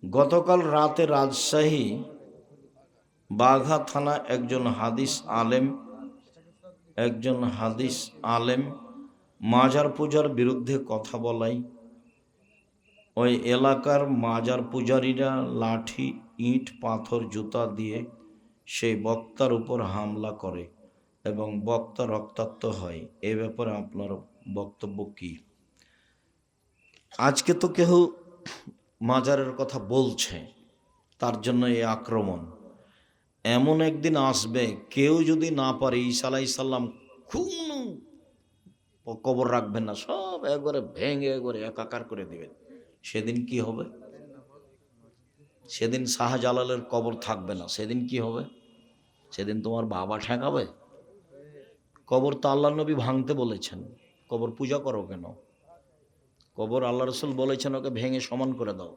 গতকাল রাতে রাজশাহী বাঘা থানা একজন হাদিস আলেম মাজার পূজার বিরুদ্ধে কথা বলাই ওই এলাকার মাজার পূজারীরা লাঠি, ইট, পাথর, জুতা দিয়ে সেই বক্তার উপর হামলা করে এবং বক্তা রক্তাক্ত হয়। এ ব্যাপারে আপনার বক্তব্য কি? আজকে তো কেউ মাজারের কথা বলছে, তার জন্য এই আক্রমণ। এমন একদিন আসবে, কেউ যদি না পারে ঈসা আলাইহিস সালাম কোনো কবর রাখবেন না, সব একবারে ভেঙে একবারে একাকার করে দিবেন। সেদিন কি হবে? সেদিন শাহজালালের কবর থাকবে না। সেদিন কি হবে? সেদিন তোমার বাবা ঠেকাবে? কবর তো আল্লাহ নবী ভাঙতে বলেছেন, কবর পূজা করো কেন? কবর আল্লাহ রসুল বলেছেন ওকে ভেঙে সমান করে দাও,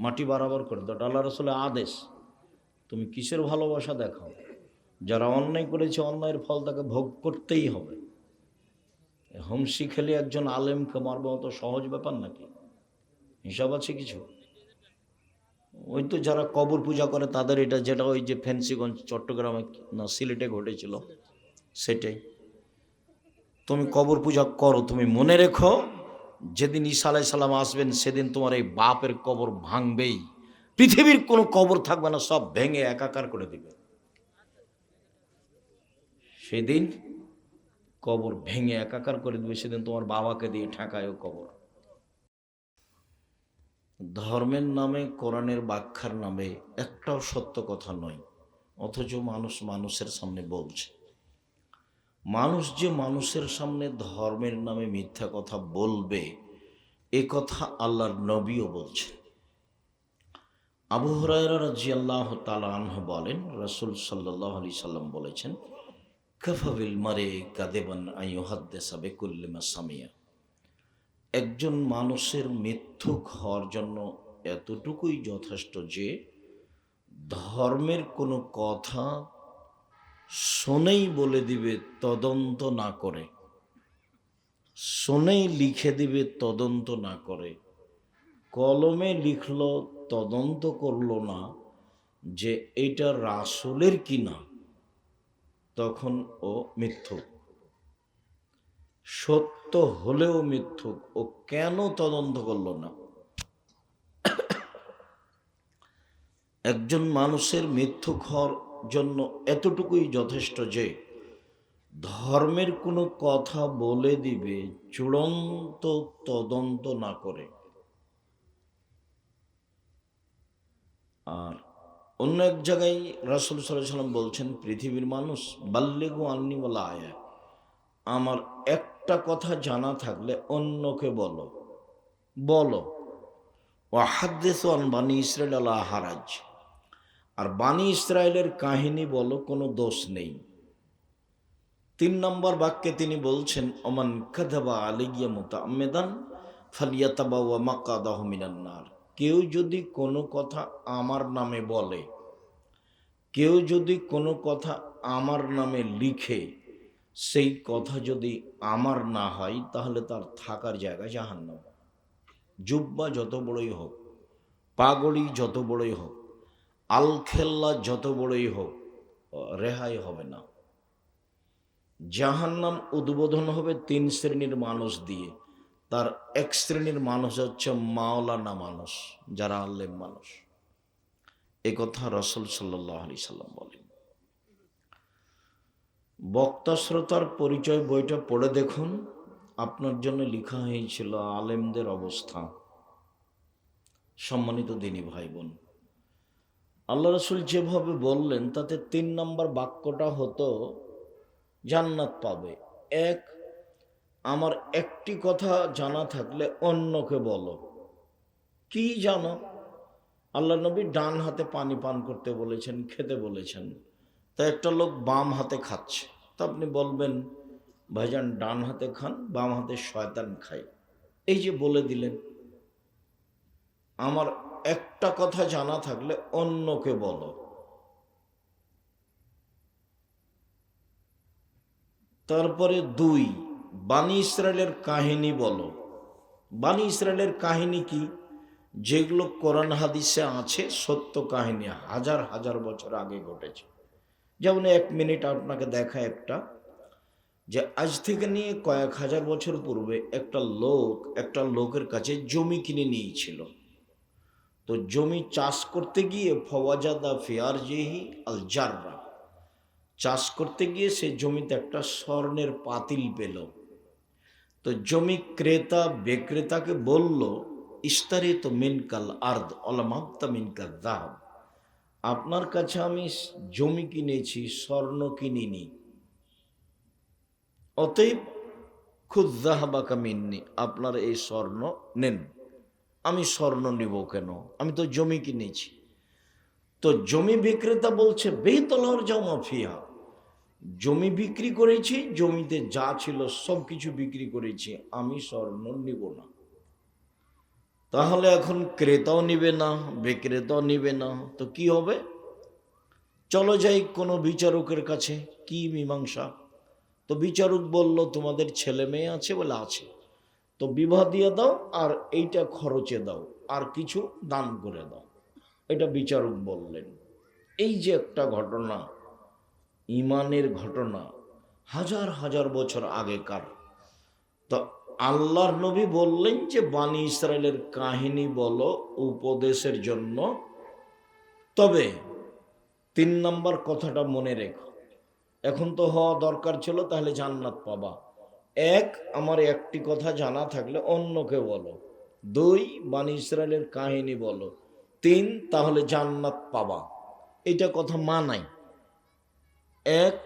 মাটি বরাবর করে দাও, আল্লাহ রসুলের আদেশ। তুমি কিসের ভালোবাসা দেখাও? যারা অন্যায় করেছে অন্যায়ের ফল তাকে ভোগ করতেই হবে। হোমসি খেলে একজন আলেমকে মারব তো সহজ ব্যাপার নাকি? হিসাব আছে কিছু? ওই তো যারা কবর পূজা করে তাদের এটা, যেটা ওই যে ফেন্সিগঞ্জ চট্টগ্রামে না সিলেটে ঘটেছিল সেটাই। তুমি কবর পূজা করো, তুমি মনে রেখো যেদিন ঈসা আলাইহিস সালাম আসবেন সেদিন তোমার এই বাপের কবর ভাঙবেই। পৃথিবীর কোনো কবর থাকবে না, সব ভেঙে একাকার করে দিবে। সেদিন কবর ভেঙে একাকার করে দিবে, সেদিন তোমার বাবাকে দিয়ে ঠেকায় কবর। ধর্মের নামে, কোরআনের ব্যাখ্যার নামে একটাও সত্য কথা নয়, অথচ মানুষের সামনে বলছে। মানুষ যে মানুষের সামনে ধর্মের নামে মিথ্যা কথা বলবে, এ কথা আল্লাহর নবীও বলছে। আবু হুরায়রা রাদিয়াল্লাহু তাআলা আনহু বলেন, রাসূল সাল্লাল্লাহু আলাইহি সাল্লাম বলেছেন, কাফা বিল মারই কাযিবান আন ইউহাদ্দিসা বিকুল্লি মা সামিয়া। একজন মানুষের মিথ্যুক হওয়ার জন্য এতটুকুই যথেষ্ট যে ধর্মের কোনো কথা শোনেই বলে দিবে তদন্ত না করে, শোনেই লিখে দিবে তদন্ত না করে, কলমে লিখলো তদন্ত করলো না যে এটা রাসূলের কিনা, তখন ও মিথ্যুক। সত্য হলেও মিথ্যুক। ও কেন তদন্ত করলো না? একজন মানুষের মিথ্যুক হওয়ার জন্য এতটুকুই যথেষ্ট যে ধর্মের কোনো কথা বলে দিবে চূড়ান্ত তদন্ত না করে। আর অন্য এক জায়গায় রাসূল সাল্লাল্লাহু আলাইহি সাল্লাম বলছেন, পৃথিবীর মানুষ বাল্লিগু আন্নি ওয়ালা আয়া, আমার একটা কথা জানা থাকলে অন্যকে বলো বলো। ওয়াহাদ্দিসু আন বানি ইসরাঈল আলা হারাজ, আর বানি ইসরায়েলের কাহিনী বলো, কোনো দোষ নেই। 3 নম্বর বাক্যে তিনি বলছেন, ওমান কাযাবা আলাইয়া মুতাআম্মিদান ফালিয়াতাবাওয়া মাকআদাহু মিনান নার। কেউ যদি কোনো কথা আমার নামে বলে, কেউ যদি কোনো কথা আমার নামে লিখে, সেই কথা যদি আমার না হয় তাহলে তার থাকার জায়গা জাহান্নাম। জুব্বা যত বড়ই হোক, পাগড়ি যত বড়ই হোক, আলখেল্লা যত বড়ই হোক, রেহাই হবে না। জাহান্নাম উদ্বোধন হবে 3 শ্রেণীর মানুষ দিয়ে। তার এক শ্রেণীর মানুষ হচ্ছে মাওলানা মানুষ, যারা আলেম মানুষ। এ কথা রাসূল সাল্লাল্লাহু আলাইহি সাল্লাম বলেন। বক্তা শ্রোতার পরিচয় বইটা পড়ে দেখুন, আপনার জন্য লেখা হয়েছিল আলেমদের অবস্থা। সম্মানিত দিনী ভাই বোন, আল্লাহ রাসূল যেভাবে বললেন তাতে 3 নম্বর বাক্যটা হতো জান্নাত পাবে। এক, আমার একটি কথা জানা থাকলে অন্যকে বলো। কি জানো? আল্লাহ নবী ডান হাতে পানি পান করতে বলেছেন, খেতে বলেছেন। তা একটা লোক বাম হাতে খাচ্ছে, তা আপনি বলবেন, ভাইজান ডান হাতে খান, বাম হাতে শয়তান খায়। এই যে বলে দিলেন, আমার একটা কথা জানা থাকলে অন্যকে বলো। তারপরে 2, বানি ইসরায়েলের কাহিনী বলো। বানি ইসরায়েলের কাহিনী কি? যেগুলো কোরআন হাদিসে আছে সত্য কাহিনী, হাজার হাজার বছর আগে ঘটেছে। যেমন 1 মিনিট আপনাকে দেখা একটা, যে আজ থেকে নিয়ে কয়েক হাজার বছর পূর্বে একটা লোকের কাছে জমি কিনে নিয়েছিল। তো জমি চাষ করতে গিয়ে ফওয়াজাদা ফিয়ারজিহি আল জাররা, চাষ করতে গিয়ে সে জমিতে একটা স্বর্ণের পাতিল পেল। তো জমি ক্রেতা বিক্রেতাকে বলল, ইস্তারি তো মিনকাল আর্দ অলমাপ্তা মিনকাল দাহাব, আপনার কাছে আমি জমি কিনেছি, স্বর্ণ কিনিনি, অতএব খুদ দাহাবাকা মিন্নি, আপনার এই স্বর্ণ নেন। আমি স্বর্ণ নিব কেন, আমি তো জমি কিনেছি। তো জমি বিক্রেতা বলছে, বেতলহর জমা ফিহা, জমি বিক্রি করেছি, জমিতে যা ছিল সব কিছু বিক্রি করেছি, আমি স্বর্ণ নিব না। তাহলে এখন ক্রেতাও নিবে না, বিক্রেতাও নিবে না, তো কি হবে? চলো যাই কোনো বিচারকের কাছে, কি মীমাংসা। তো বিচারক বলল, তোমাদের ছেলে মেয়ে আছে? বলে আছে। তো বিবাহ দিয়ে দাও, আর এইটা খরচে দাও, আর কিছু দান করে দাও। এটা বিচারক বললেন। এই যে একটা ঘটনা, ইমানের ঘটনা, হাজার হাজার বছর আগেকার। তো আল্লাহর নবী বললেন যে বানি ইসরায়েলের কাহিনী বলো উপদেশের জন্য, তবে 3 নম্বর কথাটা মনে রেখো। এখন তো হওয়া দরকার ছিল, তাহলে জান্নাত পাবা। 1, আমার একটি কথা জানা থাকলে অন্যকে বলো। 2, বানি ইসরায়েলের কাহিনী বলো। 3, তাহলে জান্নাত পাবা। এটা কথা মানাই। 1,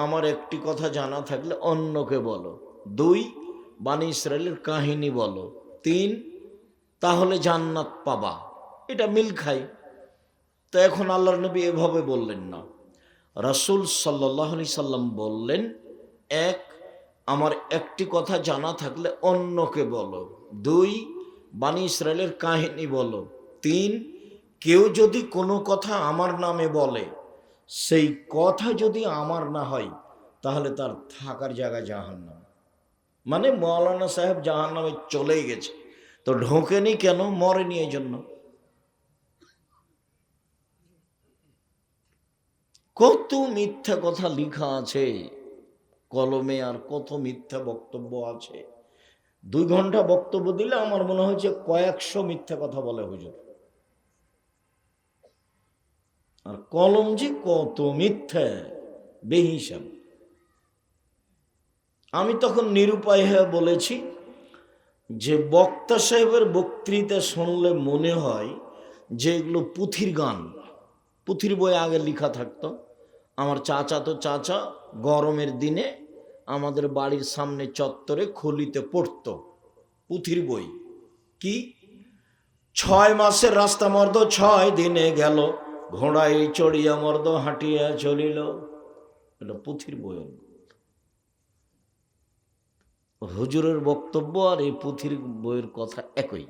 আমার একটি কথা জানা থাকলে অন্যকে বলো। 2, বানি ইসরায়েলের কাহিনী বলো। 3, তাহলে জান্নাত পাবা। এটা মিল খাই। তো এখন আল্লাহর নবী এভাবে বললেন না। রাসূল সাল্লাল্লাহু আলাইহি সাল্লাম বললেন, 1, আমার একটি কথা জানা থাকলে অন্যকে বলো। 2, বানি ইসরায়েলের কাহিনী বলো। 3, কেউ যদি কোনো কথা আমার নামে বলে, সেই কথা যদি আমার না হয়, তাহলে তার থাকার জায়গা জাহান্নাম। মানে মৌলানা সাহেব জাহান্নামে চলেই গেছে, তো ঢোকেনি কেন? মরেনি এই জন্য। কত মিথ্যা কথা লিখা আছে কলমে, আর কত মিথ্যা বক্তব্য আছে। 2 ঘন্টা বক্তব্য দিলে আমার মনে হয়েছে কয়েকশো মিথ্যা কথা বলে হুজুর। আর কলম যে কত মিথ্যা, বেহিসাব। আমি তখন নিরুপায় হয়ে বলেছি যে বক্তা সাহেবের বক্তৃতা শুনলে মনে হয় যে এগুলো পুঁথির গান। পুঁথির বই আগে লেখা থাকতো। আমার চাচা গরমের দিনে আমাদের বাড়ির সামনে চত্বরে খলিতে পড়তো পুঁথির বই। কি? 6 মাসের রাস্তা মর্দ 6 দিনে গেল, ঘোড়ায় চড়িয়া মর্দ হাঁটিয়া চলিল। এটা পুঁথির বই। হুজুরের বক্তব্য আর এই পুঁথির বইয়ের কথা একই।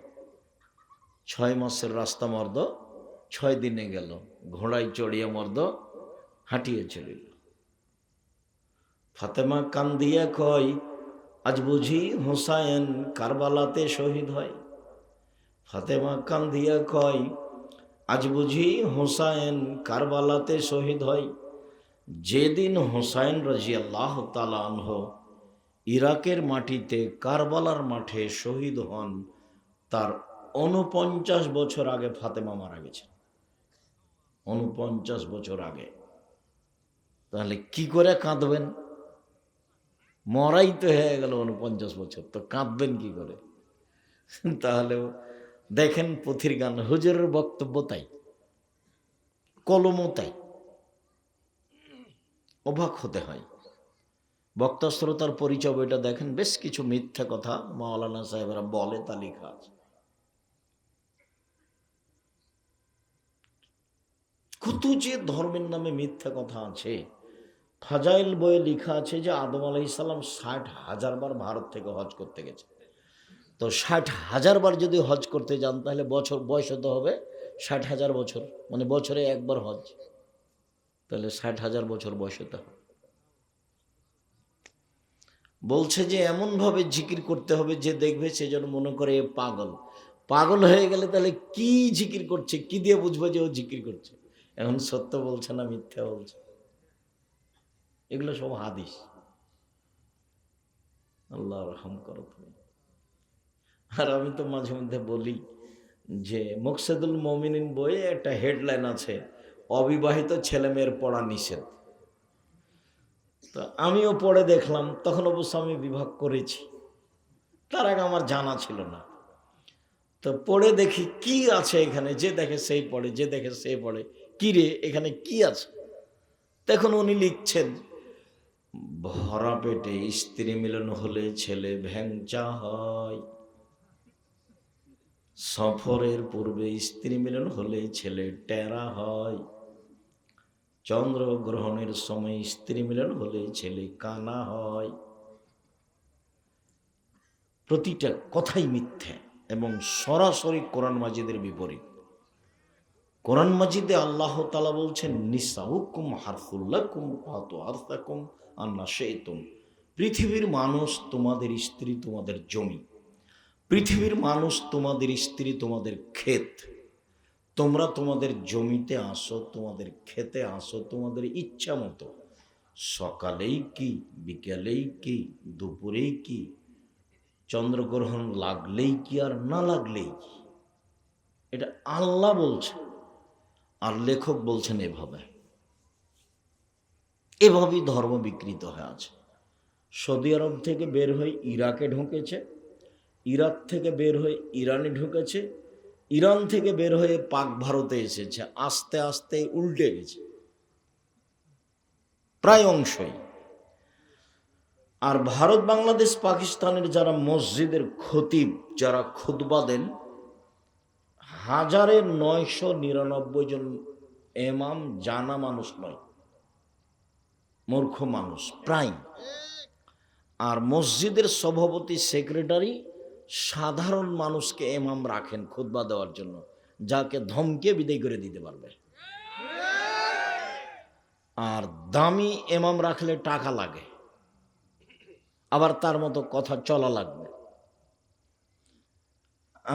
6 মাসের রাস্তা মর্দ 6 দিনে গেল, ঘোড়ায় চড়িয়া মর্দ হাঁটিয়ে চলিল। ফাতেমা কান্দিয়া কয়, আজ বুঝি হুসাইন কারবালাতে শহীদ হয়। ফাতেমা কান্দিয়া কয়, আজ বুঝি হুসাইন কারবালাতে শহীদ হয়। যেদিন হুসাইন রাদিয়াল্লাহু তাআলা আনহু ইরাকের মাটিতে কারবালার মাঠে শহীদ হন, তার 49 বছর আগে ফাতেমা মারা গেছে। 49 বছর আগে। তাহলে কি করে কাঁদবেন? মরাই তো হয়ে গেল 49 বছর, তো কাঁদবেন কি করে? তাহলে দেখেন পুঁথির গান। হুজুরের বক্তব্য তাই, কলমও তাই। অবাক হতে হয়। বক্তা শ্রোতার পরিচয় বইটা দেখেন, বেশ কিছু মিথ্যা কথা মাওলানা সাহেবরা বলে, তা লেখা আছে। কত যে ধর্মের নামে মিথ্যা কথা আছে। ফাজাইল বইয়ে লেখা আছে যে আদম আলাইহিস সালাম 60,000 বার ভারত থেকে হজ করতে গেছে। তো 60,000 বার যদি হজ করতে যান, তাহলে বয়স হতে হবে 60,000 বছর, মানে বছরে একবার হজ, তাহলে 60,000 বছর বয়স হতে হবে। বলছে যে এমনভাবে জিকির করতে হবে যে দেখবে সে যেন মনে করে এ পাগল। পাগল হয়ে গেলে তাহলে কি জিকির করছে, কি দিয়ে বুঝবো যে ও জিকির করছে? এখন সত্য বলছে না মিথ্যা বলছে? এগুলো সব হাদিস। আল্লাহ রহম করো তুমি। আর আমি তো মাঝে মধ্যে বলি যে মুকসেদুল মুমিনিন বইয়ে একটা হেডলাইন আছে, অবিবাহিত ছেলে মেয়ের পড়া নিষেধ। তো আমিও পড়ে দেখলাম, তখন অবশ্য আমি বিভাগ করেছি, তার আগে আমার জানা ছিল না। তো পড়ে দেখি কি আছে এখানে, যে দেখে সেই পড়ে, যে দেখে সে পড়ে, কি রে এখানে কি আছে? তখন উনি লিখছেন, ভরা পেটে স্ত্রী মিলন হলে ছেলে ভ্যাংচা হয়, সফরের পূর্বে স্ত্রী মিলন হলে ছেলে টেরা হয়, চন্দ্রগ্রহণের সময় স্ত্রী মিলন হলে ছেলে কানা হয়। প্রতিটা কথাই মিথ্যে এবং সরাসরি কোরআন মাজিদের বিপরীত। কোরআন মাজিদে আল্লাহ তাআলা বলছেন, নিসাউকুম হারসুল লাকুম ফাতু হারসাকুম আন্না শাইতুম। পৃথিবীর মানুষ তোমাদের স্ত্রী, তোমাদের জমি। পৃথিবীর মানুষ তোমাদের স্ত্রী, তোমাদের ক্ষেত। তোমরা তোমাদের জমিতে আসো, তোমাদের খেতে আসো তোমাদের ইচ্ছা মতো, সকালেই কি, বিকেলেই কি, দুপুরেই কি, চন্দ্রগ্রহণ লাগলেই কি আর না লাগলেই কি। এটা আল্লাহ বলছেন, আর লেখক বলছেন এভাবে। এভাবেই ধর্ম বিকৃত হয়ে আছে। সৌদি আরব থেকে বের হয়ে ইরাকে ঢুকেছে, ইরাক থেকে বের হয়ে ইরানে ঢুকেছে, ইরান থেকে বের হয়ে পাক ভারতে এসেছে। আস্তে আস্তে উল্টে গেছে প্রায় অংশই। আর ভারত, বাংলাদেশ, পাকিস্তানের যারা মসজিদের খতিব, যারা খুতবা দেন, 1999 জন এমাম জানা মানুষ নয়, মূর্খ মানুষ প্রায়। আর মসজিদের সভাপতি, সেক্রেটারি সাধারণ মানুষকে এমাম রাখেন খুতবা দেওয়ার জন্য, যাকে ধমকে বিদায় করে দিতে পারবে। আর দামি এমাম রাখলে টাকা লাগে, আবার তার মতো কথা চলা লাগবে।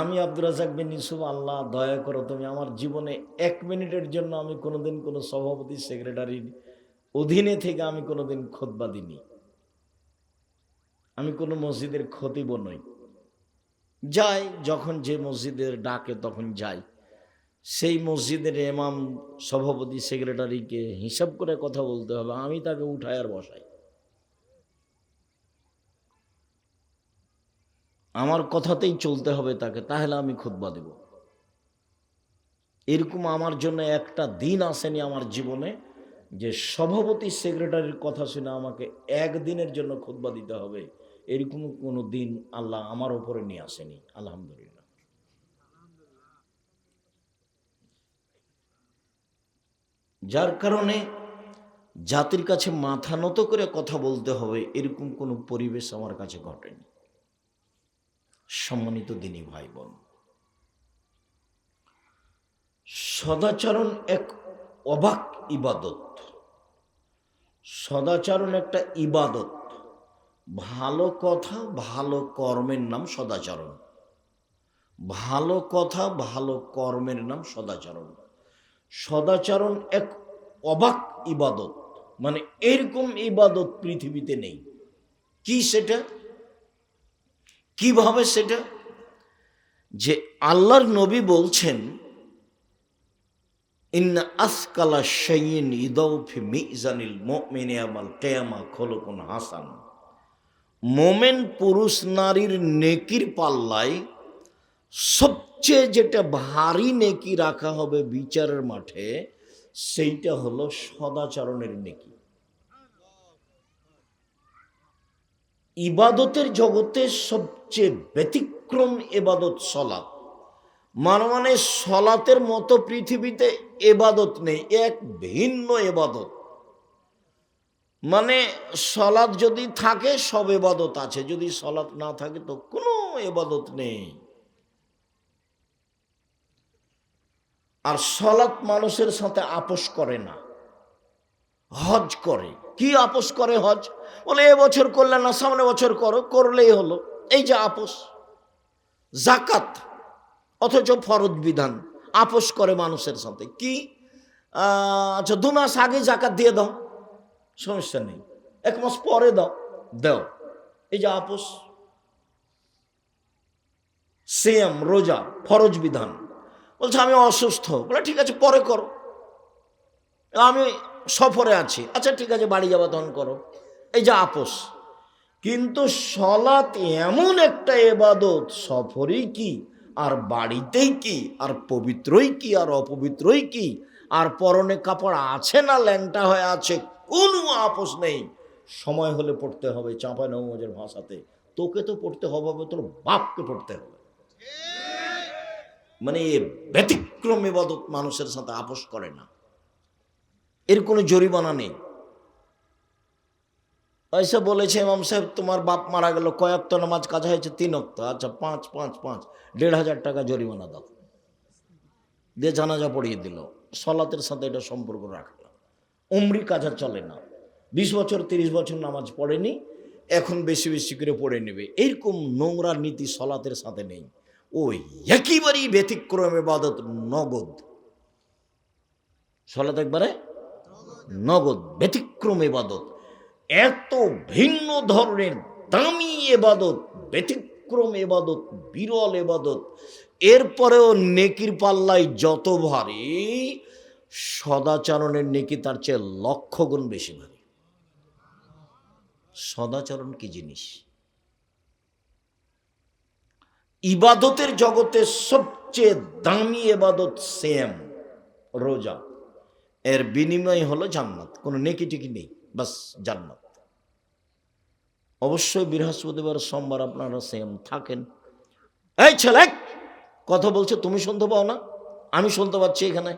আমি আব্দুর রাজ্জাক বিন ইউসুফ, আল্লাহ দয়া করো তুমি, আমার জীবনে 1 মিনিটের জন্য আমি কোনোদিন কোনো সভাপতি সেক্রেটারির অধীনে থেকে আমি কোনোদিন খুতবা দিইনি। আমি কোনো মসজিদের খতিব নই। যাই যখন যে মসজিদের ডাকে তখন যাই। সেই মসজিদের ইমাম, সভাপতি, সেক্রেটারিকে হিসাব করে কথা বলতে হবে, আমি তাকে উঠাই আর বসাই। আমার কথাতেই চলতে হবে তাকে, তাহলে আমি খুতবা দেব। এরকম আমার জন্য একটা দিন আসেনি আমার জীবনে যে সভাপতি সেক্রেটারির কথা শুনে আমাকে 1 দিনের জন্য খুতবা দিতে হবে, এরকম কোনো দিন আল্লাহ আমার উপরে নিয়ে আসেনি, আলহামদুলিল্লাহ। যার কারণে জাতির কাছে মাথা নত করে কথা বলতে হবে, এরকম কোনো পরিবেশ আমার কাছে ঘটেনি। সম্মানিত দিনী ভাই বোন, সদাচরণ এক অবাক ইবাদত। সদাচরণ একটা ইবাদত। ভালো কথা, ভালো কর্মের নাম সদাচরণ। ভালো কথা, ভালো কর্মের নাম সদাচরণ। সদাচরণ এক অবাক ইবাদত, মানে এরকম ইবাদত পৃথিবীতে নেই। কি সেটা? কিভাবে সেটা? যে আল্লাহর নবী বলছেন, ইন্না আসকালা শাইইন ইদাউ ফি মিজানিল মুমিনি ইয়াউমাল কিয়ামা খুলুকুন হাসান। মোমেন পুরুষ নারীর নেকির পাল্লায় সবচেয়ে যেটা ভারী নেকি রাখা হবে বিচারের মাঠে, সেইটা হলো সদাচরণের নেকি। ইবাদতের জগতে সবচেয়ে ব্যতিক্রম ইবাদত সলাত। মানে সলাতের মতো পৃথিবীতে ইবাদত নেই, এক ভিন্ন ইবাদত। মানে সলাত যদি থাকে সব ইবাদত আছে, যদি সলাত না থাকে তো কোনো ইবাদত নেই। আর সলাত মানুষের সাথে আপোষ করে না, হজ করে। কি আপোষ করে? হজ বলে এবছর করলে না, সামনে বছর করো, করলেই হলো, এই যে আপোষ। জাকাত, অথচ ফরজ বিধান, আপোষ করে মানুষের সাথে। কি আচ্ছা 2 মাস আগে জাকাত দিয়ে দাও, সমস্যা নেই, 1 মাস পরে দাও, দাও, এই যে আপোষ। সিয়াম রোজা ফরজ বিধান, বলছে আমি অসুস্থ, বলে ঠিক আছে পরে করো, আমি সফরে আছি, আচ্ছা ঠিক আছে বাড়ি যাবা তখন করো, এই যে আপোষ। কিন্তু সলাত এমন একটা ইবাদত, সফরেই কি আর বাড়িতেই কি, আর পবিত্রই কি আর অপবিত্রই কি, আর পরনে কাপড় আছে না ল্যাংটা হয়ে আছে, কোনো আপোষ নেই। সময় হলে পড়তে হবে, চাঁপা নওয়াজের ভাষাতে তোকে তো পড়তে হবে, তোর বাপকে পড়তে হবে। মানে ব্যতিক্রম ইবাদত মানুষের সাথে আপোষ করে না, এর কোনো জরিমানা নেই। এসে বলেছে ইমাম সাহেব তোমার বাপ মারা গেল, কয় ওয়াক্ত নামাজ কাজা হয়েছে? 3 ওয়াক্ত। আচ্ছা 5 5 5 1,500 টাকা জরিমানা দাও, দিয়ে জানাজা পড়িয়ে দিল। সলাতের সাথে এটা সম্পর্ক রাখে না। উমরি কাজা চলে না, 20 বছর 30 বছর নামাজ পড়েনি, এখন বেশি বেশি করে পড়ে নেবে, এইরকম নোংরা নীতি সলাতের সাথে নেই। ওই একেবারেই ব্যতিক্রম ইবাদত, নগদ। সলাত একবারে নগদ, ব্যতিক্রম ইবাদত, এত ভিন্ন ধরনের দামি ইবাদত, ব্যতিক্রম ইবাদত, বিরল ইবাদত। এরপরেও নেকির পাল্লাই যত ভারী, সদাচরণের নেকি তার চেয়ে 1,00,000 গুণ বেশি ভারী। সদাচরণ কি জিনিস? ইবাদতের জগতে সবচেয়ে দামি ইবাদত সিয়াম, রোজা। এর বিনিময় হলো জান্নাত, কোনো নেকি টিকি নেই, বাস জান্নাত। অবশ্যই বৃহস্পতিবার সোমবার আপনারা সিয়াম থাকেন। এই ছেলে কথা বলছে, তুমি শুনতে পাও না? আমি শুনতে পাচ্ছি। এখানে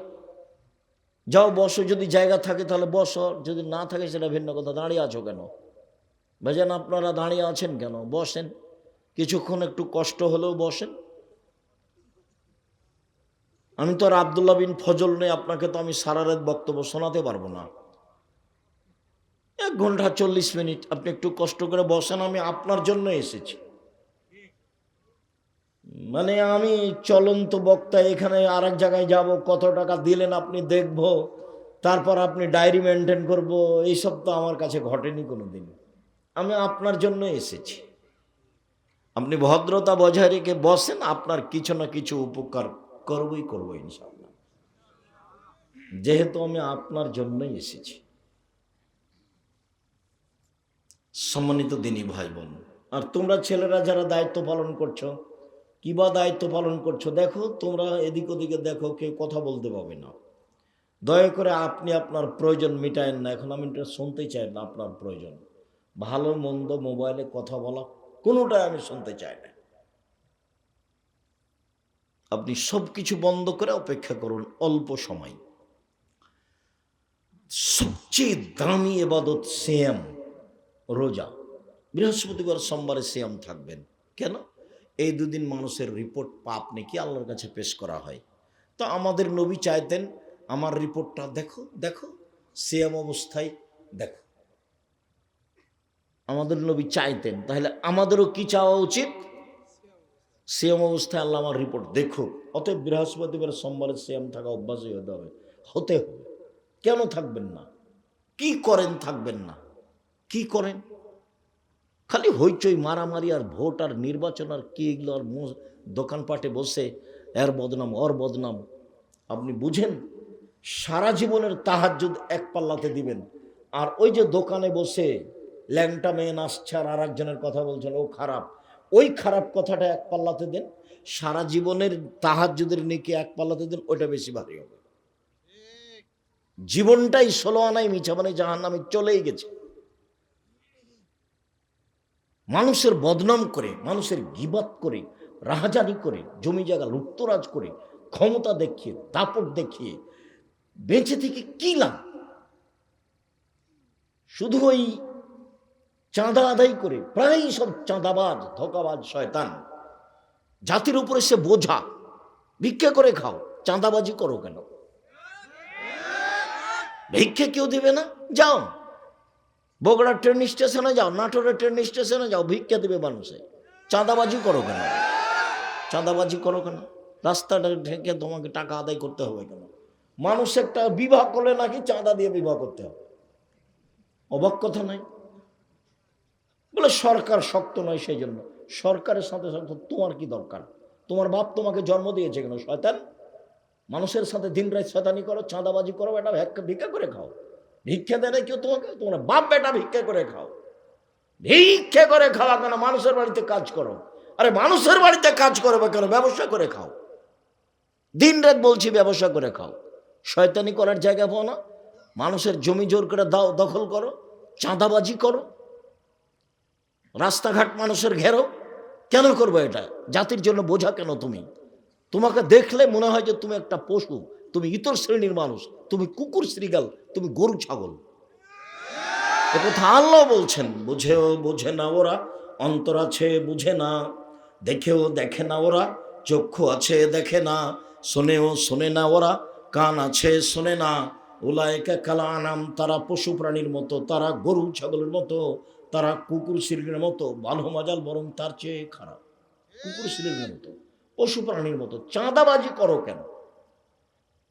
যাও বসো, যদি জায়গা থাকে তাহলে বসো, যদি না থাকে সেটা ভিন্ন কথা। দাঁড়িয়ে আছো কেন ভাইজান? আপনারা দাঁড়িয়ে আছেন কেন? বসেন, কিছুক্ষণ একটু কষ্ট হলেও বসেন। আমি তো আর আব্দুল্লাহ বিন ফজল নেই, আপনাকে তো আমি সারা রাত বক্তব্য শোনাতে পারবো না। 1 ঘন্টা 40 মিনিট আপনি একটু কষ্ট করে বসেন, আমি আপনার জন্য এসেছি। মানে আমি চলন্ত বক্তা, এখানে আর এক জায়গায় যাব, কত টাকা দিলেন আপনি দেখব, তারপর আপনি ডায়েরি মেনটেন করব, এইসব তো আমার কাছে ঘটেনি কোনো দিন। আমি আপনার জন্য এসেছি, আপনি ভদ্রতা বজায় রেখে বসেন, আপনার কিছু না কিছু উপকার করবই করবো ইনশাআল্লাহ, যেহেতু আমি আপনার জন্যই এসেছি। সম্মানিত দিনী ভাই বোন, আর তোমরা ছেলেরা যারা দায়িত্ব পালন করছো, কিবা দায়িত্ব পালন করছো, দেখো তোমরা এদিক ওদিকে দেখো, কেউ কথা বলতে পাবে না। দয়া করে আপনি আপনার প্রয়োজন মিটায়েন না। এখন আমি এটা শুনতে চাই না আপনার প্রয়োজন, ভালো মন্দ, মোবাইলে কথা বলা, কোনোটাই আমি শুনতে চাই না। আপনি সব কিছু বন্ধ করে অপেক্ষা করুন অল্প সময়। সবচেয়ে দামি ইবাদত সিয়াম, রোজা। বৃহস্পতিবার সোমবারে সিয়াম থাকবেন কেন? এই 2 দিন মানুষের রিপোর্ট পাপ নাকি আল্লাহর কাছে পেশ করা হয়। তো আমাদের নবী চাইতেন আমার রিপোর্টটা দেখো, দেখো সিয়াম অবস্থায় দেখো। আমাদের নবী চাইতেন, তাহলে আমাদেরও কি চাওয়া উচিত? সিয়াম অবস্থায় আল্লাহ আমার রিপোর্ট দেখো। অতএব বৃহস্পতিবার সোমবারে সিয়াম থাকা অভ্যাসই হতে হবে, হতে হবে। কেন থাকবেন না? কি করেন থাকবেন না? কি করেন? খালি হইচই, মারামারি আর ভোট আর নির্বাচন আর কি এগুলো, আর দোকানপাটে বসে এর বদনাম ওর বদনাম। আপনি বুঝেন সারা জীবনের তাহাজ্জুদ এক পাল্লাতে দিবেন, আর ওই যে দোকানে বসে ল্যাংটা মেয়ে নাচছে আর আর একজনের কথা বলছেন ও খারাপ, ওই খারাপ কথাটা এক পাল্লাতে দেন, সারা জীবনের তাহাজ্জুদের নেকি এক পাল্লাতে দেন, ওইটা বেশি ভারী হবে। জীবনটাই 16 আনায় মিছা, মানে জাহান্নামে চলেই গেছে। মানুষের বদনাম করে, মানুষের গীবাত করে, রাহাজানি করে, জমি জায়গা লুপ্তরাজ করে, ক্ষমতা দেখিয়ে, দাপট দেখিয়ে বেঁচে থেকে কি লাভ? শুধু ওই চাঁদা আদায় করে, প্রায় সব চাঁদাবাজ, ধোকাবাজ, শয়তান জাতির উপরে সে বোঝা। ভিক্ষা করে খাও, চাঁদাবাজি করো কেন? ভিক্ষা কেউ দিবে না? যাও বগুড়া ট্রেন স্টেশনে যাও, নাটোরের ট্রেন স্টেশনে যাও, ভিক্ষা দিবে মানুষে। চাঁদাবাজি করো কেন? চাঁদাবাজি করো কেন? রাস্তাটা ঢেকে তোমাকে টাকা আদায় করতে হবে কেন? মানুষ একটা বিবাহ করলে নাকি চাঁদা দিয়ে বিবাহ করতে হবে। অবাক কথা নাই? বলে সরকার শক্ত নয়, সেই জন্য। সরকারের সাথে সাথে তোমার কি দরকার? তোমার বাপ তোমাকে জন্ম দিয়েছে কেন? শয়তান। মানুষের সাথে দিন রাত শয়তানি করো, চাঁদাবাজি করো, এটা ভিক্ষা করে খাও। ভিক্ষা দেয় না কেউ তোমাকে? তোমার বাপ বেটা ভিক্ষা করে খাও। ভিক্ষা করে খাওয়া কেন? মানুষের বাড়িতে কাজ করো। আরে মানুষের বাড়িতে কাজ করবে কেন? ব্যবসা করে খাও। দিন রাত বলছি ব্যবসা করে খাও। শয়তানি করার জায়গা পাও না? মানুষের জমি জোর করে দাও, দখল করো, চাঁদাবাজি করো, রাস্তাঘাট মানুষের ঘেরো। কেন করবো এটা? জাতির জন্য বোঝা কেন তুমি? তোমাকে দেখলে মনে হয় যে তুমি একটা পশু, তুমি ইতর শ্রেণীর মানুষ, তুমি কুকুর শ্রীগাল, তুমি গরু ছাগল। একথা আল্লাহ বলছেন। বুঝেও বোঝে না ওরা, অন্তর আছে বুঝে না, দেখেও দেখে না ওরা, চক্ষু আছে দেখে না, শোনেও শোনে না ওরা, কান আছে শোনে না। উলায়েকা কাল আনাম, তারা পশু প্রাণীর মতো, তারা গরু ছাগলের মতো, তারা কুকুর শ্রীর মতো। ভালো মজাল বরং তার চেয়ে খারাপ। কুকুর শ্রীর মতো, পশু প্রাণীর মতো। চাঁদাবাজি করো কেন?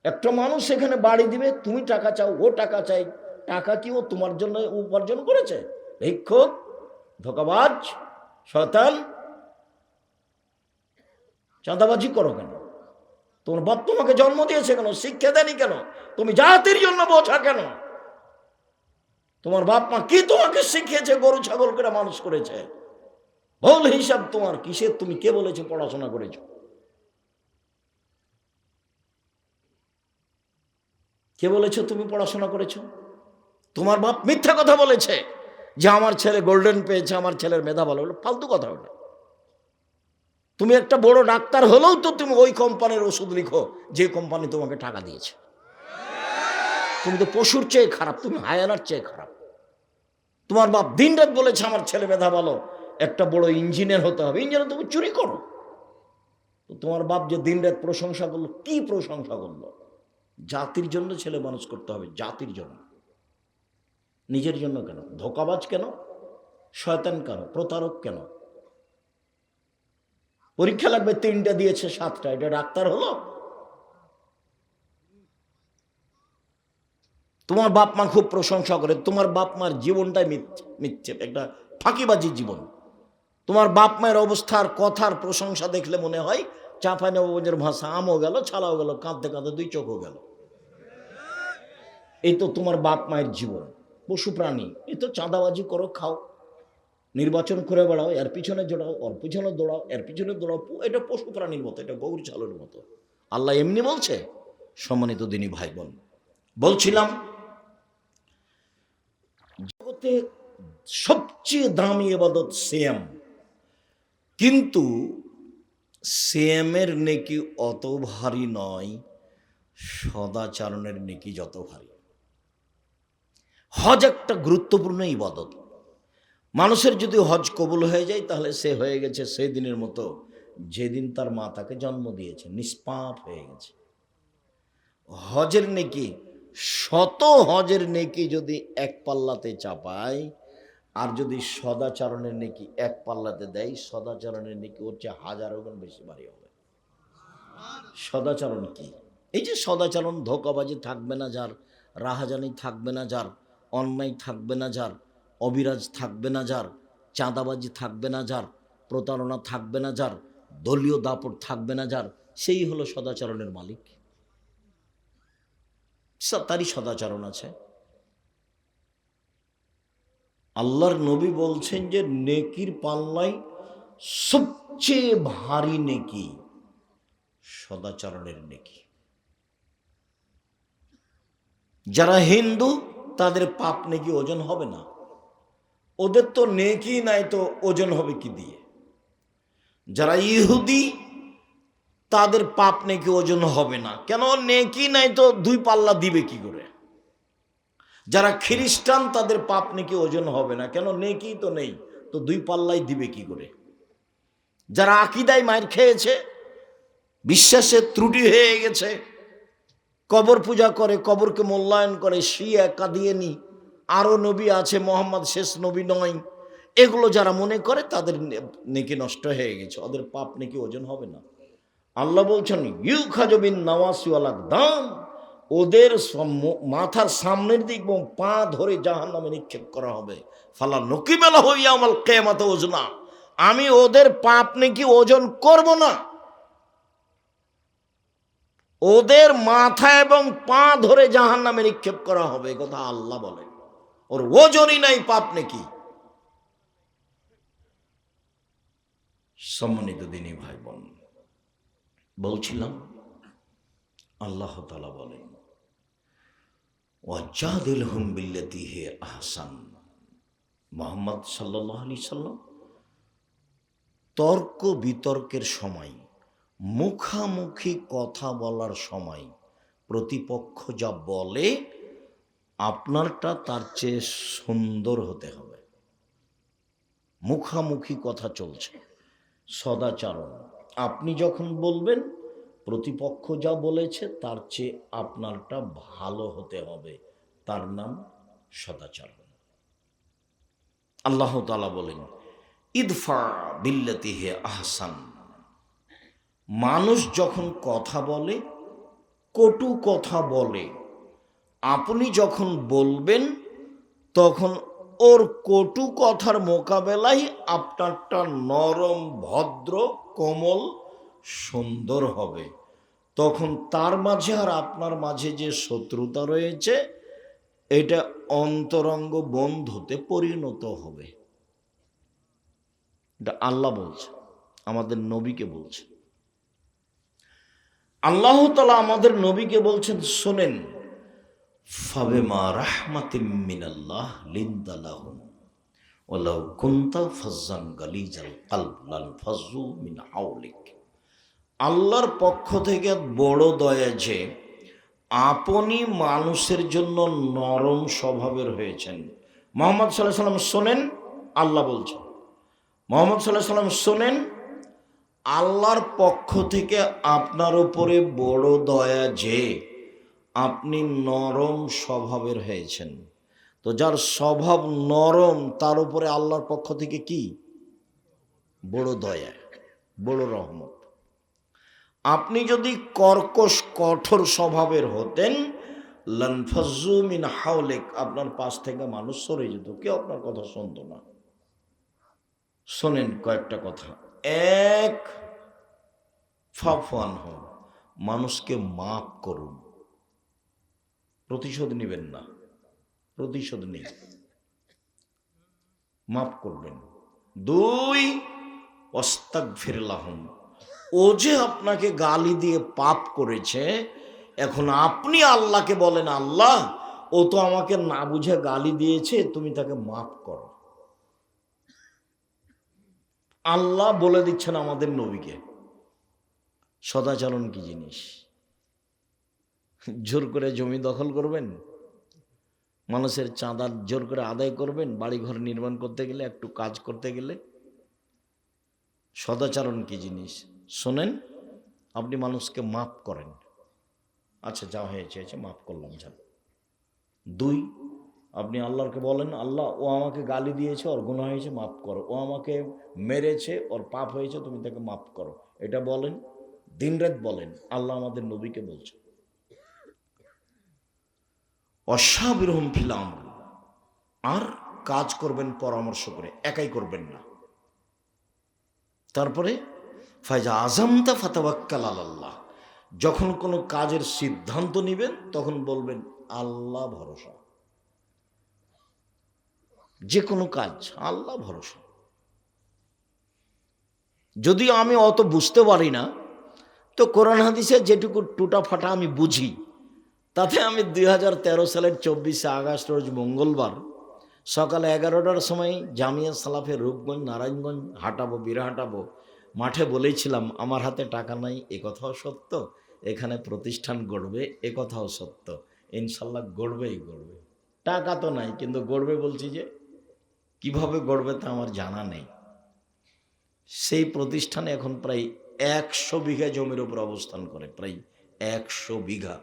একটা মানুষ সেখানে বাড়ি দিবে, তুমি টাকা চাও, ও টাকা চাই। টাকা কি ও তোমার জন্য উপার্জন করেছে? ভিক্ষুক, ধোঁকাবাজ, শয়তান। চাঁদাবাজি করো কেন? তোমার বাপ তোমাকে জন্ম দিয়েছে কেন? শিক্ষা দেয়নি কেন? তুমি জাতির জন্য বোঝা কেন? তোমার বাপ মা কি তোমাকে শিখিয়েছে? গরু ছাগল করে মানুষ করেছে। ভুল হিসাব তোমার কিসের? তুমি কে বলেছে পড়াশোনা করেছো? কে বলেছে তুমি পড়াশোনা করেছো? তোমার বাপ মিথ্যা কথা বলেছে যে আমার ছেলে গোল্ডেন পেয়েছে, আমার ছেলের মেধা ভালো। হলো ফালতু কথা ওটা। তুমি একটা বড় ডাক্তার হলেও তো তুমি ওই কোম্পানির ওষুধ লিখো যে কোম্পানি তোমাকে টাকা দিয়েছে। তুমি তো পশুর চেয়ে খারাপ, তুমি হায়ানার চেয়ে খারাপ। তোমার বাপ দিন রাত বলেছে আমার ছেলে মেধা ভালো, একটা বড় ইঞ্জিনিয়ার হতে হবে। ইঞ্জিনিয়ার তুমি চুরি করো। তো তোমার বাপ যে দিন রাত প্রশংসা করলো, কি প্রশংসা করলো? জাতির জন্য ছেলে মানুষ করতে হবে, জাতির জন্য, নিজের জন্য কেন? ধোঁকাবাজ কেন? শয়তান কেন? প্রতারক কেন? পরীক্ষা লাগবে 3টা দিয়েছে 7টা, এটা ডাক্তার হলো? তোমার বাপ মা খুব প্রশংসা করে। তোমার বাপ মার জীবনটাই মিথ্যে, একটা ফাঁকিবাজি জীবন। তোমার বাপ মায়ের অবস্থার কথার প্রশংসা দেখলে মনে হয় চাঁপাইনবাবগঞ্জের ভাষা, আমও গেল ছালাও গেল, কাঁদতে কাঁদতে 2 চোখও গেল। এই তো তোমার বাপ মায়ের জীবন। পশু প্রাণী, এই তো চাঁদাবাজি করো, খাও, নির্বাচন করে বেড়াও, এর পিছনে জোড়াও, ওর পিছনে দৌড়াও, এর পিছনে দৌড়াও। এটা পশু প্রাণীর মতো, এটা গরু ছাগলের মতো। আল্লাহ এমনি বলছে? সম্মানিত দিনী ভাই বোন, বলছিলাম জগতে সবচেয়ে দামি ইবাদত সিয়াম, কিন্তু সিয়ামের নেকি অত ভারী নয় সদাচারণের নেকি যত ভারী। হজ একটা গুরুত্বপূর্ণ ইবাদত। মানুষের যদি হজ কবুল হয়ে যায় তাহলে সে হয়ে গেছে সেই দিনের মতো যেদিন তার মা তাকে জন্ম দিয়েছে, নিষ্পাপ হয়ে গেছে। হজের নেকি, শত হজের নেকি যদি এক পাল্লাতে চাপায়, আর যদি সদাচরণের নেকি এক পাল্লাতে দেয়, সদাচরণের নেকি হচ্ছে 1000 গুণ বেশি ভারী হবে। সদাচরণ কি? এই যে সদাচরণ, ধোঁকাবাজি থাকবে না যার, রাহাজানি থাকবে না যার, অন্যায় থাকবে না যার, অবিরাজ থাকবে না যার, চাঁদাবাজি থাকবে না যার, প্রতারণা থাকবে না যার, দলীয় দাপট থাকবে না যার, সেই হলো সদাচরণের মালিক। তারই সদাচরণ আছে। আল্লাহর নবী বলছেন যে নেকির পাল্লায় সবচেয়ে ভারী নেকি সদাচরণের নেকি। যারা হিন্দু তাদের পাপ নেকি ওজন হবে না, ওদের তো নেকি নাই, তো ওজন হবে কি দিয়ে? যারা ইহুদি তাদের পাপ নেকি ওজন হবে না, কেন? নেকি নাই তো 2 পাল্লা দিবে কি করে? যারা খ্রিস্টান তাদের পাপ নেকি ওজন হবে না, কেন? নেকি তো নেই, তো 2 পাল্লাই দিবে কি করে? যারা আকীদায় মার খেয়েছে, বিশ্বাসের ত্রুটি হয়ে গেছে, কবর পূজা করে, কবরকে মূল্যায়ন করে, শিয়া কাদিয়ানি, আরও নবী আছে, মোহাম্মদ শেষ নবী নয়, এগুলো যারা মনে করে তাদের নেকি নষ্ট হয়ে গেছে, ওদের পাপ নেকি ওজন হবে না। আল্লাহ বলছেন ইউখাযু বিন নাওয়াসি ওয়াল আকদাম, ওদের মাথার সামনের দিক এবং পা ধরে জাহান্নামে নিক্ষেপ করা হবে। ফালা নকিবা লাহু ইয়াউমাল কিয়ামাতি ওজনা, আমি ওদের পাপ নাকি ওজন করব না। ওদের মাথা এবং পা ধরে জাহান্নামে নিক্ষেপ করা হবে, এই কথা আল্লাহ বলেন। ওর ওজনই নাই পাপ নাকি। সম্মানিত দিনী ভাই বোন, বলছিলাম আল্লাহ তাআলা বলেন ওয়াজাদিলহুম বিল্লাতী হিয়া আহসান। মুহাম্মদ সাল্লাল্লাহু আলাইহি সাল্লাম তর্ক বিতর্কের সময়, মুখামুখি কথা বলার সময় প্রতিপক্ষ যা বলে আপনারটা তার চেয়ে সুন্দর হতে হবে। মুখামুখি কথা চলছে, সদাচরণ, আপনি যখন বলবেন প্রতিপক্ষ যা বলেছে তার চেয়ে আপনারটা ভালো হতে হবে, তার নাম সদাচরণ। আল্লাহ তাআলা বলেন ইদফা বিল্লাতী হিয়া আহসান। মানুষ যখন কথা বলে, কটু কথা বলে, আপনি যখন বলবেন তখন ওর কটু কথার মোকাবেলায় আপনারটা নরম, ভদ্র, কোমল, সুন্দর হবে। তখন তার মাঝে আর আপনার মাঝে যে শত্রুতা রয়েছে এটা অন্তরঙ্গ বন্ধুতে পরিণত হবে। এটা আল্লাহ বলছে, আমাদের নবীকে বলছে। আল্লাহ তাআলা আমাদের নবীকে বলছেন, শোনেন, ফাবিমা রাহমাতিম মিনাল্লাহ লিনতা লাহুম ওয়ালাউ কুনতা ফাজ্জান গালিজাল কলব লানফাজ্জু মিন হাওলিক। আল্লাহর পক্ষ থেকে বড় দয়া যে আপনি মানুষের জন্য নরম স্বভাবের হয়েছেন। মুহাম্মদ সাল্লাল্লাহু আলাইহি সাল্লাম শোনেন, আল্লাহ বলছেন, মুহাম্মদ সাল্লাল্লাহু আলাইহি সাল্লাম শোনেন, আল্লাহর পক্ষ থেকে আপনার উপরে বড় দয়া যে আপনি নরম স্বভাবের হয়েছেন। তো যার স্বভাব নরম তার উপরে আল্লাহর পক্ষ থেকে কি বড় দয়া, বড় রহমত। আপনি যদি কর্কশ কঠোর স্বভাবের হতেন, লানফাজ্জু মিন হাওলিক, আপনার পাশ থেকে মানুষ সরে যেত, কেউ আপনার কথা শুনতো না। শোনেন কয়েকটা কথা। এক, ফাফু আনহুম, মানুষকে মাফ করুন, প্রতিশোধ নেবেন না, প্রতিশোধ নেই, মাফ করবেন। দুই, ওয়াস্তাগফির লাহুম, ও যে আপনাকে গালি দিয়ে পাপ করেছে, এখন আপনি আল্লাহকে বলেন, আল্লাহ ও তো আমাকে না বুঝে গালি দিয়েছে, তুমি তাকে মাফ করো। আল্লাহ বলে দিচ্ছেন আমাদের নবীকে। সদাচরণ কি জিনিস? জোর করে জমি দখল করবেন, মানুষের চাঁদা জোর করে আদায় করবেন, বাড়িঘর নির্মাণ করতে গেলে, একটু কাজ করতে গেলে? সদাচরণ কি জিনিস? শোনেন, আপনি মানুষকে মাফ করেন, আচ্ছা যা হয়েছে মাফ করলাম, যান। দুই, আপনি আল্লাহকে বলেন, আল্লাহ ও আমাকে গালি দিয়েছে, ওর গুনাহ হয়েছে, মাফ করো। ও আমাকে মেরেছে, ওর পাপ হয়েছে, তুমি তাকে মাফ করো। এটা বলেন, দিনরাত বলেন। আল্লাহ আমাদের নবীকে বলছে। অসাবিরহুম ফিল আমর, আর কাজ করবেন পরামর্শ করে, একাই করবেন না। তারপরে ফাইজা আযামতা ফাতাওয়াক্কাল আলাল্লাহ, যখন কোনো কাজের সিদ্ধান্ত নেবেন তখন বলবেন আল্লাহ ভরসা। যে কোনো কাজ আল্লাহ ভরসা। যদি আমি অত বুঝতে পারি না, তো কোরআন হাদিসে যেটুকু টুটা ফাটা আমি বুঝি, তাতে আমি 2013 সালের 24শে আগস্ট রোজ মঙ্গলবার সকাল 11টার সময় জামিয়া সালাফের রূপগঞ্জ নারায়ণগঞ্জ হাঁটাবো, বিরা হাঁটাবো, মাঠে বলেছিলাম আমার হাতে টাকা নাই, এ কথাও সত্য, এখানে প্রতিষ্ঠান গড়বে, এ কথাও সত্য, ইনশাল্লাহ গড়বেই গড়বে। টাকা তো নাই, কিন্তু গড়বে বলছি, যে কিভাবে গড়বে তা আমার জানা নেই। সেই প্রতিষ্ঠানে এখন প্রায় 100 বিঘা জমির উপর অবস্থান করে, প্রায় 100 বিঘা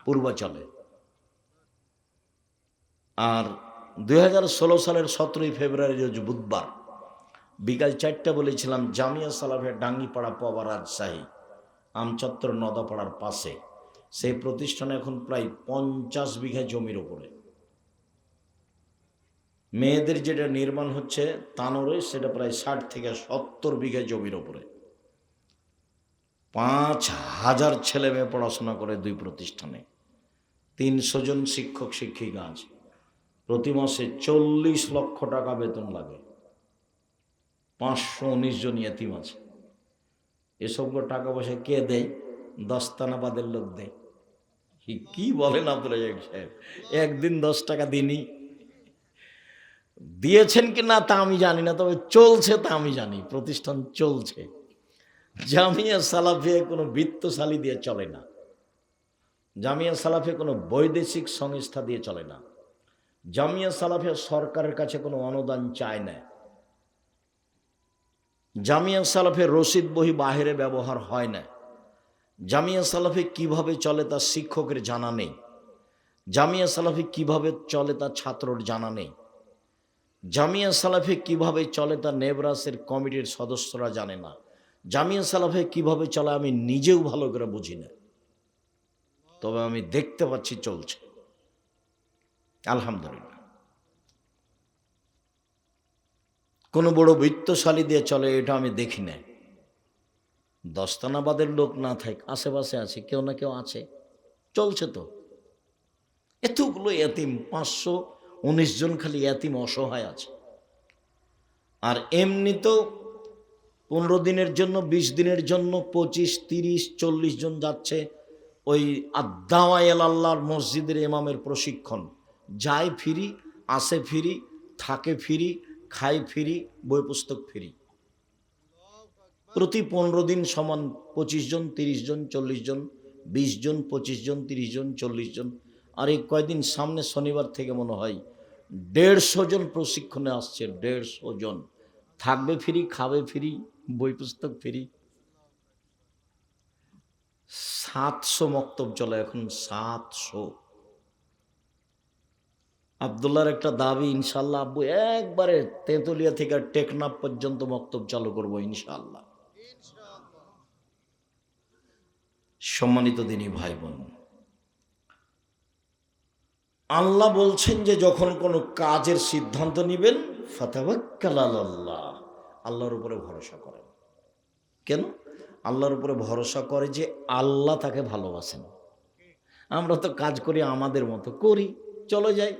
পূর্বাচলে। আর 2016 সালের 17ই ফেব্রুয়ারি রোজ বুধবার বিকাল 4টা বলেছিলাম জামিয়া সালাফিয়া ডাঙ্গিপাড়া পাওয়া রাজশাহী আমচত্বর নদাপাড়ার পাশে, সেই প্রতিষ্ঠানে এখন প্রায় 50 বিঘা জমির ওপরে মেয়েদের যেটা নির্মাণ হচ্ছে তানোরে, সেটা প্রায় 60 থেকে 70 বিঘা জমির ওপরে 5000 ছেলে মেয়ে পড়াশোনা করে দুই প্রতিষ্ঠানে, 300 জন শিক্ষক শিক্ষিকা আছে, প্রতি মাসে 40 লক্ষ টাকা বেতন লাগে, 519 জন ইয়েতিম আছে। এসব টাকা পয়সা কে দেয়? দস্তানাবাদের লোক দেয়। কি বলেন আব্দুল রাজ্জাক সাহেব? একদিন 10 টাকা দিনই দিয়েছেন কি না তা আমি জানি না, তবে চলছে তা আমি জানি, প্রতিষ্ঠান চলছে। জামিয়া সালাফিয়া কোনো বৃত্তশালী দিয়ে চলে না, জামিয়া সালাফিয়া কোনো বৈদেশিক সংস্থা দিয়ে চলে না, জামিয়া সালাফিয়া সরকারের কাছে কোনো অনুদান চায় না, জামিয়া সালাফিয়া রসিদ বহি বাহিরে ব্যবহার হয় না, জামিয়া সালাফি কিভাবে চলে তা শিক্ষকের জানা নেই, জামিয়া সালাফি কিভাবে চলে তা ছাত্রর জানা নেই, জামিয়া সালাফি কিভাবে চলে তা নেবরাসের কমিটির সদস্যরা জানে না, জামিয়া সালাফি কিভাবে চলে আমি নিজেও ভালো করে বুঝি না, তবে আমি দেখতে পাচ্ছি চলছে আলহামদুলিল্লাহ। কোনো বড় বৃত্তশালী দিয়ে চলে এটা আমি দেখি না। দস্তানাবাদের লোক না থাক, আশেপাশে আছে, কেউ না কেউ আছে, চলছে তো। এতগুলো এতিম, 519 জন খালি এতিম অসহায় আছে। আর এমনি তো 15 দিনের জন্য, 20 দিনের জন্য 25, 30, 40 জন যাচ্ছে ওই আদাওয়াল আল্লাহর মসজিদের ইমামের প্রশিক্ষণ। যায় ফিরি, আসে ফিরি, থাকে ফিরি, খায় ফিরি, বই পুস্তক ফিরি। প্রতি 15 দিন সমান 25 জন, 30 জন, 40 জন, 20 জন, 25 জন, 30 জন, 40 জন। আর এই কয়দিন সামনে শনিবার থেকে মনে হয় 150 জন প্রশিক্ষণে আসছে। 150 জন থাকবে ফ্রি, খাবে ফ্রি, বই পুস্তক ফ্রি। 700 মক্তব চলে এখন, 700। আব্দুল্লাহর একটা দাবি, ইনশাল্লাহ আব্বু একবারে তেঁতুলিয়া থেকে টেকনাফ পর্যন্ত মক্তব চালু করবো ইনশাআল্লাহ। সম্মানিত দিনী ভাই বোন, আল্লাহ বলছেন যে যখন কোনো কাজের সিদ্ধান্ত নেবেন ফাতাওয়াক্কাল আলাল্লাহ, আল্লাহর উপরে ভরসা করেন। কেন? আল্লাহর উপরে ভরসা করে যে আল্লাহ তাকে ভালোবাসেন। আমরা তো কাজ করি আমাদের মতো করি, চলে যাই।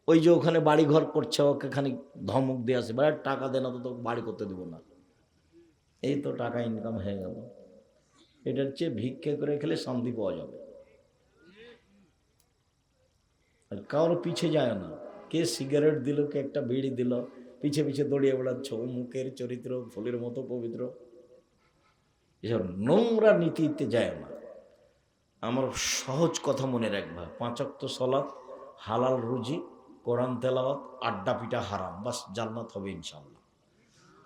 ওই যে ওখানে বাড়ি ঘর করছে, ওকে খানিক ধমক দিয়ে আসে, বাড়ি টাকা দেয় না তো বাড়ি করতে দেবো না, এই তো টাকা ইনকাম হয়ে গেল। এটার চেয়ে ভিক্ষে করে খেলে শান্তি পাওয়া যাবে। আর কারোর পিছে যায় না, কে সিগারেট দিল, কে একটা বিড়ি দিল, পিছে পিছে দৌড়িয়ে বেড়াচ্ছ, মুখের চরিত্র ফুলের মতো পবিত্র, এসব নোংরা নীতিতে যায় না। আমার সহজ কথা মনে রাখবা, 5 ওয়াক্ত সালাত, হালাল রুজি, কোরআন তেলাওয়াত, আড্ডা পিটা হারাম, বাস জান্নাত হবে ইনশাআল্লাহ।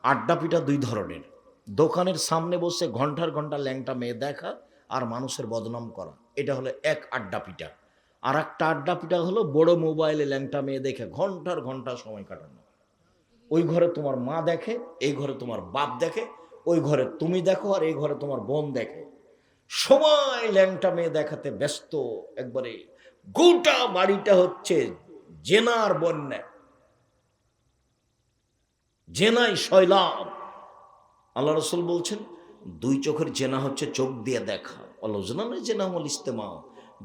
আড্ডা পিটা 2 ধরনের, দোকানের সামনে বসে ঘন্টার ঘন্টা ল্যাংটা মেয়ে দেখা আর মানুষের বদনাম করা, এটা হলো এক আড্ডা পিটা। আর একটা আড্ডা পিটা হলো বড় মোবাইলে ল্যাংটা মেয়ে দেখে ঘন্টার ঘন্টা সময় কাটানো। ওই ঘরে তোমার মা দেখে, এই ঘরে তোমার বাপ দেখে, ওই ঘরে তুমি দেখো, আর এই ঘরে তোমার বোন দেখে, সময় ল্যাংটা মেয়ে দেখাতে ব্যস্ত। একবারে গোটা বাড়িটা হচ্ছে জেনার বন্যা, জেনাই শৈলাব। আল্লাহ রসুল বলছেন 2 চোখের জেনা হচ্ছে চোখ দিয়ে দেখা, অলজনানের জেনা হল ইস্তেমা,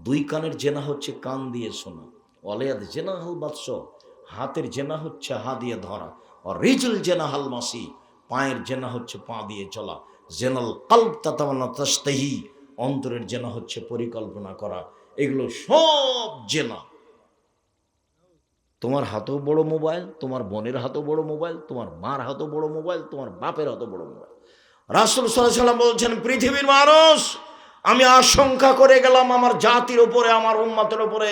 2 কানের জেনা হচ্ছে কান দিয়ে শোনা, অলেয়াদ জেনা হাল বাদশ, হাতের জেনা হচ্ছে হাত দিয়ে ধরা, আর রিজল জেনা হাল মাসি, পায়ের জেনা হচ্ছে পা দিয়ে চলা, জেনাল কলব তাতাওয়ান্না তাশতাহি, অন্তরের জেনা হচ্ছে পরিকল্পনা করা। এগুলো সব জেনা। তোমার হাতেও বড় মোবাইল, তোমার বোনের হাতেও বড় মোবাইল, তোমার মার হাতেও বড় মোবাইল, তোমার বাপের হাতেও বড় মোবাইল। রাসূল সাল্লাল্লাহু আলাইহি ওয়াসাল্লাম বলছেন, পৃথিবীর মানুষ, আমি আশঙ্কা করে গেলাম আমার জাতির উপরে, আমার উম্মতের উপরে,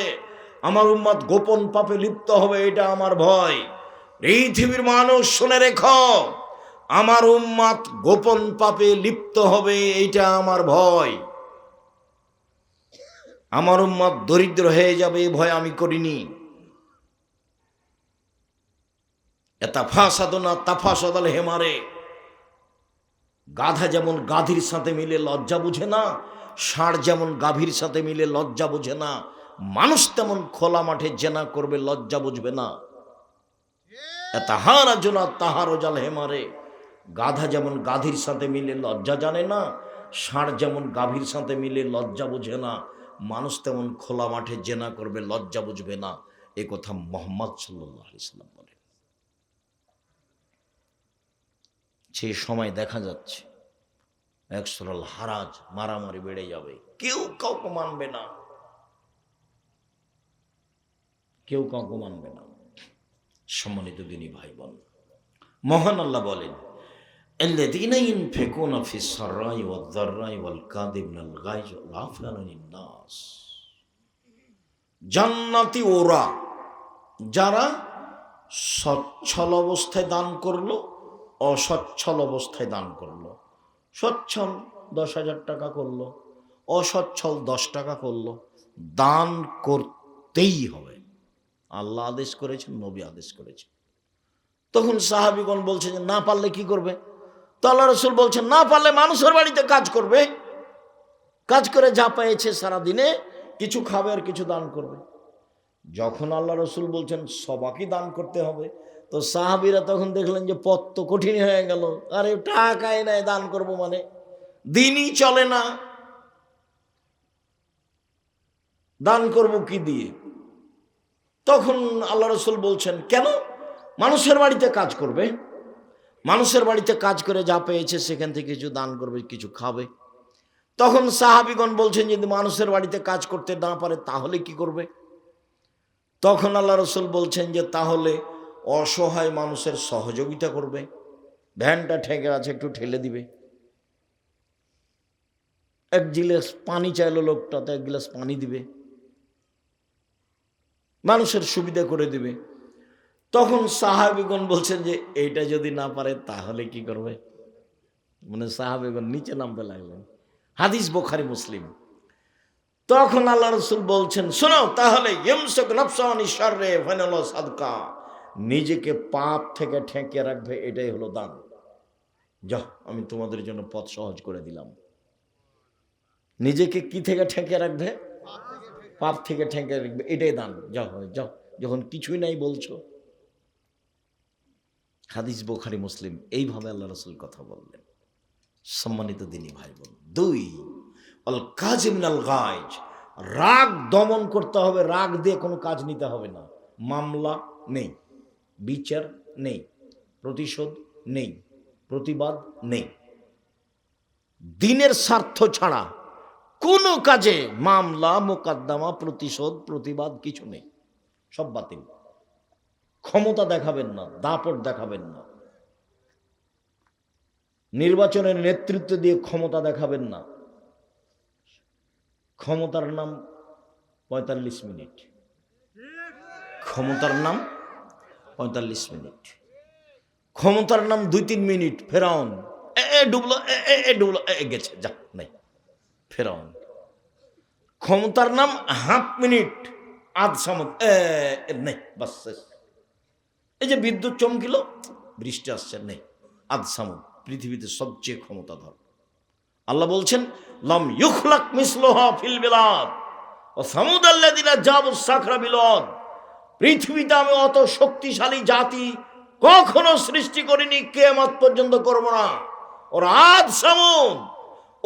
আমার উম্মত গোপন পাপে লিপ্ত হবে, এটা আমার ভয়। পৃথিবীর মানুষ শুনে রেখো, আমার উম্মত গোপন পাপে লিপ্ত হবে, এইটা আমার ভয়। আমার উম্মত দরিদ্র হয়ে যাবে, এই ভয় আমি করিনি। এটা ফাসাদনা তাফাসাদাল হেমারে, গাধা যেমন গাধীর সাথে মিলে লজ্জা বুঝে না, ষাঁড় যেমন গাভীর সাথে মিলে লজ্জা বুঝে না, মানুষ তেমন খোলা মাঠে জেনা করবে লজ্জা বুঝবে না। তাহারা জোনা তাহারো জাল হেমারে, গাধা যেমন গাধীর সাথে মিলে লজ্জা জানে না, ষাঁড় যেমন গাভীর সাথে মিলে লজ্জা বুঝে না, মানুষ তেমন খোলা মাঠে জেনা করবে লজ্জা বুঝবে না। এ কথা মুহাম্মদ সাল্লাল্লাহু আলাইহি সাল্লাম বলেন। সেই সময় দেখা যাচ্ছে একসরাল হারাজ, মারামারি বেড়ে যাবে, কেউ কাউকে মানবে না, কেউ কাউকে মানবে না। সম্মানিত দিনী ভাই বোন, মহান আল্লাহ বলেন, الذين ينفقون في السراء والضراء والكاظمين الغيظ والعافين عن الناس। জান্নাতি ওরা যারা সচ্ছল অবস্থায় দান করলো, অসচ্ছল অবস্থায় দান করলো। সচ্ছল 10,000 টাকা করলো, অসচ্ছল 10 টাকা করলো, দান করতেই হবে। আল্লাহ আদেশ করেছেন, নবী আদেশ করেছেন। তখন সাহাবীগণ বলছে যে না পারলে কি করবে? তো আল্লাহ রাসূল বলছেন না পারলে মানুষের বাড়িতে কাজ করবে, কাজ করে যা পেয়েছে সারাদিনে কিছু খাবে আর কিছু দান করবে। যখন আল্লাহ রাসূল বলছেন সবাইকে দান করতে হবে, তো সাহাবীরা তখন দেখলেন যে পথ তো কঠিন হয়ে গেল। আরে টাকাই নাই, দান করব মানে দিনই চলে না, দান করব কি দিয়ে? তখন আল্লাহ রাসূল বলছেন কেন? মানুষের বাড়িতে কাজ করবে, মানুষের বাড়িতে কাজ করে যা পেয়েছে সেখান থেকে কিছু দান করবে, কিছু খাবে। তখন সাহাবীগণ বলছেন যদি মানুষের বাড়িতে কাজ করতে না পারে তাহলে কি করবে? তখন আল্লাহ রাসূল বলছেন যে তাহলে অসহায় মানুষের সহযোগিতা করবে, ভ্যানটা ঠেকে আছে একটু ঠেলে দিবে, এক গিলাস পানি চাইলো লোকটা, তো এক গিলাস পানি দিবে, মানুষের সুবিধা করে দিবে। তখন সাহাবীগণ বলছেন যে এইটা যদি না পারে তাহলে কি করবে? মানে সাহাবীগণ নিচে নামতে লাগলেন। হাদিস বুখারী মুসলিম। তখন আল্লাহ রাসূল বলছেন শোনো, তাহলে ইয়ামসাক নাফসানি শাররে ফানাল সাদকা, নিজেকে পাপ থেকে ঠেকিয়ে রাখবে, এটাই হলো দান। যাও আমি তোমাদের জন্য পথ সহজ করে দিলাম। নিজেকে কি থেকে ঠেকিয়ে রাখবে? পাপ থেকে ঠেকিয়ে রাখবে, এটাই দান। যাও যাও, যখন কিছুই নাই বলছো। হাদিস বুখারী মুসলিম। এইভাবে আল্লাহ রাসূল কথা বললেন। সম্মানিত দিনী ভাই বোন, 2 আল কাযিমিনাল গায়জ, রাগ দমন করতে হবে। রাগ দিয়ে কোনো কাজ নিতে হবে না। মামলা নেই, বিচার নেই, প্রতিশোধ নেই, প্রতিবাদ নেই। দিনের স্বার্থ ছাড়া কোনো কাজে মামলা, মোকদ্দমা, প্রতিশোধ, প্রতিবাদ কিছু নেই, সব বাতিল। ক্ষমতা দেখাবেন না, দাপট দেখাবেন না, নির্বাচনের নেতৃত্ব দিয়ে ক্ষমতা দেখাবেন না। ক্ষমতার নাম 45 মিনিট, ক্ষমতার নাম 45 মিনিট, ক্ষমতার নাম 2-3 মিনিট। ফেরাউন ডুবলো, ডুবলো, গেছে, যা নাই ফেরাউন। ক্ষমতার নাম হাফ মিনিট, আধ সামুদ, নেই, বাস শেষ। এই যে বিদ্যুৎ চমকিল, বৃষ্টি আসছে, নেই, আধ সামুদ। পৃথিবীতে সবচেয়ে ক্ষমতাধর আল্লাহ বলছেন লাম ইউখলাক মিসলুহা ফিল বিলাদ ওয়া সামুদাল্লাযিনা জাবুস সাখরা বিলদ। পৃথিবীতে আমি অত শক্তিশালী জাতি কখনো সৃষ্টি করিনি, কিয়ামত পর্যন্ত করব না। ওর আদ সামুদ,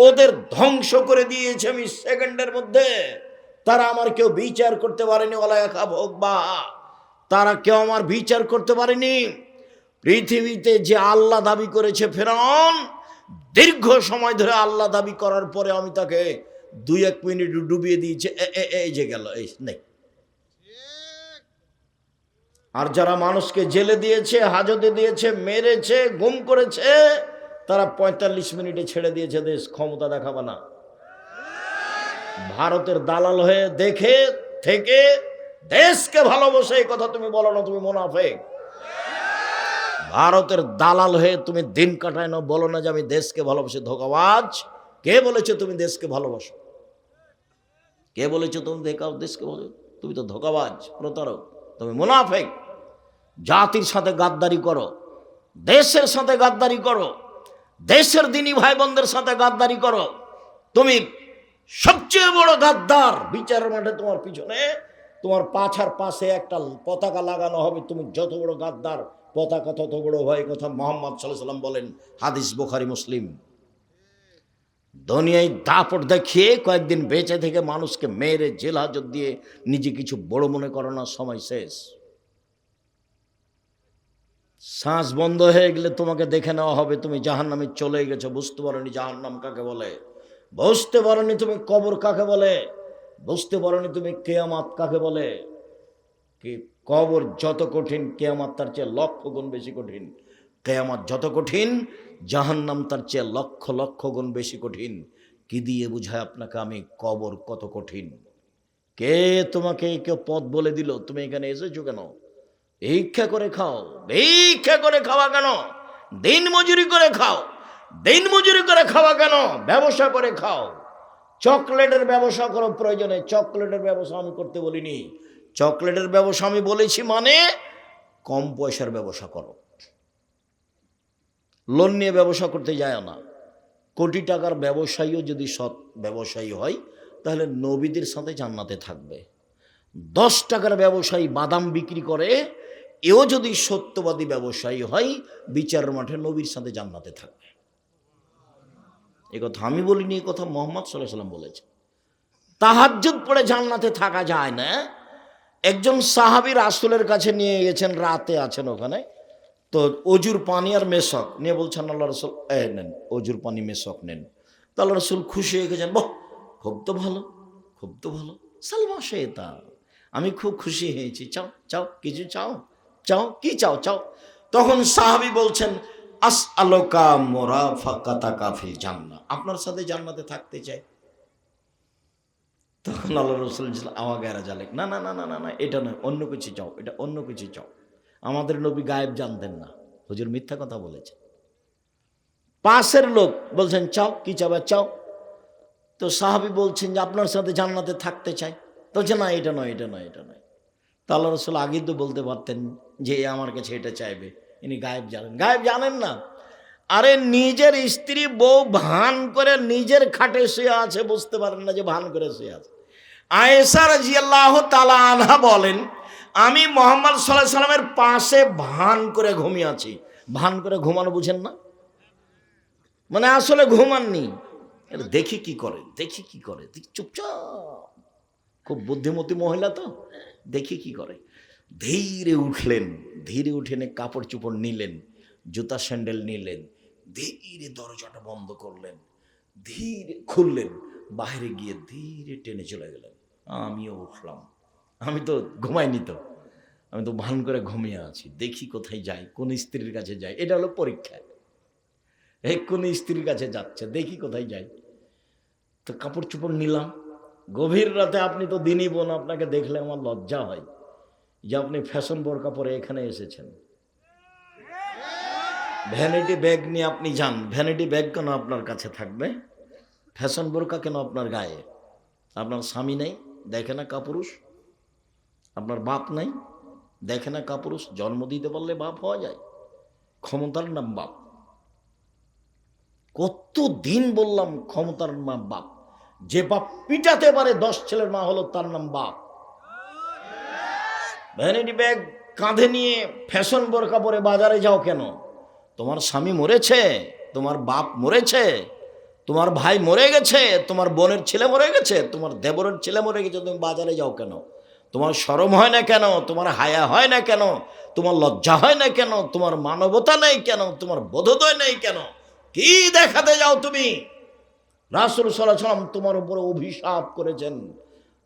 ওদের ধ্বংস করে দিয়েছে আমি সেকেন্ডের মধ্যে। তারা আমার কেউ বিচার করতে পারেনি, ওলা একা ভোগবা, তারা কেউ আমার বিচার করতে পারেনি। পৃথিবীতে যে আল্লাহ দাবি করেছে ফেরাউন, দীর্ঘ সময় ধরে আল্লাহ দাবি করার পরে আমি তাকে 2-1 মিনিট ডুবিয়ে দিয়েছে, এই যে গেল, এই নেই। আর যারা মানুষকে জেলে দিয়েছে, হাজতে দিয়েছে, মেরেছে, গুম করেছে, তারা 45 মিনিটে ছেড়ে দিয়েছে দেশ। ক্ষমতা দেখাবে না। ভারতের দালাল হয়ে দেখে থেকে দেশকে ভালোবাসে, এই কথা তুমি বলো না, তুমি মুনাফিক। ভারতের দালাল হয়ে তুমি দিন কাটায় না, বলো না যে আমি দেশকে ভালোবাসি। ধোঁকাবাজ। কে বলেছে তুমি দেশকে ভালোবাসো? কে বলেছে তুমি দেশকে ভালো? তুমি তো ধোঁকাবাজ, প্রতারক, তুমি মুনাফিক। জাতির সাথে গাদ্দারি করো, দেশের সাথে গাদ্দারি করো, দেশের দিনী ভাই বোনদের সাথে গাদ্দারি করো, তুমি সবচেয়ে বড় গাদ্দার। বিচারের মাঠে তোমার পিছনে, তোমার পাছার পাশে একটা পতাকা লাগানো হবে, তুমি যত বড় গাদ্দার, পতাকা তত বড় হয়। কথা মুহাম্মদ সাল্লাল্লাহু আলাইহি ওয়াসাল্লাম বলেন, হাদিস বুখারী মুসলিম। দুনিয়ায় দাপট দেখিয়ে কয়েকদিন বেঁচে থেকে মানুষকে মেরে জেল হাজত দিয়ে নিজে কিছু বড় মনে করানোর সময় শেষ। শ্বাস বন্ধ হয়ে গেলে তোমাকে দেখে নেওয়া হবে, তুমি জাহান্নামে চলে গেছো। বুঝতে পারোনি জাহান্নাম কাকে বলে, বুঝতে পারোনি তুমি কবর কাকে বলে, বুঝতে পারোনি তুমি কিয়ামত কাকে বলে। কি কবর যত কঠিন, কিয়ামত তার চেয়ে লক্ষ গুণ বেশি কঠিন। কিয়ামত যত কঠিন, জাহান্নাম তার চেয়ে লক্ষ লক্ষ গুণ বেশি কঠিন। কি দিয়ে বুঝায় আপনাকে আমি কবর কত কঠিন? কে তোমাকে কেউ পথ বলে দিল? তুমি এখানে এসেছো কেন? ভিক্ষা করে খাও, ভিক্ষা করে খাওয়া কেন? দিন মজুরি করে খাও, দিন মজুরি করে খাওয়া কেন? ব্যবসা করে খাও, চকলেটের ব্যবসা করো প্রয়োজনে। চকলেটের ব্যবসা আমি করতে বলিনি, চকলেটের ব্যবসা আমি বলেছি মানে কম পয়সার ব্যবসা করো। লোন নিয়ে ব্যবসা করতে যায় না। কোটি টাকার ব্যবসায়ীও যদি সৎ ব্যবসায়ী হয় তাহলে নবীদের সাথে জান্নাতে থাকবে। 10 টাকার ব্যবসায়ী বাদাম বিক্রি করে, এও যদি সত্যবাদী ব্যবসায়ী হয় বিচারের মাঠে নবীর সাথে জান্নাতে থাকবে। এ কথা আমি বলিনি, এই কথা মুহাম্মদ সাল্লাল্লাহু আলাইহি ওয়াসাল্লাম বলেছে। তাহাজ্জুদ পড়ে জান্নাতে থাকা যায় না। একজন সাহাবী রাসূলের কাছে নিয়ে গেছেন, রাতে আছেন ওখানে, তো অজুর পানি আর মেশক নিয়ে বলছেন আল্লাহ রাসূল নেন, অজুর পানি মেশক নেন। তো আল্লাহ রাসূল খুশি হয়ে গেছেন, বাহ খুব তো ভালো, খুব তো ভালো, সালমা শেতা, আমি খুব খুশি হয়েছি, চাও চাও কিছু চাও, চাও কি চাও চাও। তখন সাহাবী বলছেন, আসআলুকা মুরাফাকাতাকা ফিল জান্নাহ, আপনার সাথে জান্নাতে থাকতে চাই। তখন আল্লাহ রাসূল আওয়াগেরা জালেক, না না না না না না, এটা নয়, অন্য কিছু চাও, এটা অন্য কিছু চাও। আমাদের নবী গায়েব জানতেন না, হুজুর মিথ্যা কথা বলেছে। পাশের লোক বলছেন চাও কি চাও চাও। তো সাহাবী বলছেন যে আপনার সাথে জান্নাতে থাকতে চাই। তো যে না এটা নয়, এটা নয়, এটা নয়। তা আল্লাহ রাসূল আগেই তো বলতে পারতেন যে আমার কাছে এটা চাইবে। ইনি গায়েব জানেন, গায়েব জানেন না। আরে নিজের স্ত্রী বউ ভান করে নিজের খাটে শুয়ে আছে, বুঝতে পারেন না যে ভান করে শুয়ে আছে। আয়েশা রাদিয়াল্লাহু তাআলা আনহা বলেন, আমি মুহাম্মদ সাল্লাল্লাহু আলাইহি সাল্লামের পাশে ভান করে ঘুমিয়ে আছি। ভান করে ঘুমানো বুঝেন না, মানে আসলে ঘুমাননি। দেখি কি করে, দেখি কি করে, চুপচাপ, খুব বুদ্ধিমতী মহিলা তো, দেখি কি করে। ধীরে উঠলেন, ধীরে উঠে কাপড় চোপড় নিলেন, জুতা স্যান্ডেল নিলেন, ধীরে দরজাটা বন্ধ করলেন, ধীরে খুললেন, বাইরে গিয়ে ধীরে টেনে চলে গেলেন। আমিও উঠলাম, আমি তো ঘুমাইনি, তো আমি তো ভান করে ঘুমিয়ে আছি, দেখি কোথায় যাই, কোন স্ত্রীর কাছে যাই। এটা হলো পরীক্ষা, এই কোন স্ত্রীর কাছে যাচ্ছে, দেখি কোথায় যাই। তো কাপড় চোপড় নিলাম। গভীর রাতে আপনি তো দিনই বোন, আপনাকে দেখলে আমার লজ্জা হয় যে আপনি ফ্যাশন বোরকা পরে এখানে এসেছেন। ভ্যানিটি ব্যাগ নিয়ে আপনি যান, ভ্যানিটি ব্যাগ কেন আপনার কাছে থাকবে? ফ্যাশন বোরকা কেন আপনার গায়ে? আপনার স্বামী নেই, দেখে না কাপুরুষ? আপনার বাপ নাই, দেখে না কাপুরুষ? জন্ম দিতে পারলে বাপ হওয়া যায়, ক্ষমতার নাম বাপ। কতদিন বললাম ক্ষমতার নাম বাপ। যে বাপ পিটাতে পারে 10 ছেলের মা হলো তার নাম বাপ। ভ্যানিটি ব্যাগ কাঁধে নিয়ে ফ্যাশন বোরকা পরে বাজারে যাও কেন? তোমার স্বামী মরেছে, তোমার বাপ মরেছে, তোমার ভাই মরে গেছে, তোমার বোনের ছেলে মরে গেছে, তোমার দেবরের ছেলে মরে গেছে, তুমি বাজারে যাও কেন? তোমার শরম হয় না কেন? তোমার হায়া হয় না কেন? তোমার লজ্জা হয় না কেন? তোমার মানবতা নেই কেন? তোমার বোধোদয় নেই কেন? কি দেখাতে যাও তুমি? রাসূল সাল্লাল্লাহু আলাইহি ওয়াসাল্লাম তোমার উপরে অভিশাপ করেছেন।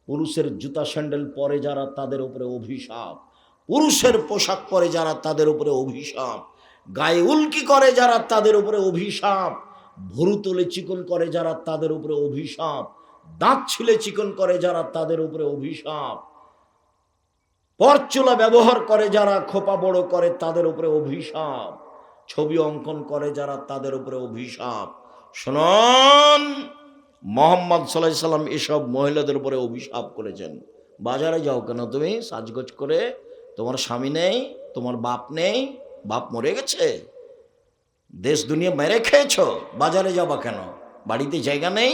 পুরুষের জুতা স্যান্ডেল পরে যারা তাদের উপরে অভিশাপ, পুরুষের পোশাক পরে যারা তাদের উপরে অভিশাপ, গায়ে উল্কি করে যারা তাদের উপরে অভিশাপ, ভুরু তুলে চিকন করে যারা তাদের উপরে অভিশাপ, দাঁত ছিলে চিকন করে যারা তাদের উপরে অভিশাপ, পরচুলা ব্যবহার করে যারা খোপা বড় করে তাদের উপরে অভিশাপ, ছবি অঙ্কন করে যারা তাদের উপরে অভিশাপ। শুনুন, মুহাম্মদ সাল্লাল্লাহু আলাইহি সাল্লাম এসব মহিলাদের উপরে অভিশাপ করেছেন। বাজারে যাও কেন তুমি সাজগোজ করে? তোমার স্বামী নেই, তোমার বাপ নেই? বাপ মরে গেছে? দেশ দুনিয়া মেরে খেয়েছো, বাজারে যাবা কেন? বাড়িতে জায়গা নেই?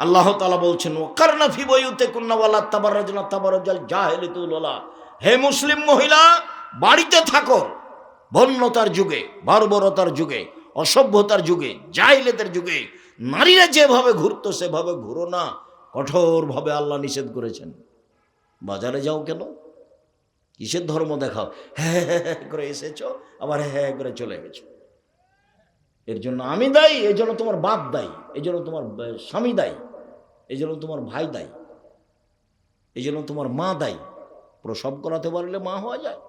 আল্লাহ তাআলা বলছেন ওয়াকারনা ফি বুয়ুতিকুন্না ওয়ালা তাবাররাজনা তাবাররুজাল জাহিলিয়াতুল উলা, হে মুসলিম মহিলা বাড়িতে থাকো। বন্যতার যুগে, বর্বরতার যুগে, অসভ্যতার যুগে, জাহিলিয়াতের যুগে নারীরা যেভাবে ঘুরতো সেভাবে ঘুরো না, কঠোরভাবে আল্লাহ নিষেধ করেছেন। বাজারে যাও কেন? কিসের ধর্ম দেখাও? হ্যাঁ হ্যাঁ করে এসেছো, আবার হ্যাঁ করে চলে গেছো। এর জন্য আমি দায়ী, এই জন্য তোমার বাপ দায়ী, এই জন্য তোমার স্বামী দায়ী, এই জন্য তোমার ভাই দায়ী, এই জন্য তোমার মা দায়ী। প্রসব করাতে পারলে মা হওয়া যায়?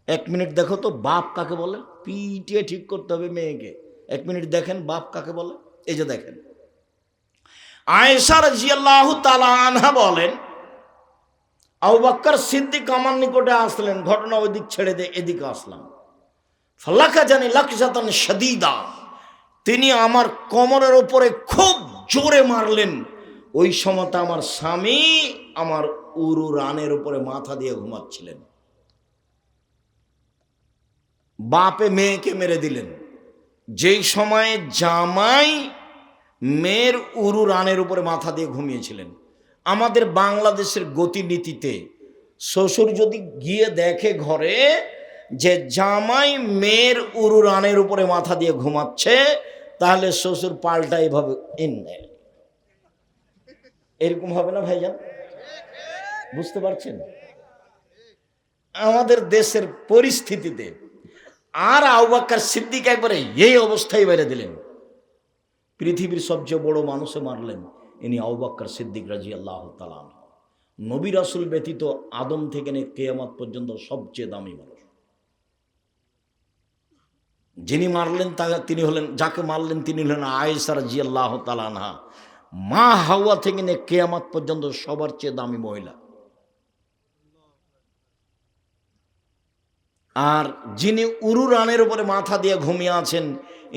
1 মিনিট দেখো তো বাপ কাকে বলে, পিটিয়ে ঠিক করতে হবে মেয়েকে। 1 মিনিট দেখেন বাপ কাকে বলে। এই যে দেখেন, আয়েশা রাদিয়াল্লাহু তাআলা আনহা বলেন, আবু বকর সিদ্দিক আমার নিকটে আসলেন, ঘটনা ওই দিক ছেড়ে দিয়ে এদিকে আসলাম। ফালাকা জানি লাকজাতান শাদীদা, তিনি আমার কোমরের উপরে খুব জোরে মারলেন। ওই সময়টা আমার স্বামী আমার উরু রানের উপরে মাথা দিয়ে ঘুমাচ্ছিলেন। বাপে মেয়েকে মেরে দিলেন। যেই সময়ে জামাই মেয়ের উরু রানের উপরে মাথা দিয়ে ঘুমিয়েছিলেন। আমাদের বাংলাদেশের গতিনীতিতে শ্বশুর যদি গিয়ে দেখে ঘরে যে জামাই মেয়ের উরু রানের উপরে মাথা দিয়ে ঘুমাচ্ছে, তাহলে শ্বশুর পাল্টা এভাবে এরকম হবে না ভাইজান? বুঝতে পারছেন আমাদের দেশের পরিস্থিতিতে? আর আবু বকর সিদ্দিক একবারে এই অবস্থায় বেড়ে দিলেন। পৃথিবীর সবচেয়ে বড় মানুষে মারলেন, ইনি আবু বকর সিদ্দিক রাদিয়াল্লাহু তাআলা আনহু। নবী রাসূল ব্যতীত আদম থেকে নিয়ে কিয়ামত পর্যন্ত সবচেয়ে দামি মানুষ। যিনি মারলেন তিনি হলেন, যাকে মারলেন তিনি হলেন আয়েশা রাদিয়াল্লাহু তাআলা আনহা। মা হাওয়া থেকে নিয়ে কিয়ামত পর্যন্ত সবার চেয়ে দামি মহিলা। আর যিনি উরু রানের উপরে মাথা দিয়ে ঘুমিয়ে আছেন,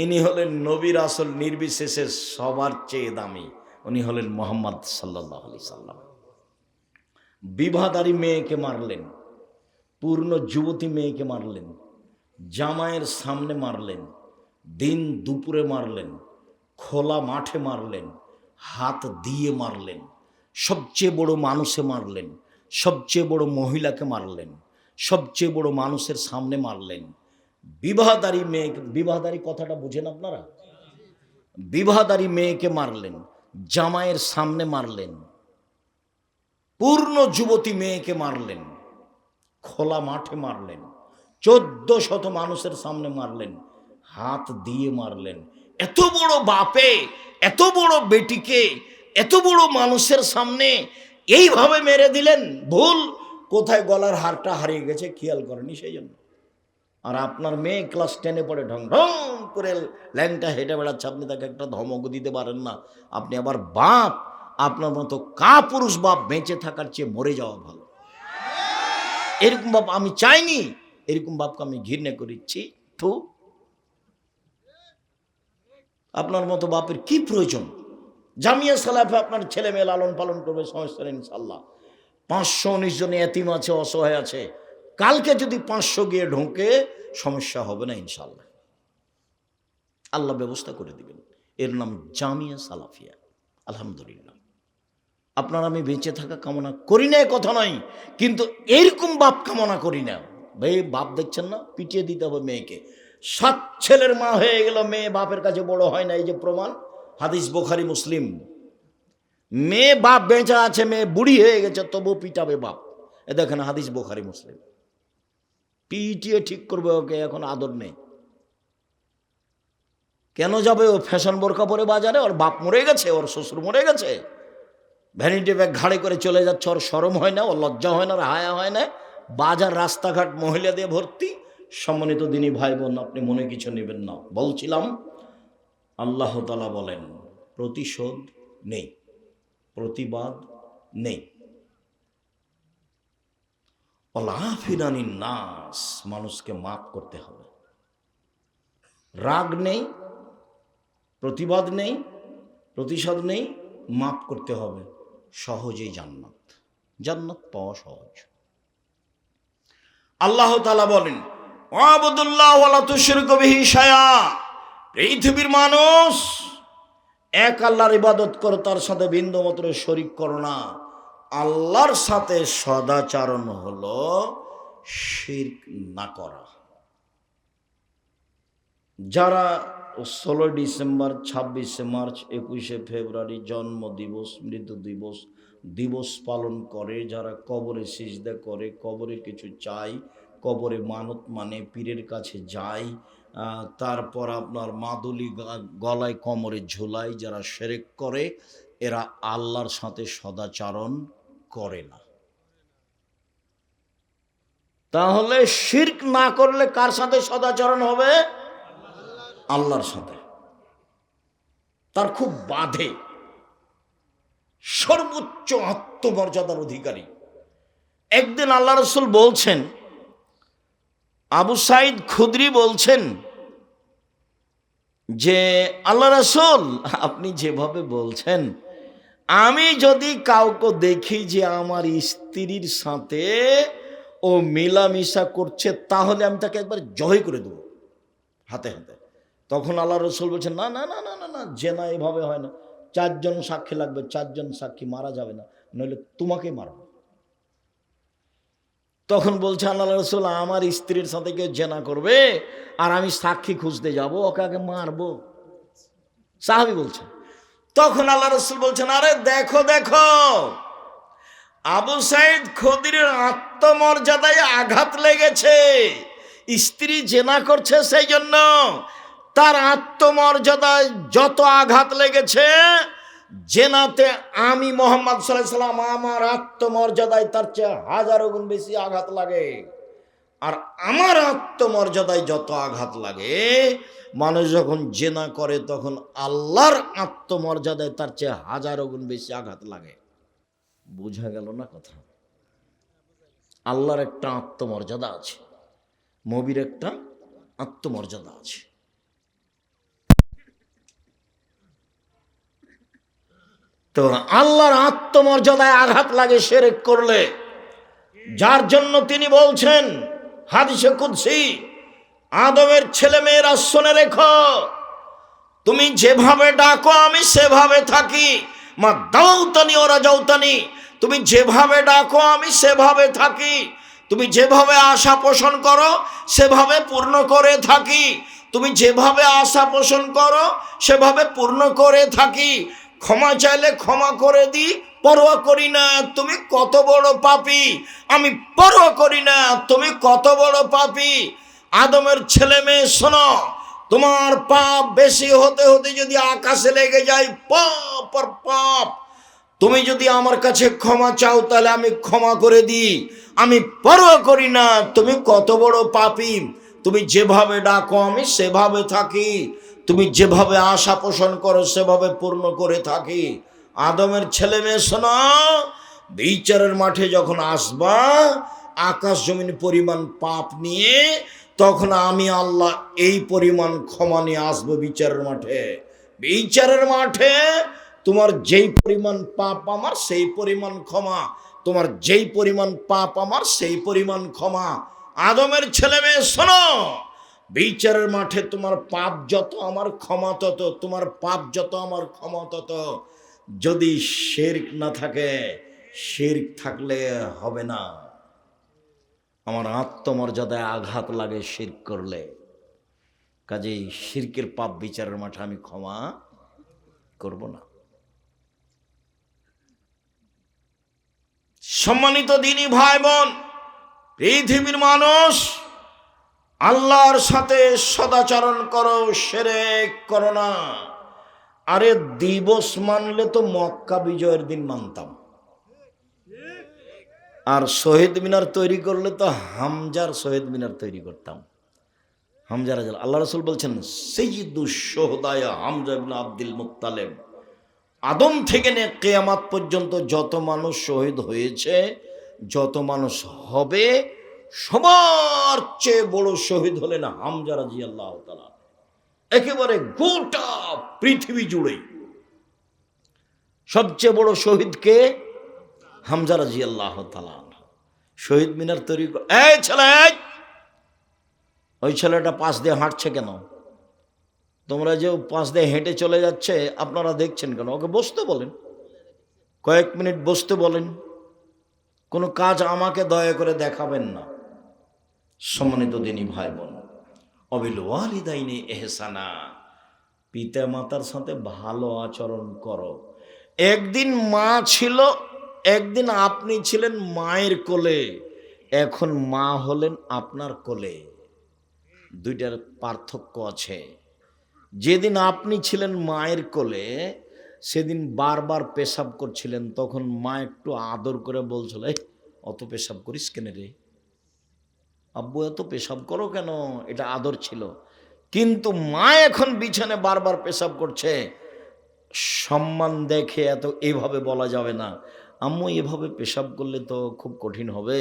ইনি হলেন নবী রাসূল নির্বিশেষে সবার চেয়ে দামি, উনি হলেন মুহাম্মদ সাল্লাল্লাহু আলাইহি সাল্লাম। বিবাহদারী মেয়েকে মারলেন, পূর্ণ যুবতী মেয়েকে মারলেন, জামাইয়ের সামনে মারলেন, দিন দুপুরে মারলেন, খোলা মাঠে মারলেন, হাত দিয়ে মারলেন, সবচেয়ে বড় মানুষে মারলেন, সবচেয়ে বড় মহিলাকে মারলেন, সবচেয়ে বড় মানুষের সামনে মারলেন। বিবাহদারী মেয়েকে, বিবাহদারী কথাটা বুঝেন আপনারা? বিবাহদারী মেয়েকে মারলেন, জামাইয়ের সামনে মারলেন, পূর্ণ যুবতী মেয়েকে মারলেন, খোলা মাঠে মারলেন, 1400 মানুষের সামনে মারলেন, হাত দিয়ে মারলেন। এত বড় বাপে এত বড় বেটিকে এত বড় মানুষের সামনে এইভাবে মেরে দিলেন। ভুল কোথায় গলার হারটা হারিয়ে গেছে খেয়াল করেনি সেই জন্য। আর আপনার মেয়ে ক্লাস 10-এ পড়ে, ঢং ঢং করে ল্যাংটা হেঁটে বেড়াচ্ছে, আপনি তাকে একটা ধমক দিতে পারেন না। আপনি আবার বাপ, আপনার মতো কাপুরুষ বাপ বেঁচে থাকার চেয়ে মরে যাওয়া ভালো। এরকম বাপ আমি চাইনি, এরকম বাপকে আমি ঘৃণা করেছি। তো আপনার মতো বাপের কি প্রয়োজন? জামিয়া সালাফে আপনার ছেলে মেয়ে লালন পালন করবে, সমস্যা নেই ইনশাল্লাহ। 519 জন এতিম আছে, অসহায় আছে। কালকে যদি 500 গিয়ে ঢোকে সমস্যা হবে না ইনশাল্লাহ, আল্লাহ ব্যবস্থা করে দিবেন। এর নাম জামিয়া সালাফিয়া। আলহামদুলিল্লাহ। আপনার আমি বেঁচে থাকা কামনা করি না কথা নয়, কিন্তু এরকম বাপ কামনা করি না। ভাই বাপ দেখছেন না, পিটিয়ে দিতে হবে মেয়েকে। 7 ছেলের মা হয়ে গেল, মেয়ে বাপের কাছে বড় হয় না, এই যে প্রমাণ, হাদিস বুখারী মুসলিম। মেয়ে বাপ বেঁচে আছে, মেয়ে বুড়ি হয়ে গেছে, তবু পিটাবে বাপ। এ দেখেন হাদিস বুখারী মুসলিম। পিটিয়ে ঠিক করবে ওকে, এখন আদর নেই। কেন যাবে ও ফ্যাশন বোরকা পরে বাজারে? ওর বাপ মরে গেছে, ওর শ্বশুর মরে গেছে, ভ্যানিটি ব্যাগ ঘাড়ে করে চলে যাচ্ছে, ওর শরম হয় না, ওর লজ্জা হয় না, ওর হায়া হয় না? বাজার রাস্তাঘাট মহিলা দিয়ে ভর্তি। সম্মানিত দিনী ভাই বোন, আপনি মনে কিছু নেবেন না। বলছিলাম আল্লাহ তাআলা বলেন প্রতিশোধ নেই, প্রতিবাদ নেই। ওয়ালাফিনানিন নাস, মানুষকে মাফ করতে হবে। রাগ নেই, প্রতিবাদ নেই, প্রতিশোধ নেই, মাফ করতে হবে। সহজেই জান্নাত, জান্নাত পাওয়া সহজ। আল্লাহ তাআলা বলেন ওয়াবুদুল্লাহ ওয়ালা তুশরিকু বিহি শাইআ, পৃথিবীর মানুষ এক আল্লাহর ইবাদত করো, তার সাথে বিন্দুমাত্র শরীক করো না। আল্লাহর সাথে সদাচরণ হলো শিরক না করা। যারা 16 ডিসেম্বর, 26শে মার্চ, 21শে ফেব্রুয়ারি জন্ম দিবস, মৃত্যু দিবস দিবস পালন করে, যারা কবরে সিজদা করে, কবরে কিছু চাই, কবরে মানত মানে পীরের কাছে যায়, তারপর আপনার মাদুলি গলায় কোমরে ঝুলাই, যারা শিরক করে, এরা আল্লাহর সাথে সদাচরণ করে না। তাহলে শিরক না করলে কার সাথে সদাচরণ হবে? আল্লাহর সাথে। তার খুব বাধে, সর্বোচ্চ আত্মমর্যাদার অধিকারী। একদিন আল্লাহ রাসূল বলছেন, আবু সাঈদ খুদরি বলছেন যে আল্লাহ রাসূল, আপনি যেভাবে বলছেন, আমি যদি কাউকে দেখি যে আমার স্ত্রীর সাথে ও মেলামেশা করছে, তাহলে আমি তাকে একবার জয় করে দেবো হাতে হাতে। তখন আল্লাহ রাসূল বলছেন, না না না না না না, জেনা এভাবে হয় না, 4 জন সাক্ষী লাগবে, 4 জন সাক্ষী মারা যাবে না, নইলে তোমাকে মারব। তখন বলছে আল্লাহ রাসূল, আমার স্ত্রীর সাথে কেউ জেনা করবে আর আমি সাক্ষী খুঁজতে যাব, ওকে আগে মারবো। সাহাবী বলছে। তখন আল্লাহ রাসূল বলছেন, আরে দেখো দেখো, আবু সাঈদ খুদরির আত্মমর্যাদায় আঘাত লেগেছে, স্ত্রী জেনা করছে, সেই জন্য তার আত্মমর্যাদায় যত আঘাত লেগেছে, জেনাতে আমি মুহাম্মদ সাল্লাল্লাহু আলাইহি সাল্লাম, আমার আত্মমর্যাদায় তার চেয়ে 1000 গুণ বেশি আঘাত লাগে। আর আমার আত্মমর্যাদায় যত আঘাত লাগে, মানুষ যখন জেনা করে তখন আল্লাহর আত্মমর্যাদায় তার চেয়ে 1000 গুণ বেশি আঘাত লাগে। বোঝা গেল না কথা? আল্লাহর একটা আত্মমর্যাদা আছে, নবীর একটা আত্মমর্যাদা আছে। তো আল্লাহর আত্মমর্যাদায় আঘাত লাগে শিরক করলে, যার জন্য তিনি বলছেন হাদিসে কুদসি, আদমের ছেলে মেয়েরা শুনে রেখো, তুমি যেভাবে ডাকো আমি সেভাবে থাকি। মা দাউতানি ওরা যাউতানি, তুমি যেভাবে ডাকো আমি সেভাবে থাকি, তুমি যেভাবে আশা পোষণ করো সেভাবে পূর্ণ করে থাকি, তুমি যেভাবে আশা পোষণ করো সেভাবে পূর্ণ করে থাকি। ক্ষমা চাইলে ক্ষমা করে দিই, পরোয়া করি না তুমি কত বড় পাপী, আমি পরোয়া করি না তুমি কত বড় পাপী। আদমের ছেলে মেয়ে শোনো, তোমার পাপ বেশি হতে হতে যদি আকাশে লেগে যায় পাপ আর পাপ, তুমি যদি আমার কাছে ক্ষমা চাও তাহলে আমি ক্ষমা করে দিই, আমি পরোয়া করি না তুমি কত বড় পাপী। তুমি যেভাবে ডাকো আমি সেভাবে থাকি, তুমি যেভাবে আশা পোষণ করো সেভাবে পূর্ণ করে থাকি। আদমের ছেলে মেয়ে শোনো, বিচারের মাঠে যখন আসবা আকাশ জমিন পরিমাণ পাপ নিয়ে, তখন আমি আল্লাহ এই পরিমাণ ক্ষমা নিয়ে আসবো বিচারের মাঠে। বিচারের মাঠে তোমার যেই পরিমাণ পাপ আমার সেই পরিমাণ ক্ষমা, তোমার যেই পরিমাণ পাপ আমার সেই পরিমাণ ক্ষমা। আদমের ছেলে মেয়ে শোনো, বিচারের মাঠে তোমার পাপ যত আমার ক্ষমা তত, তোমার পাপ যত আমার ক্ষমা তত। যদি শিরক না থাকে, শিরক থাকলে হবে না। আমার আত্মমর্যাদায় আঘাত লাগে শিরক করলে, কাজেই শিরকের পাপ বিচারের মাঠে আমি ক্ষমা করব না। সম্মানিত দিনী ভাই বোন, পৃথিবীর মানুষ, আল্লাহর সাথে সদাচরণ করো, শিরক করো না। আরে দিবস মানলে তো মক্কা বিজয়ের দিন মানতাম, আর শহীদ মিনার তৈরি করলে তো হামজার শহীদ মিনার তৈরি করতাম। হামজা রাদিয়াল্লাহু, আল্লাহ রাসূল বলছেন সাইয়্যিদুশ শুহাদা হামজা ইবনে আব্দুল মুত্তালিব, আদম থেকে নিয়ে কিয়ামত পর্যন্ত যত মানুষ শহীদ হয়েছে, যত মানুষ হবে, সবার চেয়ে বড় শহীদ হলেন হামজা রাদিয়াল্লাহু তাআলা। একেবারে গোটা পৃথিবী জুড়ে সবচেয়ে বড় শহীদ কে? হামজা রাদিয়াল্লাহু তাআলা। শহীদ মিনার তৈরি, এই ছেলে ওই ছেলেটা পাশ দিয়ে হাঁটছে কেন? তোমরা যে পাশ দিয়ে হেঁটে চলে যাচ্ছে আপনারা দেখছেন কেন? ওকে বসতে বলেন, কয়েক মিনিট বসতে বলেন। কোনো কাজ আমাকে দয়া করে দেখাবেন না। সম্মানিত দিনী ভাই বোন, অবিল ওয়ালিদাইনি এহসানা, পিতা মাতার সাথে ভালো আচরণ করো। একদিন মা ছিল, একদিন আপনি ছিলেন মায়ের কোলে, এখন মা হলেন আপনার কোলে। দুইটার পার্থক্য আছে। যেদিন আপনি ছিলেন মায়ের কোলে, সেদিন বারবার পেশাব করছিলেন, তখন মা একটু আদর করে বলছিল, এই অত পেশাব করিস কেন রে আব্বু, এত পেশাব করো কেন, এটা আদর ছিল। কিন্তু মা এখন বিছানে বারবার পেশাব করছে, সম্মান দেখে এত এইভাবে বলা যাবে না, আম্মু এভাবে পেশাব করলে তো খুব কঠিন হবে,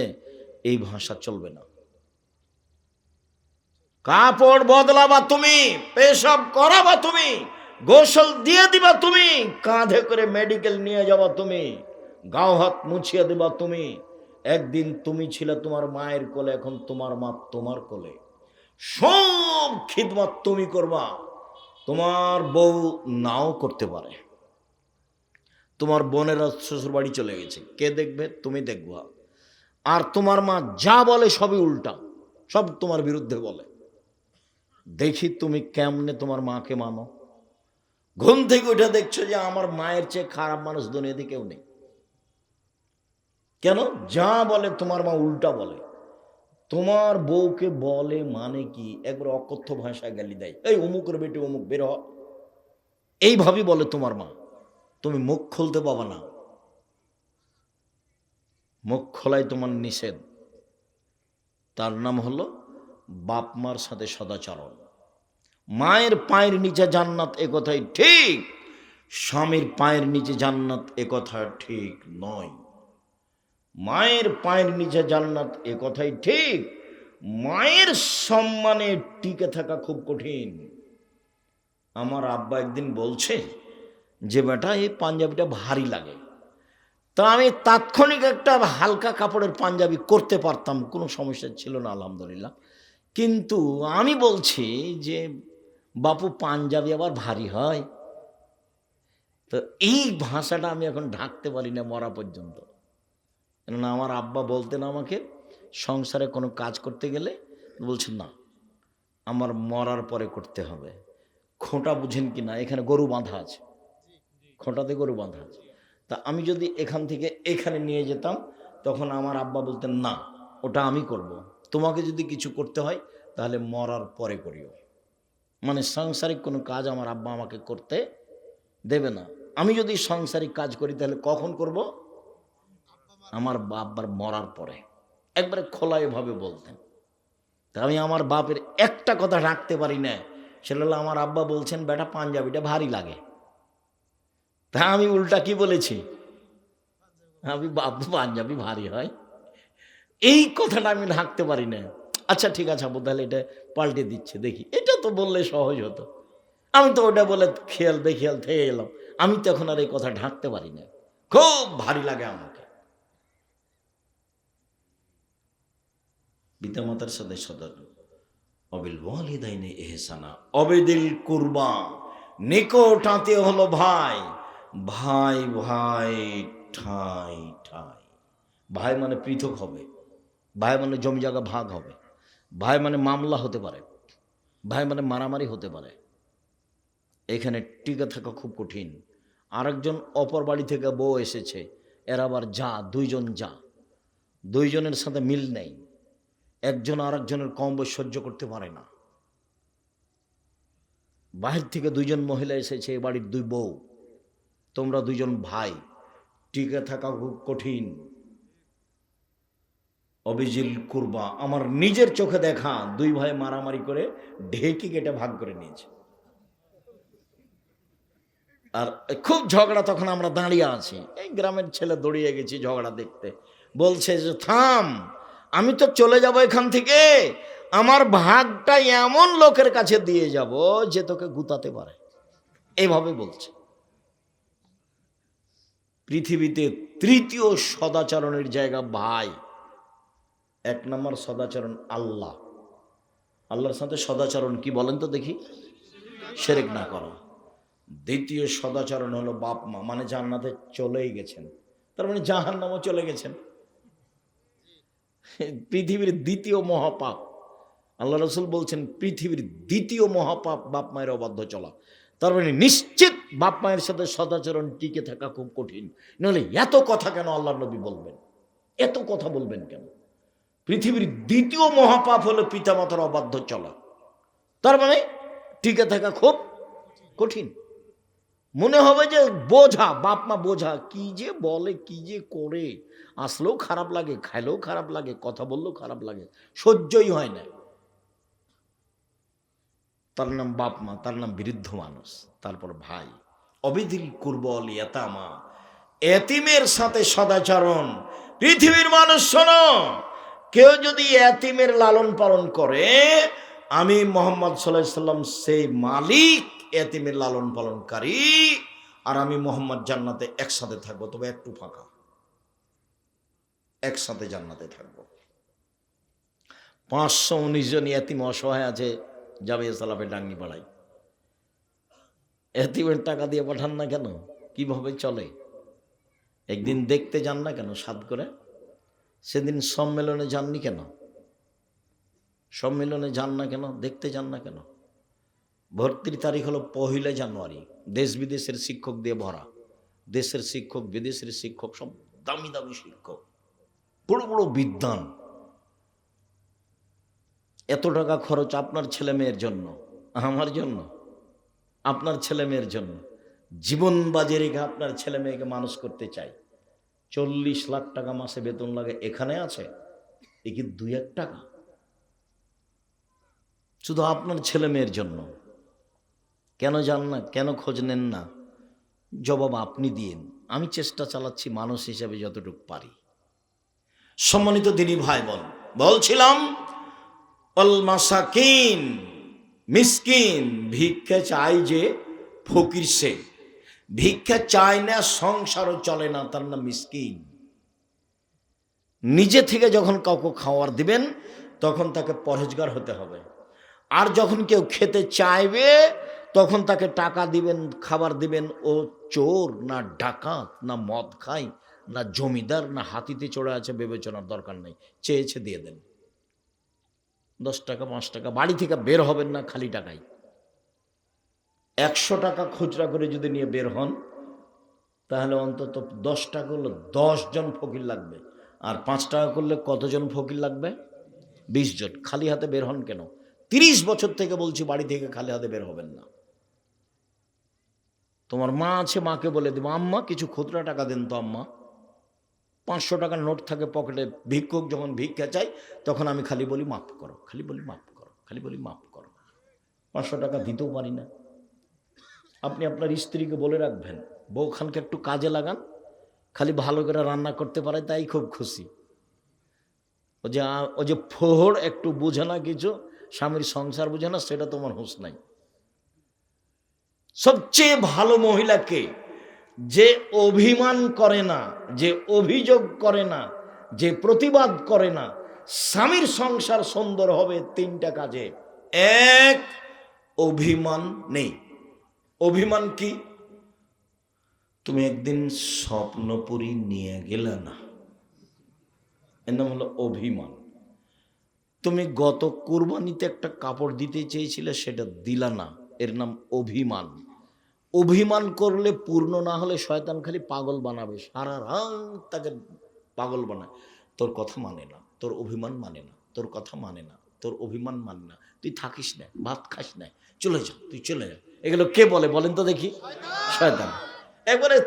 এই ভাষা চলবে না। কাপড় বদলাবা তুমি, পেশাব করাবা তুমি, গোসল দিয়ে দিবা তুমি, কাঁধে করে মেডিকেল নিয়ে যাবা তুমি, গাও হাত মুছিয়ে দিবা তুমি। একদিন তুমি ছিলে তোমার মায়ের কোলে, এখন তোমার মা তোমার কোলে, সব খিদমত তুমি করবা। তোমার বউ নাও করতে পারে, তোমার বোনেরা শ্বশুর বাড়ি চলে গেছে, কে দেখবে? তুমি দেখবা। আর তোমার মা যা বলে সবই উল্টা, সব তোমার বিরুদ্ধে বলে। দেখি তুমি কেমনে তোমার মাকে মানো। ঘুম থেকে উঠে দেখছো যে আমার মায়ের চেয়ে খারাপ মানুষ দুনিয়াতে কেউ নেই। কেন? যা বলে তোমার মা উল্টা বলে। তোমার বউকে বলে মানে কি, একবার অকথ্য ভাষায় গালি দেয়, এই অমুকের বেটি অমুক বের হ, এইভাবেই বলে তোমার মা। তুমি মুখ খুলতে পাবা না, মুখ খোলাই তোমার নিষেধ। তার নাম হলো বাপ মার সাথে সদাচরণ। মায়ের পায়ের নিচে জান্নাত, এ কথাই ঠিক। স্বামীর পায়ের নিচে জান্নাত, এ কথা ঠিক নয়। মায়ের পায়ের নিচে জান্নাত, এ কথাই ঠিক। মায়ের সম্মানে টিকে থাকা খুব কঠিন। আমার আব্বা একদিন বলছে যে বেটা এই পাঞ্জাবিটা ভারী লাগে। তো আমি তাৎক্ষণিক একটা হালকা কাপড়ের পাঞ্জাবি করতে পারতাম, কোনো সমস্যা ছিল না আলহামদুলিল্লাহ। কিন্তু আমি বলছি যে বাপু পাঞ্জাবি আবার ভারী হয়? তো এই ভাষাটা আমি এখন ঢাকতে পারি না মরা পর্যন্ত। কেননা আমার আব্বা বলতেন আমাকে, সংসারে কোনো কাজ করতে গেলে বলছেন না, আমার মরার পরে করতে হবে। খোঁটা বুঝেন কি না? এখানে গরু বাঁধা আছে, খোঁটাতে গরু বাঁধা আছে। তা আমি যদি এখান থেকে এখানে নিয়ে যেতাম, তখন আমার আব্বা বলতেন না, ওটা আমি করব। তোমাকে যদি কিছু করতে হয় তাহলে মরার পরে করিও। মানে সাংসারিক কোনো কাজ আমার আব্বা আমাকে করতে দেবে না। আমি যদি সাংসারিক কাজ করি তাহলে কখন করব? আমার আব্বার মরার পরে। একবারে খোলা এভাবে বলতেন। তা আমি আমার বাপের একটা কথা রাখতে পারি না, সেটা হলো আমার আব্বা বলছেন বেটা পাঞ্জাবিটা ভারী লাগে। তা আমি উল্টা কি বলেছি, আমি বাবু পাঞ্জাবি ভারী হয়, এই কথাটা আমি ঢাকতে পারি না। আচ্ছা ঠিক আছে আব্বু, তাহলে এটা পাল্টে দিচ্ছে, দেখি। এটা তো বললে সহজ হতো, আমি তো ওটা বলে খেয়াল বেখিয়াল থেকে এলাম। আমি তো এখন আর এই কথা ঢাকতে পারি না, খুব ভারী লাগে আমাকে। পিতামাতার সাথে সদর, অবিল ওয়ালিদাইনি ইহসানা, অবিদিল কুরবা, নিকট আত্মীয় হলো ভাই, ভাই ভাই ঠাই ঠাই। ভাই মানে পৃথক হবে, ভাই মানে জমি জায়গা ভাগ হবে, ভাই মানে মামলা হতে পারে, ভাই মানে মারামারি হতে পারে। এখানে টিকে থাকা খুব কঠিন। আরেকজন অপর বাড়ি থেকে বউ এসেছে, এর আবার যা, দুইজন যা, দুইজনের সাথে মিল নেই, একজন আরেকজনের কম বয়স সহ্য করতে পারে না। বাহির থেকে দুইজন মহিলা এসেছে, এ বাড়ির দুই বউ, তোমরা দুইজন ভাই, টিকে থাকা খুব কঠিন। অবিজিল কুরবা, আমার নিজের চোখে দেখা দুই ভাই মারামারি করে ঢেকি কেটে ভাগ করে নিয়েছে। আর খুব ঝগড়া, তখন আমরা দাঁড়িয়ে আছি, এই গ্রামের ছেলে দৌড়িয়ে গেছি ঝগড়া দেখতে। বলছে যে থাম, আমি তো চলে যাব এখান থেকে, আমার ভাগটা এমন লোকের কাছে দিয়ে যাব যে তোকে গুতাতে পারে, এইভাবে বলছে। পৃথিবীতে তৃতীয় সদাচরণের জায়গা ভাই। এক নম্বর সদাচরণ আল্লাহ, আল্লাহর সাথে সদাচরণ কি বলেন তো দেখি? শিরক না করা। দ্বিতীয় সদাচরণ হলো বাপ মা, মানে জান্নাতে চলেই গেছেন, তার মানে জাহান্নামও চলে গেছেন। পৃথিবীর দ্বিতীয় মহাপাপ, আল্লাহ রসুল বলছেন পৃথিবীর দ্বিতীয় মহাপাপ বাপ মায়ের অবাধ্য চলা। তার মানে নিশ্চিত বাপ মায়ের সাথে সদাচরণ টিকে থাকা খুব কঠিন। নাহলে এত কথা কেন আল্লাহ নবী বলবেন? এত কথা বলবেন কেন? পৃথিবীর দ্বিতীয় মহাপাপ হলো পিতামাতার অবাধ্য চলা। তার মানে টিকে থাকা খুব কঠিন। মনে হবে যে বোঝা, বাপ মা বোঝা, কি যে বলে কি যে করে, আসলেও খারাপ লাগে, খাইলেও খারাপ লাগে, কথা বললেও খারাপ লাগে, সহ্যই হয় না। তার নাম বাপ মা, তার নাম বৃদ্ধ মানুষ, তারপর ভাই। অবিধিল কুরবল ইয়াতামা, এতিমের সাথে সদাচরণ। পৃথিবীর মানুষ শোনো, কেউ যদি এতিমের লালন পালন করে, আমি মোহাম্মদ সাল্লাল্লাহু আলাইহি সাল্লাম সেই মালিক, এতিমের লালন পালনকারী, আর আমি মোহাম্মদ জান্নাতে একসাথে থাকবো, তবে একটু ফাঁকা, একসাথে জান্নাতে থাকবো। 519 জন এতিম অসহায় আছে জামিয়া সালাফে ডাঙ্গি পাড়ায়। এতিমের টাকা দিয়ে পাঠান না কেন? কিভাবে চলে? একদিন দেখতে যান না কেন সাদ করে? সেদিন সম্মেলনে যাননি কেন? সম্মেলনে যান না কেন? দেখতে যান না কেন? ভর্তির তারিখ হলো 1 জানুয়ারি। দেশ বিদেশের শিক্ষক দিয়ে ভরা, দেশের শিক্ষক বিদেশের শিক্ষক, সব দামি দামি শিক্ষক, বড় বড় বিদ্বান। এত টাকা খরচ আপনার ছেলে মেয়ের জন্য, আমার জন্য, আপনার ছেলে মেয়ের জন্য। জীবন বাজে রেখে আপনার ছেলে মেয়েকে মানুষ করতে চাই। 40 লাখ টাকা মাসে বেতন লাগে, এখানে আছে এ কি 2-1 টাকা? শুধু আপনার ছেলে মেয়ের জন্য। কেন যান না? কেন খোঁজ নেন না? জবাব আপনি দিন। আমি চেষ্টা চালাচ্ছি মানুষ হিসেবে যতটুকু পারি। সম্মানিত দিনী ভাই বোন, বলছিলাম অল মাসাকিন, মিসকিন, ভিক্ষা চাই যে ফকির সে, ভিক্ষা চায় না সংসারও চলে না, তার নাম মিসকিন। নিজে থেকে যখন কাউকে খাওয়ার দিবেন তখন তাকে পরহেজগার হতে হবে। আর যখন কেউ খেতে চাইবে তখন তাকে টাকা দিবেন, খাবার দিবেন। ও চোর না ডাকাত না মদ খায় না জমিদার না হাতিতে চড়ে আছে বিবেচনার দরকার নেই, চেয়েছে দিয়ে দেন। 10 টাকা 5 টাকা, বাড়ি থেকে বের হবেন না খালি টাকায়। 100 টাকা খুচরা করে যদি নিয়ে বের হন, তাহলে অন্তত 10 টাকা করলে 10 জন ফকির লাগবে, আর 5 টাকা করলে কতজন ফকির লাগবে? 20 জন। খালি হাতে বের হন কেন? 30 বছর থেকে বলছি বাড়ি থেকে খালি হাতে বের হবেন না। তোমার মা আছে, মাকে বলে দেবো, আম্মা কিছু খুচরা টাকা দেন তো আম্মা। 500 টাকার নোট থাকে পকেটে। ভিক্ষুক যখন ভিক্ষা চাই তখন আমি খালি বলি মাফ করো, খালি বলি মাফ করো, খালি বলি মাফ করো। 500 টাকা দিতেও পারি না। আপনি আপনার স্ত্রীকে বলে রাখবেন, বউখানকে একটু কাজে লাগান, খালি ভালো করে রান্না করতে পারে তাই খুব খুশি। ও যে ফোহর একটু বুঝে না, কিছু স্বামীর সংসার বুঝে না, সেটা তোমার হুঁশ নাই। সবচেয়ে ভালো মহিলাকে, যে অভিমান করে না, যে অভিযোগ করে না, যে প্রতিবাদ করে না। স্বামীর সংসার সুন্দর হবে 3টা কাজে। 1, অভিমান নেই। অভিমান কি? তুমি একদিন স্বপ্নপুরী নিয়ে গেলে না, এর নাম হলো অভিমান। তুমি গত কুরবানিতে একটা কাপড় দিতে চেয়েছিলে, সেটা দিলা না, এর নাম অভিমান। অভিমান করলে পূর্ণ না হলে শয়তান খালি পাগল বানাবে, সারা রাত তাকে পাগল বানায়। তোর কথা মানে না, তোর অভিমান মানে না, তোর কথা মানে না, তোর অভিমান মানে না, তুই থাকিস না, ভাত খাস না, চলে যা, তুই চলে যা। এগুলো কে বলে বলেন তো দেখি? শয়তান।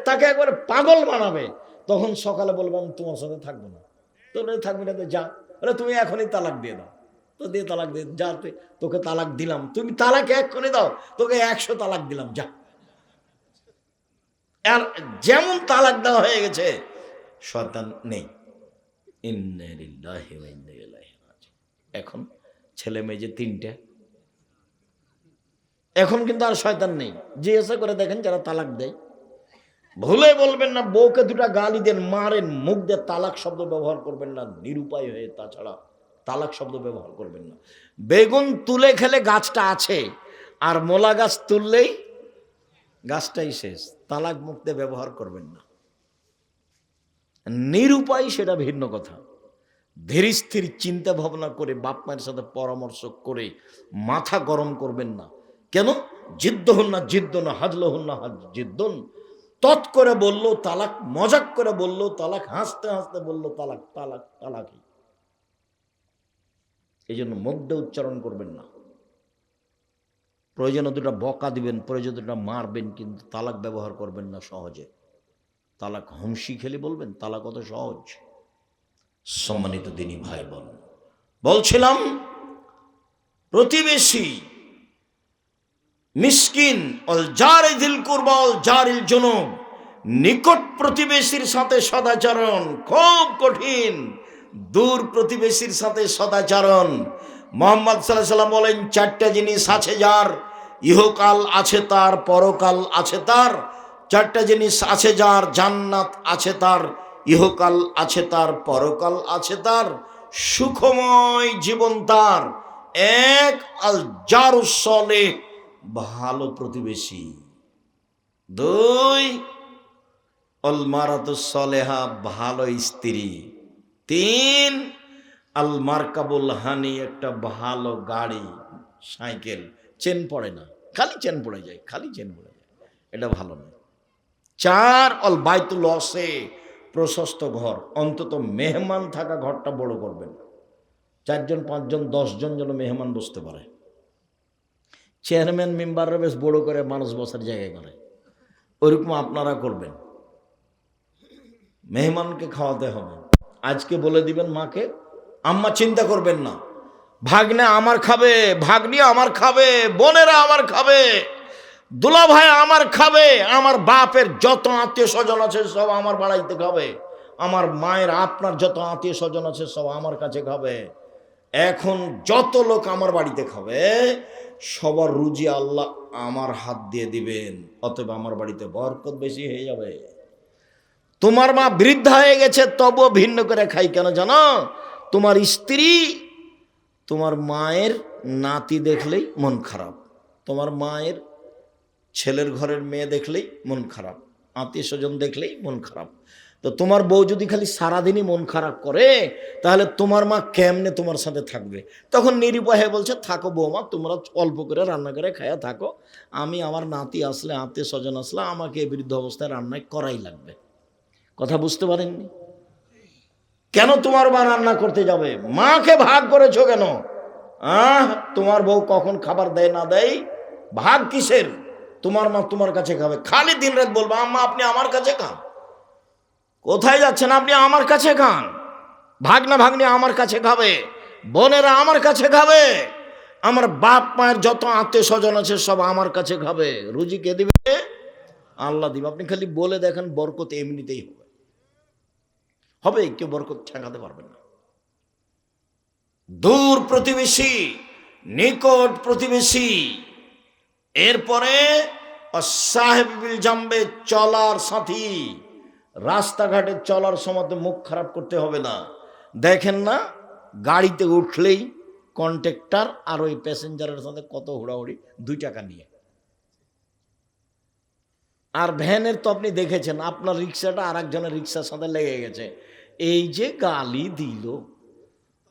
তাকে একবারে পাগল বানাবে। তখন সকালে বলবো আমি তোমার সাথে থাকবো না। তোর থাকবি না তো যা, তুমি এখনই তালাক দিয়ে দাও। তো দিয়ে তালাক দিয়ে যা, তোকে তালাক দিলাম, তুমি তালাক এক্ষুনি দাও, তোকে 100 তালাক দিলাম, যা। আর যেমন তালাক দেওয়া হয়ে গেছে, শয়তান নেই। এখন ছেলে মেয়ে যে 3টে, এখন কিন্তু আর শয়তান নেই। জিজ্ঞাসা করে দেখেন যারা তালাক দেয়, ভুলে বলবেন না বউকে 2টা গালি দেন, মারেন, মুখ দিয়ে তালাক শব্দ ব্যবহার করবেন না, নিরুপায় হয়ে। তাছাড়া তালাক শব্দ ব্যবহার করবেন না। বেগুন তুলে খেলে গাছটা আছে, আর মোলা গাছ তুললেই গাছটাই শেষ। তালাক মুক্তে ব্যবহার করবেন না। নিরুপায় সেটা ভিন্ন কথা। ধীর স্থির চিন্তা ভাবনা করে বাপ মায়ের সাথে পরামর্শ করে মাথা গরম করবেন না। কেন? জিদ্দ হন না জিদ্দ না, হাজল হন না জিদ্দন। তৎ করে বললো তালাক, মজাক করে বললো তালাক, হাসতে হাসতে বললো তালাক, তালাক তালাকই। এই জন্য মুখ দিয়ে উচ্চারণ করবেন না। প্রয়োজনে দুটা বকা দিবেন, প্রয়োজনে দুটা মারবেন, কিন্তু তালাক ব্যবহার করবেন না সহজে। তালাক হুমশি খেলে বলবেন, তালাক অত সহজ? সম্মানিত দিনী ভাই বোন, বলছিলাম প্রতিবেশী মিসকিন অল জারি দিল কুরবা অল জারিল জুনুব, নিকট প্রতিবেশীর সাথে সদাচরণ খুব কঠিন, দূর প্রতিবেশীর সাথে সদাচরণ। মুহাম্মদ সাল্লাল্লাহু আলাইহি ওয়াসাল্লাম বলেন, চারটা জিনিস আছে যার, ইহকাল আছে তার, পরকাল আছে তার। চারটা জিনিস আছে যার, জান্নাত আছে তার, ইহকাল আছে তার, পরকাল আছে তার, সুখময় জীবন তার। এক, আল জারুস সালেহ, ভালো প্রতিবেশী। দুই, আল মারাতুস সালেহা, ভালো স্ত্রী। তিন, আল মারকাবুল হানি, একটা ভালো গাড়ি, সাইকেল, চেন পড়ে না, খালি চেন পড়ে যায়, খালি চেন পড়ে যায়, এটা ভালো না। চার, অল বাইতুল অসে, প্রশস্ত ঘর, অন্তত মেহমান থাকা ঘরটা বড় করবেন। 4 জন 5 জন 10 জন যেন মেহমান বসতে পারে। চেয়ারম্যান মেম্বাররা বেশ বড় করে মানুষ বসার জায়গায় করে, ওইরকম আপনারা করবেন। মেহমানকে খাওয়াতে হবে। আজকে বলে দিবেন মাকে, আম্মা চিন্তা করবেন না, ভাগ্নে আমার খাবে, ভাগ্নি আমার খাবে, বোনেরা আমার খাবে, দুলা ভাই আমার খাবে, আমার বাপের যত আত্মীয় স্বজন আছে সব আমার বাড়াইতে খাবে, আমার মায়ের আপনার যত আত্মীয় স্বজন আছে সব আমার কাছে খাবে। এখন যত লোক আমার বাড়িতে খাবে সবার রুজি আল্লাহ আমার হাত দিয়ে দিবেন, অতএব আমার বাড়িতে বরকত বেশি হয়ে যাবে। তোমার মা বৃদ্ধা হয়ে গেছে, তবুও ভিন্ন করে খাই কেন জানো? তোমার স্ত্রী তোমার মায়ের নাতি দেখলেই মন খারাপ, তোমার মায়ের ছেলের ঘরের মেয়ে দেখলেই মন খারাপ, আত্মীয় স্বজন দেখলেই মন খারাপ। তো তোমার বউ যদি খালি সারাদিনই মন খারাপ করে, তাহলে তোমার মা কেমনে তোমার সাথে থাকবে? তখন নিরুপায় বলছে, থাকো বৌমা, তোমরা অল্প করে রান্না করে খায়া থাকো, আমি আমার নাতি আসলে, আত্মীয় স্বজন আসলে আমাকে এই বৃদ্ধ অবস্থায় রান্নায় করাই লাগবে। কথা বুঝতে পারেননি? কেন তোমার মা রান্না করতে যাবে? মাকে ভাগ করেছো কেন? তোমার বউ কখন খাবার দেয় না দেয়, ভাগ কিসের? তোমার মা তোমার কাছে খাবে, খালি দিন রাত বলবো আম্মা আপনি আমার কাছে খান। কোথায় যাচ্ছেন আপনি? আমার কাছে খান। ভাগনা ভাগ্নি আমার কাছে খাবে, বোনেরা আমার কাছে খাবে, আমার বাপ মায়ের যত আত্মীয় স্বজন আছে সব আমার কাছে খাবে। রুজি কে দিবে? আল্লাহ দিবে। আপনি খালি বলে দেখেন, বরকত এমনিতেই হবে, হবে, কেউ বরকত ঠেকাতে পারবেন না। দূর প্রতিবেশী, নিকট প্রতিবেশী, এরপরে সাহেবিল জাম্বে, চলার সাথী, রাস্তাঘাটে চলার সময় মুখ খারাপ করতে হবে না। দেখেন না, গাড়িতে উঠলেই কন্ট্রাক্টর আর ওই প্যাসেঞ্জারের সাথে কত হুড়াহুড়ি, 2 টাকা নিয়ে। আর ভ্যানের তো আপনি দেখেছেন, আপনার রিক্সাটা আর একজনের রিক্সার সাথে লেগে গেছে, এই যে গালি দিল,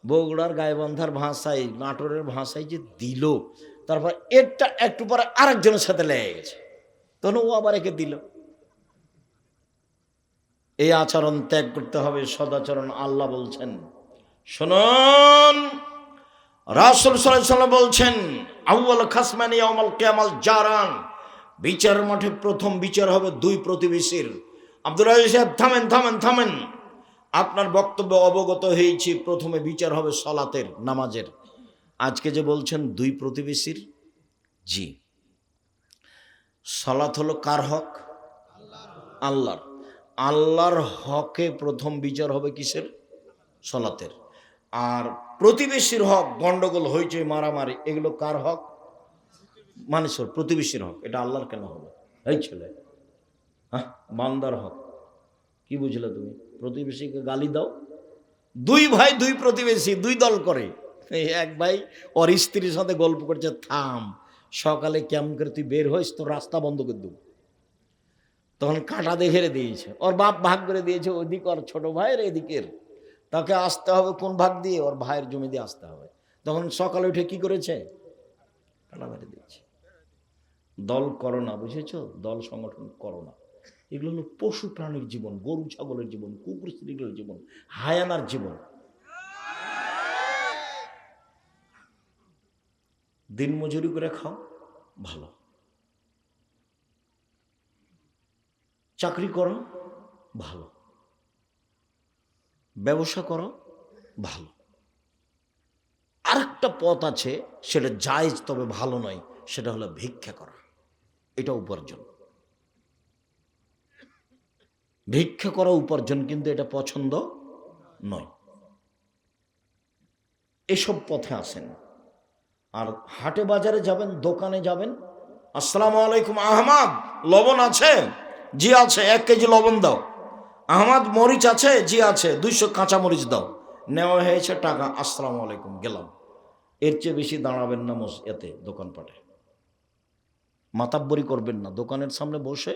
বগুড়ার গাইবান্ধার ভাষায়, নাটোরের ভাষায় যে দিল, তারপর এটা একটু পরে আরেকজনের সাথে লেগে গেছে, তখন ও আবার একে দিল। এই আচরণ ত্যাগ করতে হবে, সদাচরণ। আল্লাহ বলছেন, শুনুন, রাসূল সাল্লাল্লাহু আলাইহি ওয়াসাল্লাম বলছেন, আউয়াল খাসমানি ইয়াউমাল কিয়ামাল জারান, বিচারের মাঠে প্রথম বিচার হবে 2 প্রতিবেশীর। আব্দুল রাজ্জাক সাহেব, থামেন থামেন থামেন, আপনার বক্তব্য অবগত হয়েছি। প্রথমে বিচার হবে সালাতের, নামাজের। আজকে যে বলছেন 2 প্রতিবেশীর, জি, সালাত হলো কার হক? আল্লাহর। আল্লাহর হকে প্রথম বিচার হবে কিসের? সালাতের। আর প্রতিবেশীর হক, গন্ডগোল, হইচই, মারামারি, এগুলো কার হক? মানুষের, প্রতিবেশীর হক। এটা আল্লাহর কেন হবে? এই ছেলে, বান্দার হক। কি বুঝলে তুমি? প্রতিবেশীকে গালি দাও, দুই ভাই দুই প্রতিবেশী দুই দল করে। এই এক ভাই ওর স্ত্রীর সাথে গল্প করছে, থাম, সকালে কেমন করে তুই বের হইস, তোর রাস্তা বন্ধ করে দেবো। তখন কাঁটা দেখে দিয়েছে, ওর বাপ ভাগ করে দিয়েছে, ওদিক ওর ছোট ভাইয়ের এদিকের, তাকে আসতে হবে কোন ভাগ দিয়ে, ওর ভাইয়ের জমি দিয়ে আসতে হবে। তখন সকালে উঠে কি করেছে, কাঁটা মেরে দিয়েছে। দল করো না, বুঝেছো, দল সংগঠন করো না। এগুলো হলো পশু প্রাণীর জীবন, গরু ছাগলের জীবন, কুকুর স্ত্রীগুলোর জীবন, হায়ানার জীবন। দিন মজুরি করে খাও, ভালো। চাকরি করো, ভালো। ব্যবসা করো, ভালো। আরেকটা পথ আছে, সেটা জায়েজ তবে ভালো নয়, সেটা হলো ভিক্ষা করা। এটা উপার্জন, ভিক্ষা করা উপার্জন, কিন্তু এটা পছন্দ নয়। এসব পথে আসেন। আর হাটে বাজারে যাবেন, দোকানে যাবেন, আসসালামু আলাইকুম, আহমদ লবণ আছে? জি আছে, 1 কেজি লবণ দাও। আহমদ মরিচ আছে? জি আছে, 200 কাঁচা মরিচ দাও। নেওয়া হয়েছে টাকা, আসসালামু আলাইকুম, গেলাম। এর চেয়ে বেশি দাঁড়াবেন না এতে দোকানপাটে, মাতাব্বরি করবেন না। দোকানের সামনে বসে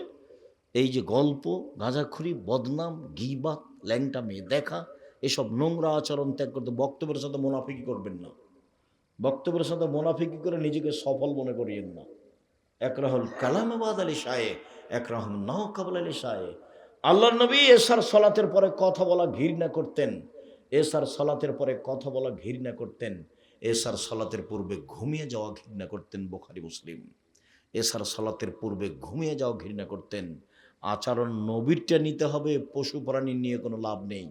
এই যে গল্প, গাঁজাখুরি, বদনাম, গীবাত, ল্যাংটা মেয়ে দেখা, এসব নোংরা আচরণ ত্যাগ করতে। বক্তব্যের সাথে মুনাফিকি করবেন না, বক্তব্যের সাথে মুনাফিকি করে নিজেকে সফল মনে করিয়েন না। একরাহুল কালাম বাদ আলী শায়ে, একরাহুল নাও কাবল আলী শায়ে। আল্লাহর নবী এশার সলাতের পরে কথা বলা ঘৃণা করতেন, এশার সলাতের পরে কথা বলা ঘৃণা করতেন, এশার সলাতের পূর্বে ঘুমিয়ে যাওয়া ঘৃণা করতেন। বুখারী মুসলিম। এশার সলাতের পূর্বে ঘুমিয়ে যাওয়া ঘৃণা করতেন। আচরণ নবীরটা নিতে হবে, পশু প্রাণী নিয়ে কোনো লাভ নেই।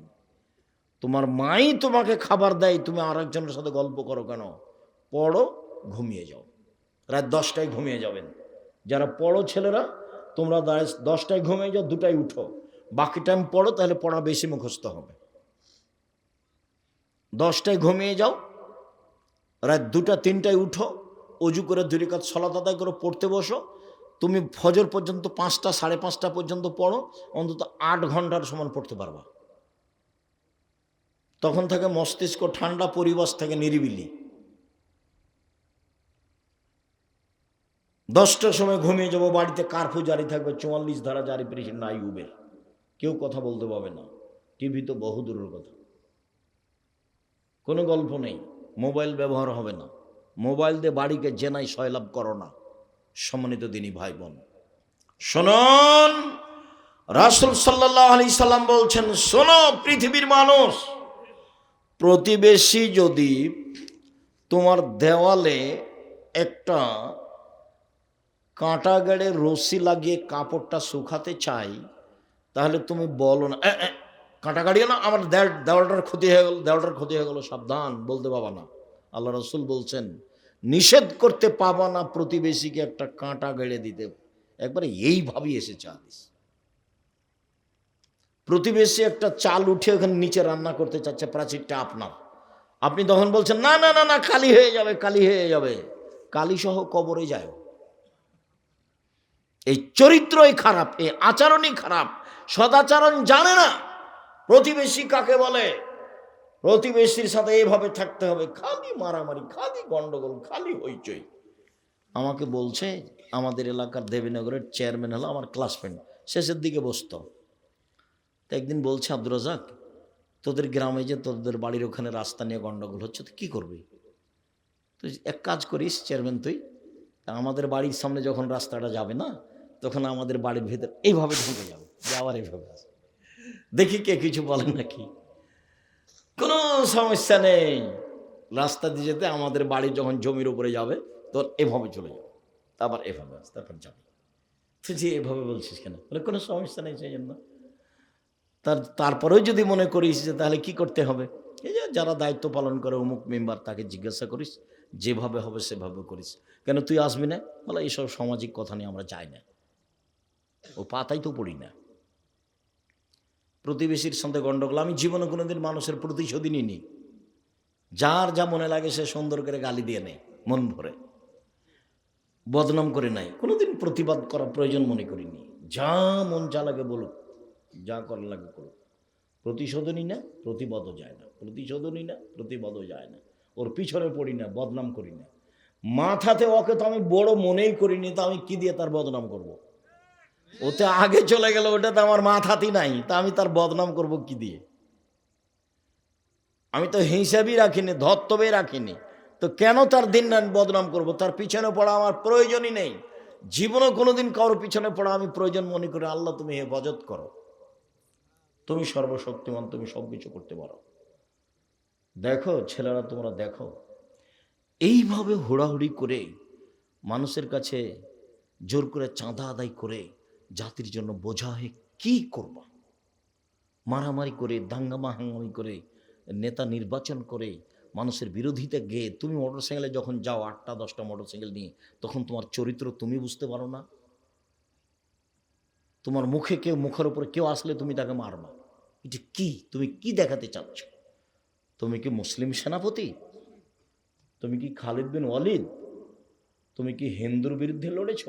তোমার মাই তোমাকে খাবার দেয়, তুমি আরেকজনের সাথে গল্প করো কেন? পড়ো, ঘুমিয়ে যাও। রাত 10টায় ঘুমিয়ে যাবেন। যারা পড়ো ছেলেরা, তোমরা 10টায় ঘুমিয়ে যাও, 2টায় উঠো, বাকি টাইম পড়ো, তাহলে পড়া বেশি মুখস্থ হবে। 10টায় ঘুমিয়ে যাও, রাত 2টা 3টায় উঠো, অজু করে 2 রাকাত সালাত আদায় করে পড়তে বসো। তুমি ফজর পর্যন্ত 5টা 5:30 পর্যন্ত পড়ো, অন্তত 8 ঘন্টার সমান পড়তে পারবা। তখন থেকে মস্তিষ্ক ঠান্ডা, পরিবেশ থেকে নিরিবিলি। 10টার সময় ঘুমিয়ে যাবো, বাড়িতে কারফিউ জারি থাকবে, 44 ধারা জারি, পেরেছে নাই উবের, কেউ কথা বলতে পারবে না। টিভি তো বহু দূরের কথা, কোনো গল্প নেই। মোবাইল ব্যবহার হবে না, মোবাইল দিয়ে বাড়িকে জেনাই সয়লাভ করো না। সম্মানিত দিনী ভাই বোন, শুনুন, রাসূল সাল্লাল্লাহু আলাইহি সাল্লাম বলছেন, শোনো পৃথিবীর মানুষ, প্রতিবেশী যদি তোমার দেওয়ালে একটা কাঁটা গেড়ে রশি লাগিয়ে কাপড়টা শুকাতে চাই, তাহলে তুমি বলো না, কাঁটা গাড়িয়ে না, আমার দেওয়ালটার ক্ষতি হয়ে গেল, দেওয়ালটার ক্ষতি হয়ে গেল, সাবধান, বলতে পাবা না। আল্লাহ রাসূল বলছেন, নিষেধ করতে পাবা না প্রতিবেশীকে একটা কাঁটা গেড়ে দিতে। একবারে এইভাবেই এসেছে হাদিস। প্রতিবেশী একটা চাল উঠে ওখানে নিচে রান্না করতে চাচ্ছে, প্রাচীরটা আপনার, আপনি তখন বলছেন না না না না, কালি হয়ে যাবে, কালি হয়ে যাবে, কালি সহ কবরে যায়। এই চরিত্রই খারাপ, এই আচরণই খারাপ, সদাচরণ জানে না প্রতিবেশী কাকে বলে। প্রতিবেশীর সাথে এইভাবে থাকতে হবে, খালি মারামারি, খালি গন্ডগোল, খালি হইচই। আমাকে বলছে, আমাদের এলাকার দেবীনগরের চেয়ারম্যান হলো আমার ক্লাসমেট, শেষের দিকে বসতো। তো একদিন বলছে, আব্দুর রাজাক, তোদের গ্রামে যে তোদের বাড়ির ওখানে রাস্তা নিয়ে গন্ডগোল হচ্ছে, তো কী করবি? তুই এক কাজ করিস চেয়ারম্যান, তুই আমাদের বাড়ির সামনে যখন রাস্তাটা যাবে না, তখন আমাদের বাড়ির ভেতর এইভাবে ঢুকে যাবে, যে আবার এইভাবে আসে, দেখি কে কিছু বলে নাকি। কোনো সমস্যা নেই, রাস্তা দিয়ে যেতে আমাদের বাড়ি যখন জমির উপরে যাবে, তখন এভাবে চলে যাবে, আবার এভাবে আসে, তারপর যাবে। তুই যে এভাবে বলছিস কেন? বলে কোনো সমস্যা নেই, সেই জন্য। তারপরেও যদি মনে করিস যে তাহলে কি করতে হবে, এই যে যারা দায়িত্ব পালন করে অমুক মেম্বার, তাকে জিজ্ঞাসা করিস, যেভাবে হবে সেভাবে করিস। কেন তুই আসবি না? বলে এইসব সামাজিক কথা নিয়ে আমরা যাই না, ও পাতাই তো পড়ি না। প্রতিবেশীর সাথে গন্ডগোল, আমি জীবনে কোনোদিন মানুষের প্রতিশোধই নিইনি। যার যা মনে লাগে সে সুন্দর করে গালি দিয়ে নেয়, মন ভরে, বদনাম করে নাই, কোনোদিন প্রতিবাদ করা প্রয়োজন মনে করিনি। যা মন যা লাগে বলুক, যা করার লাগে করুক, প্রতিশোধনই না, প্রতিবাদও যায় না, প্রতিশোধনই না, প্রতিবাদও যায় না। ওর পিছনে পড়ি না, বদনাম করি না। মাথাতে ওকে তো আমি বড় মনেই করিনি, তা আমি কি দিয়ে তার বদনাম করব? ওতে আগে চলে গেল, ওটা তো আমার মাথাতেই নাই, তা আমি তার বদনাম করব কি দিয়ে? আমি তো হিসাবই রাখিনি, ধর্তব্যে রাখিনি, তো কেন তার দিন বদনাম করব? তার পিছনে পড়া আমার প্রয়োজনই নেই। জীবনে কোনোদিন কারোর পিছনে পড়া আমি প্রয়োজন মনে করি। আল্লাহ তুমি হেফাজত করো, তুমি সর্বশক্তিমান, তুমি সব কিছু করতে পারো। দেখো ছেলেরা, তোমরা দেখো, এইভাবে হুড়াহুড়ি করে মানুষের কাছে জোর করে চাঁদা আদায় করে জাতির জন্য বোঝা হয়ে কি করবা? মারামারি করে, দাঙ্গামা হাঙ্গামি করে, নেতা নির্বাচন করে, মানুষের বিরোধিতা গেয়ে তুমি মোটরসাইকেলে যখন যাও, 8টা 10টা মোটরসাইকেল নিয়ে, তখন তোমার চরিত্র তুমি বুঝতে পারো না? তোমার মুখে কেউ, মুখের উপরে কেউ আসলে তুমি তাকে মারবা। এটা কি? তুমি কি দেখাতে চাচ্ছ? তুমি কি মুসলিম সেনাপতি? তুমি কি খালিদ বিন ওয়ালিদ? তুমি কি হিন্দুর বিরুদ্ধে লড়েছ?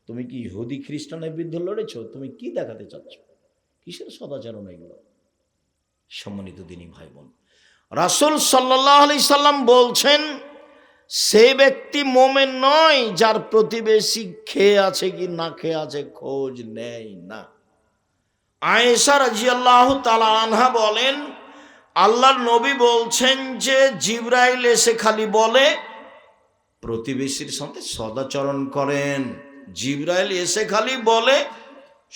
তুমি কি ইহুদি খ্রিস্টানের বিরুদ্ধে লড়েছ? তুমি কি দেখাতে চাচ্ছ? কিসের সদাচরণ এগুলো? সম্মানিত দিনী ভাই বোন, রাসূল সাল্লাল্লাহু আলাইহি সাল্লাম বলছেন, সে ব্যক্তি মোমেন নয় যার প্রতিবেশী খেয়ে আছে কি না খেয়ে আছে খোঁজ নেয় না। আয়েশা রাদিয়াল্লাহু তাআলা আনহা বলেন, আল্লাহর নবী বলছেন যে জিবরাইল এসে খালি বলে প্রতিবেশীর সাথে সদাচরণ করেন। জিবরাইল এসে খালি বলে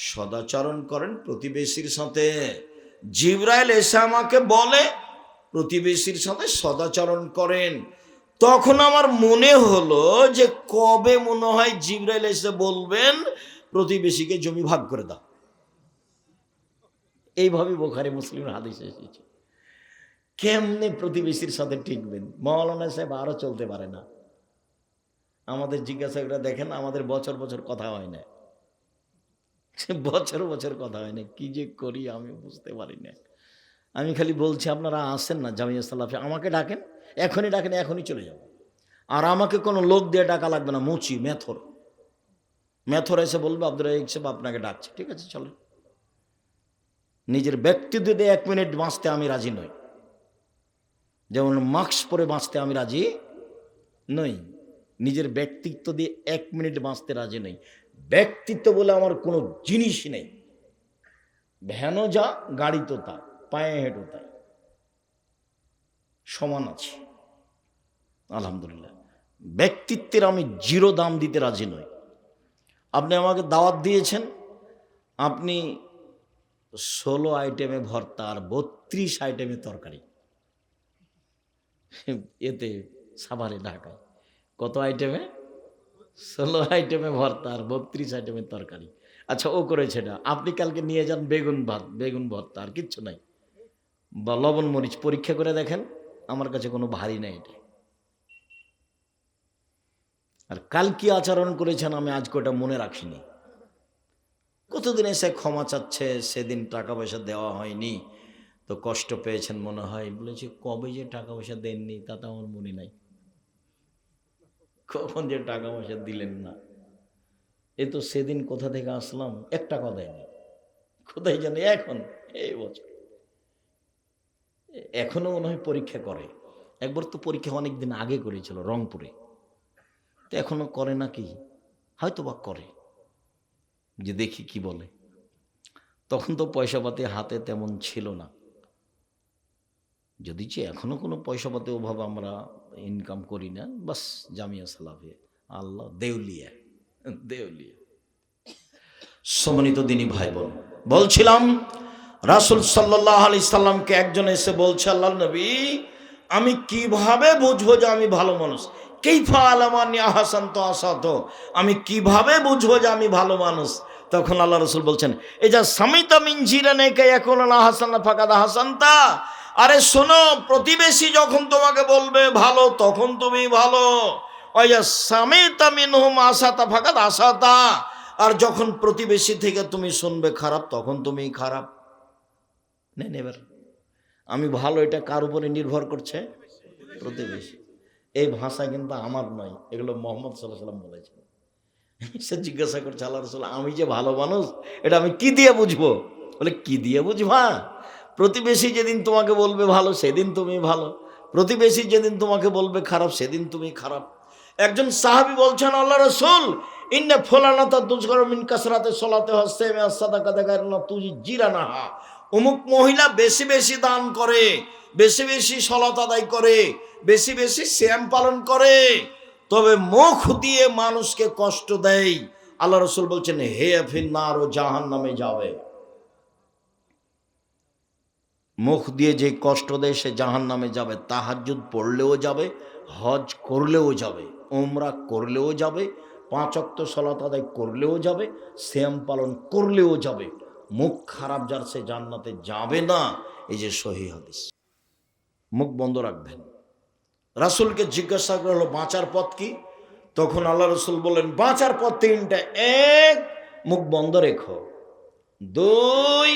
সদাচরণ করেন প্রতিবেশীর সাথে। জিবরাইল এসে আমাকে বলে প্রতিবেশীর সাথে সদাচরণ করেন। তখন আমার মনে হলো যে কবে মনে হয় জিবরাইল এসে বলবেন প্রতিবেশীকে জমি ভাগ করে দাও। এইভাবে বুখারী মুসলিমের হাদিস এসেছে। কেমনে প্রতিবেশীর সাথে টিকবেন? মাওলানা সাহেব আরো চলতে পারে না। আমাদের জিজ্ঞাসা করে দেখেন, আমাদের বছর বছর কথা হয় না, বছর বছর কথা হয় না। কি যে করি আমি বুঝতে পারি না। আমি খালি বলছি আপনারা আসেন না জামিয়া সালাফে, আমাকে ডাকেন, এখনই ডাকেন, এখনই চলে যাব। আর আমাকে কোনো লোক দিয়ে ডাকা লাগবে না। মুচি মেথর এসে বলবে আব্দুর রাজ্জাক সাহেব আপনাকে ডাকছে, ঠিক আছে চলেন। নিজের ব্যক্তিত্ব দিয়ে 1 মিনিট বাঁচতে আমি রাজি নই, যেমন মাস্ক পরে বাঁচতে আমি রাজি নই। নিজের ব্যক্তিত্ব দিয়ে 1 মিনিট বাঁচতে রাজি নই। ব্যক্তিত্ব বলে আমার কোনো জিনিসই নেই। ভ্যানও যা, গাড়ি তো তা, পায়ে হেঁটো তাই, সমান আছে আলহামদুলিল্লাহ। ব্যক্তিত্বের আমি 0 দাম দিতে রাজি নই। আপনি আমাকে দাওয়াত দিয়েছেন, আপনি 16 আইটেমে ভর্তা আর 32 আইটেমে তরকারি, এতে সাভারে ঢাকায় কত আইটেমে? 16 আইটেমে ভর্তা আর 32 আইটেমের তরকারি। আচ্ছা ও করেছে না, আপনি কালকে নিয়ে যান বেগুন ভাত, বেগুন ভর্তা, আর কিচ্ছু নাই, বা লবণ মরিচ, পরীক্ষা করে দেখেন, আমার কাছে কোনো ভারী নাই এটা। আর কাল কি আচরণ করেছেন আমি আজ ওটা মনে রাখিনি। কতদিন এসে ক্ষমা চাচ্ছে, সেদিন টাকা পয়সা দেওয়া হয়নি তো কষ্ট পেয়েছেন মনে হয়। বলেছি কবে যে টাকা পয়সা দেননি তা তো আমার মনে নাই, কখন যে টাকা পয়সা দিলেন না। এ তো সেদিন কোথা থেকে আসলাম, 1 টাকা দেয়নি, কোথায় জানি এখন এই বছর। এখনো মনে হয় পরীক্ষা করে। একবার তো পরীক্ষা অনেক দিন আগে করেছিল রংপুরে, তো এখনো করে নাকি, হয়তো বা করে, যে দেখি কি বলে। তখন তো পয়সা পাতি হাতে তেমন ছিল না, যদি যে এখনো কোনো পয়সা পাতি ওভাবে আমরা ইনকাম করি না, বাস জামিয়া সালাফে আল্লাহ দেউলিয়া দেউলিয়া। সম্মানিত দিনী ভাই বোন, বলছিলাম রাসূল সাল্লাল্লাহু আলাইহি সাল্লামকে একজন এসে বলছে, আল্লাহ নবী আমি কিভাবে বুঝবো যে আমি ভালো মানুষ? কাইফা আলামানি আহসানতু আসাতু, আমি কিভাবে বুঝবো যে আমি ভালো মানুষ? তখন আল্লাহ রাসূল বলছেন, এই যা সামিতা মিন জিরানাকা ইয়াকুলুনা হাসানা ফাকাদ হাসানতা। আরে শোনো, প্রতিবেশী যখন তোমাকে বলবে ভালো তখন তুমি ভালো। ওই যা সামিতা মিনহুম আসাতা ফাকাদ আসাতা, আর যখন প্রতিবেশী থেকে তুমি শুনবে খারাপ তখন তুমি খারাপ। নেন এবার, আমি ভালো এটা কার উপরে নির্ভর করছে? প্রতিবেশী। এই ভাষা কিন্তু আমার নয়, এগুলো মুহাম্মদ সাল্লাল্লাহু আলাইহি ওয়াসাল্লাম বলেছেন। সে জিজ্ঞাসা করছে, আল্লাহ রাসূল আমি যে ভালো মানুষ এটা আমি কি দিয়ে বুঝবো? বলে কি দিয়ে বুঝবা? প্রতিবেশী যেদিন তোমাকে বলবে ভালো সেদিন তুমি ভালো, প্রতিবেশী যেদিন তোমাকে বলবে খারাপ সেদিন তুমি খারাপ। একজন সাহাবী বলছেন, আল্লাহ রাসূল, ইন্না ফুলানাতা তুযকারু মিন কাসরাতি সলাতে ওয়াসসামি ওয়াসসাদাকাতি গায়রুল্লাহ তুজিরানাহা। অমুক মহিলা বেশি বেশি দান করে, বেশি বেশি সলাত আদায় করে, বেশি বেশি সিয়াম পালন করে, তবে মুখ দিয়ে মানুষকে কষ্ট দেয়। আল্লাহ রাসূল বলছেন, হে ফিন্নার, ও জাহান্নামে যাবে। মুখ দিয়ে যে কষ্ট দেয় সে জাহান্নামে যাবে। তাহাজ্জুদ পড়লেও যাবে, হজ করলেও যাবে, উমরা করলেও যাবে, 5 ওয়াক্ত সালাত আদায় করলেও যাবে, সিয়াম পালন করলেও যাবে। মুখ খারাপ যার সে জান্নাতে যাবে না। এই যে সহিহ হাদিস। মুখ বন্ধ রাখবেন। রাসূলকে জিজ্ঞাসা করা হলো, বাঁচার পথ কি? তখন আল্লাহ রাসূল বললেন, বাঁচার পথ 3টা। 1, মুখ বন্ধ রেখো। 2,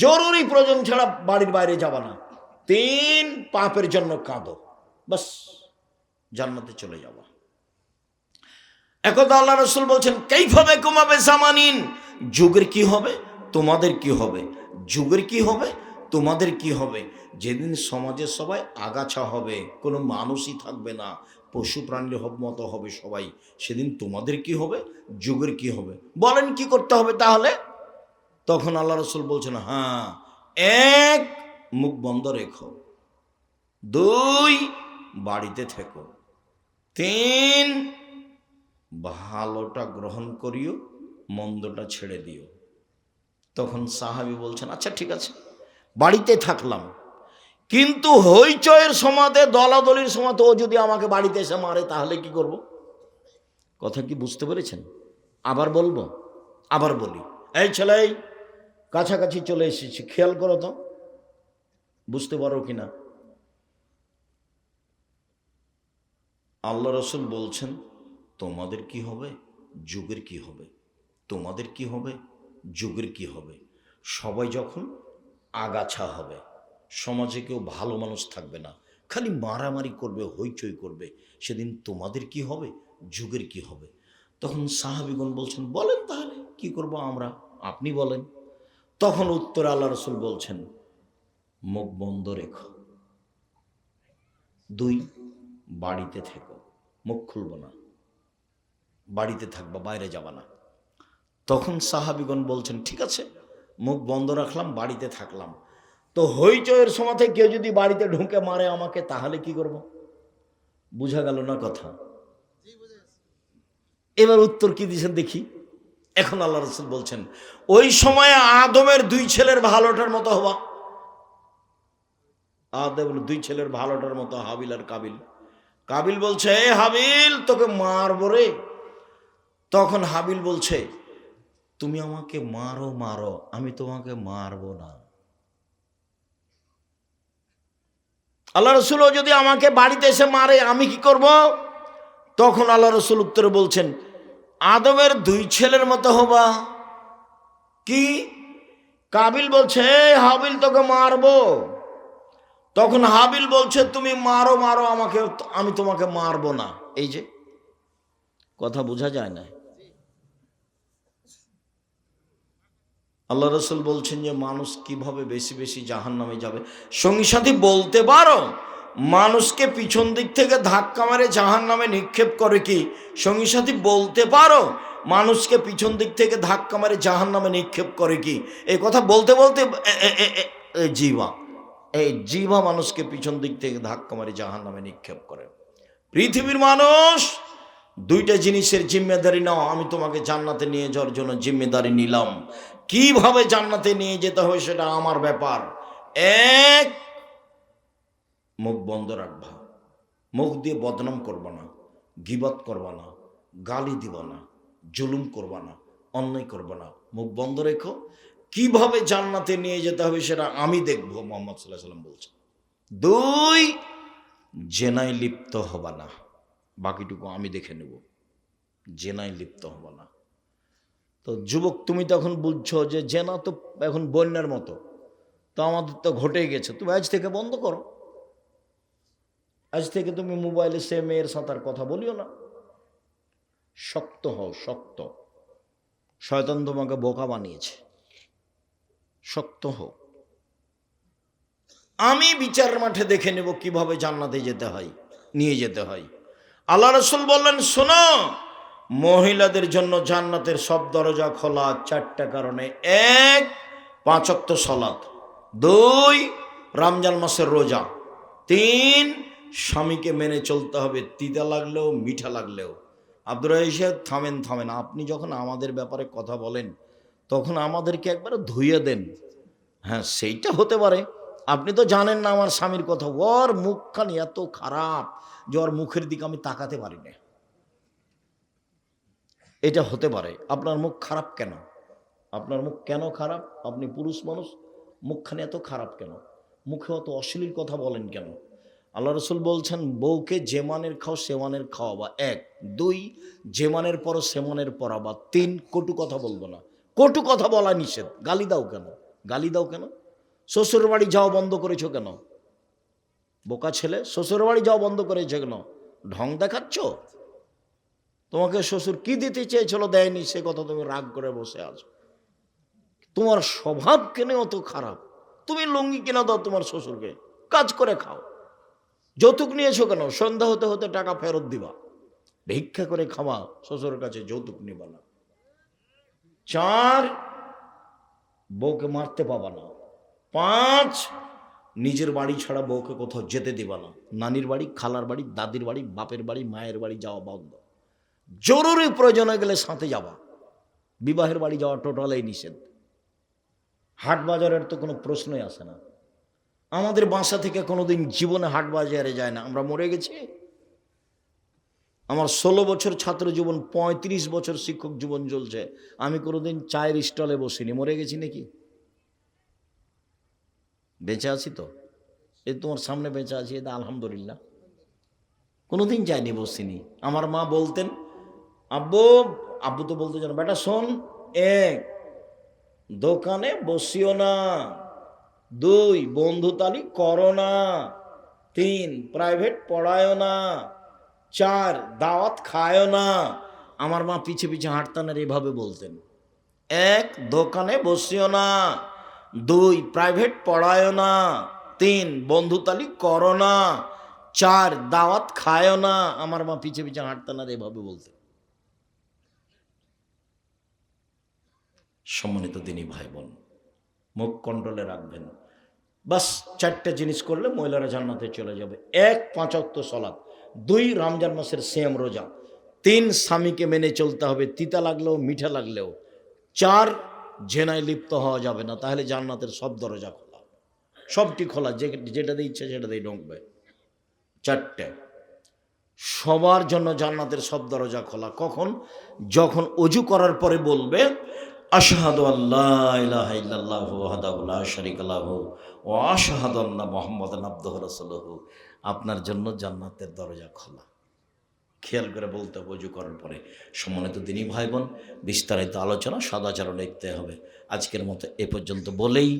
জরুরি প্রয়োজন ছাড়া বাড়ির বাইরে যাবা না। 3, পাপের জন্য কাঁদো। বাস, জান্নাতে চলে যাবা। একদা আল্লাহ রাসূল বলছেন, কাইফা বিকুম বিজামানিন, যুগের কি হবে তোমাদের কি হবে, যুগের কি হবে তোমাদের কি হবে। যেদিন সমাজে সবাই আগাছা হবে, কোনো মানুষই থাকবে না, পশু প্রাণীর মতো হবে সবাই, সেদিন তোমাদের কি হবে, যুগের কি হবে। বলেন কি করতে হবে তাহলে? তখন আল্লাহ রাসূল বলছেন, হ্যাঁ, 1, মুখ বন্ধ রেখো। 2, বাড়িতে থেকো। 3, ভালোটা গ্রহণ করিও, মন্দটা ছেড়ে দিও। তখন সাহাবী বলছেন, আচ্ছা ঠিক আছে, বাড়িতে থাকলাম, কিন্তু হইচয়ের সমাতে, দলাদলির সমাতে ও যদি আমাকে বাড়িতে এসে মারে তাহলে কি করব? কথা কি বুঝতে পেরেছেন? আবার বলবো, আবার বলি। এই ছেলে, কাছাকাছি চলে এসেছি, খেয়াল করো তো, বুঝতে পারো কিনা। আল্লাহ রাসূল বলছেন, তোমাদের কি হবে, যুগের কি হবে, তোমাদের কি হবে, যুগের কি হবে। সবাই যখন আগাছা হবে, সমাজে কেউ ভালো মানুষ থাকবে না, খালি মারামারি করবে, হইচই করবে, সেদিন তোমাদের কি হবে, যুগের কি হবে। তখন সাহাবীগণ বলছেন, বলেন তাহলে কি করব আমরা, আপনি বলেন। তখন উত্তরে আল্লাহ রাসূল বলছেন, মুখ বন্ধ রেখো। 2, বাড়িতে থেকো, মুখ খুলব না, বাড়িতে থাকবা, বাইরে যাবা না। তখন সাহাবীগণ বলছেন, ঠিক আছে, মুখ বন্ধ রাখলাম, বাড়িতে থাকলাম, তো হইচয়ের সময় কেউ যদি বাড়িতে ঢুকে মারে আমাকে তাহলে কি করব? বুঝা গেল না কথা? এবার উত্তর কি দিয়েছেন দেখি। এখন আল্লাহ রাসূল বলছেন, ওই সময় আদমের 2 ছেলের ভালোটার মতো হবা। আদমের 2 ছেলের ভালোটার মতো, হাবিল আর কাবিল। কাবিল বলছে, এ হাবিল, তোকে মারবো রে। তখন হাবিল বলছে, তুমি আমাকে মারো মারো, আমি তোমাকে মারবো না। আল্লাহ রাসূল যদি আমাকে বাড়িতে এসে মারে আমি কি করব? তখন আল্লাহ রাসূল উত্তরে বলছেন, আদমের 2 ছেলের মতো হবা। কি? কাবিল বলছে, হাবিল, তোকে মারবো। তখন হাবিল বলছে, তুমি মারো মারো আমাকে, আমি তোমাকে মারবো না। এই যে কথা বোঝা যায় না? আল্লাহ রাসূল বলছেন যে মানুষ কিভাবে বেশি বেশি জাহান্নামে যাবে। সঙ্গী সাথী বলতে পারো, মানুষকে পিছন দিক থেকে ধাক্কা মারে জাহান্নামে নিক্ষেপ করে কি? সঙ্গী সাথী বলতে পারো, মানুষকে পিছন দিক থেকে ধাক্কা মারে জাহান্নামে নিক্ষেপ করে কি? এই কথা বলতে বলতে জিহ্বা, এই জিহ্বা মানুষকে পিছন দিক থেকে ধাক্কা মারে জাহান্নামে নিক্ষেপ করে। পৃথিবীর মানুষ, 2টা জিনিসের জিম্মেদারি নাও। আমি তোমাকে জান্নাতে নিয়ে যাওয়ার জন্য জিম্মেদারি নিলাম। কিভাবে জান্নাতে নিয়ে যেতে হয় সেটা আমার ব্যাপার। 1, মুখ বন্ধ রাখবা, মুখ দিয়ে বদনাম করবা না, গীবত করবা না, গালি দিবা না, জুলুম করবা না, অন্যায় করবা না। মুখ বন্ধ রেখো। কিভাবে জান্নাতে নিয়ে যেতে হবে সেটা আমি দেখবো, মুহাম্মদ সাল্লাল্লাহু আলাইহি ওয়াসাল্লাম বলছেন। 2, জেনায় লিপ্ত হবা না, বাকিটুকু আমি দেখে নেব, জেনায় লিপ্ত হবা না। তো যুবক, তুমি তখন বুঝছো যে জেনা তো এখন বন্যার মতো, তো আমাদের তো ঘটেই গেছে, তুমি আজ থেকে বন্ধ করো। আজ থেকে তুমি মোবাইলে সে মেয়ের সাঁতার কথা বলিও না। শক্ত হও, শক্ত। শয়তান তোমাকে বোকা বানিয়েছে, শক্ত হও। আমি বিচার মাঠে দেখে নেব কিভাবে জান্নাতে যেতে হয়, নিয়ে যেতে হয়। আল্লাহ রাসূল বললেন, শোনো, মহিলাদের জন্য জান্নাতের সব দরজা খোলা চারটা কারণে। এক, 5 ওয়াক্ত সালাত। 2, রমজান মাসের রোজা। 3, স্বামীকে মেনে চলতে হবে, তিতা লাগলেও মিঠা লাগলেও। আব্দুর রহিম, থামেন। আপনি যখন আমাদের ব্যাপারে কথা বলেন তখন আমাদেরকে একবার ধুইয়ে দেন। হ্যাঁ, সেইটা হতে পারে। আপনি তো জানেন না আমার স্বামীর কথা, ওর মুখখানি এত খারাপ যে ওর মুখের দিকে আমি তাকাতে পারি না। এটা হতে পারে। আপনার মুখ খারাপ কেন? আপনার মুখ কেন খারাপ? আপনি পুরুষ মানুষ, মুখখানি এত খারাপ কেন? মুখে অত অশ্লীল কথা বলেন কেন? আল্লাহ রসুল বলছেন, বউকে যে মানের খাও সে মানের খাওয়াবা। 1, 2, যে মানের পরো সে মানের পরাবা। 3, কটু কথা বলবো না। কটু কথা বলা নিষেধ। গালি দাও কেন? শ্বশুর বাড়ি যাওয়া বন্ধ করেছো কেন? বোকা ছেলে, শ্বশুর বাড়ি যাওয়া বন্ধ করেছো কেন? ঢং দেখাচ্ছ? তোমাকে শ্বশুর কি দিতে চেয়েছিল, দেয়নি, সে কথা তুমি রাগ করে বসে আছো। তোমার স্বভাব কেন অত খারাপ? তুমি লুঙ্গি কিনা দাও তোমার শ্বশুরকে, কাজ করে খাও। যৌতুক নিয়েছো কেন? সন্ধ্যা হতে হতে টাকা ফেরত দিবা। ভিক্ষা করে খাওয়া, শ্বশুরের কাছে যৌতুক নিবা না। 4, বউকে মারতে পাবা না। 5, নিজের বাড়ি ছাড়া বউকে কোথাও যেতে দিবা না। নানির বাড়ি, খালার বাড়ি, দাদির বাড়ি, বাপের বাড়ি, মায়ের বাড়ি যাওয়া বন্ধ। জরুরি প্রয়োজনে গেলে সাথে যাবা। বিবাহের বাড়ি যাওয়া টোটালেই নিষেধ। হাট বাজারের তো কোনো প্রশ্নই আসে না। আমাদের বাসা থেকে কোনোদিন জীবনে হাট বাজারে যায় না। আমরা মরে গেছি। আমার 16 বছর ছাত্র জীবন, 35 বছর শিক্ষক জীবন চলছে, আমি কোনোদিন চায়ের স্টলে বসিনি। মরে গেছি নাকি? বেঁচে আছি তো। এই তোমার সামনে বেঁচে আছি, এটা আলহামদুলিল্লাহ। কোনোদিন যাইনি, বসিনি। আমার মা বলতেন, আব্বু তো বলতে জানো, বেটা শোন, 1, দোকানে বসিও না। 2, বন্ধুতালি করো না। 3, প্রাইভেট পড়ায়ও না। 4, দাওয়াত খায়ও না। আমার মা পিছে পিছে হাঁটতেন আর এভাবে বলতেন, 1, দোকানে বসিও না। 2, প্রাইভেট পড়ায়ও না। 3, বন্ধুতালি করো না। 4, দাওয়াত খায়ও না। আমার মা পিছে পিছে হাঁটতেন আর এভাবে বলতেন। সম্মানিত দিনী ভাই বোন, মুখ কন্ট্রোলে রাখবেন। বাস 4টা জিনিস করলে মহিলারা জান্নাতে চলে যাবে। 1, 5 ওয়াক্ত সালাত। 2, রমজান মাসের সিয়াম রোজা। 3, স্বামীকে মেনে চলতে হবে, তিতা লাগলেও মিঠা লাগলেও। 4, জেনায় লিপ্ত হওয়া যাবে না, তাহলে জান্নাতের সব দরজা খোলা, সবটি খোলা, যেটাতে ইচ্ছে সেটাতেই ঢুকবে। 4টে সবার জন্য জান্নাতের সব দরজা খোলা। কখন? যখন অজু করার পরে বলবে, আশহাদু আল্লা ইলাহা ইল্লাল্লাহু ওয়াহদাহু লা শারীকা লাহু ওয়া আশহাদু আন্না মুহাম্মাদান আবদুহু ওয়া রাসূলুহু। আপনার জন্য জান্নাতের দরজা খোলা। খেয়াল করে বলতে হবে অজু করার পরে। সম্মানিত দিনী ভাই বোন, বিস্তারিত আলোচনা সদাচরণ লিখতে হবে। আজকের মতো এ পর্যন্ত বলেই,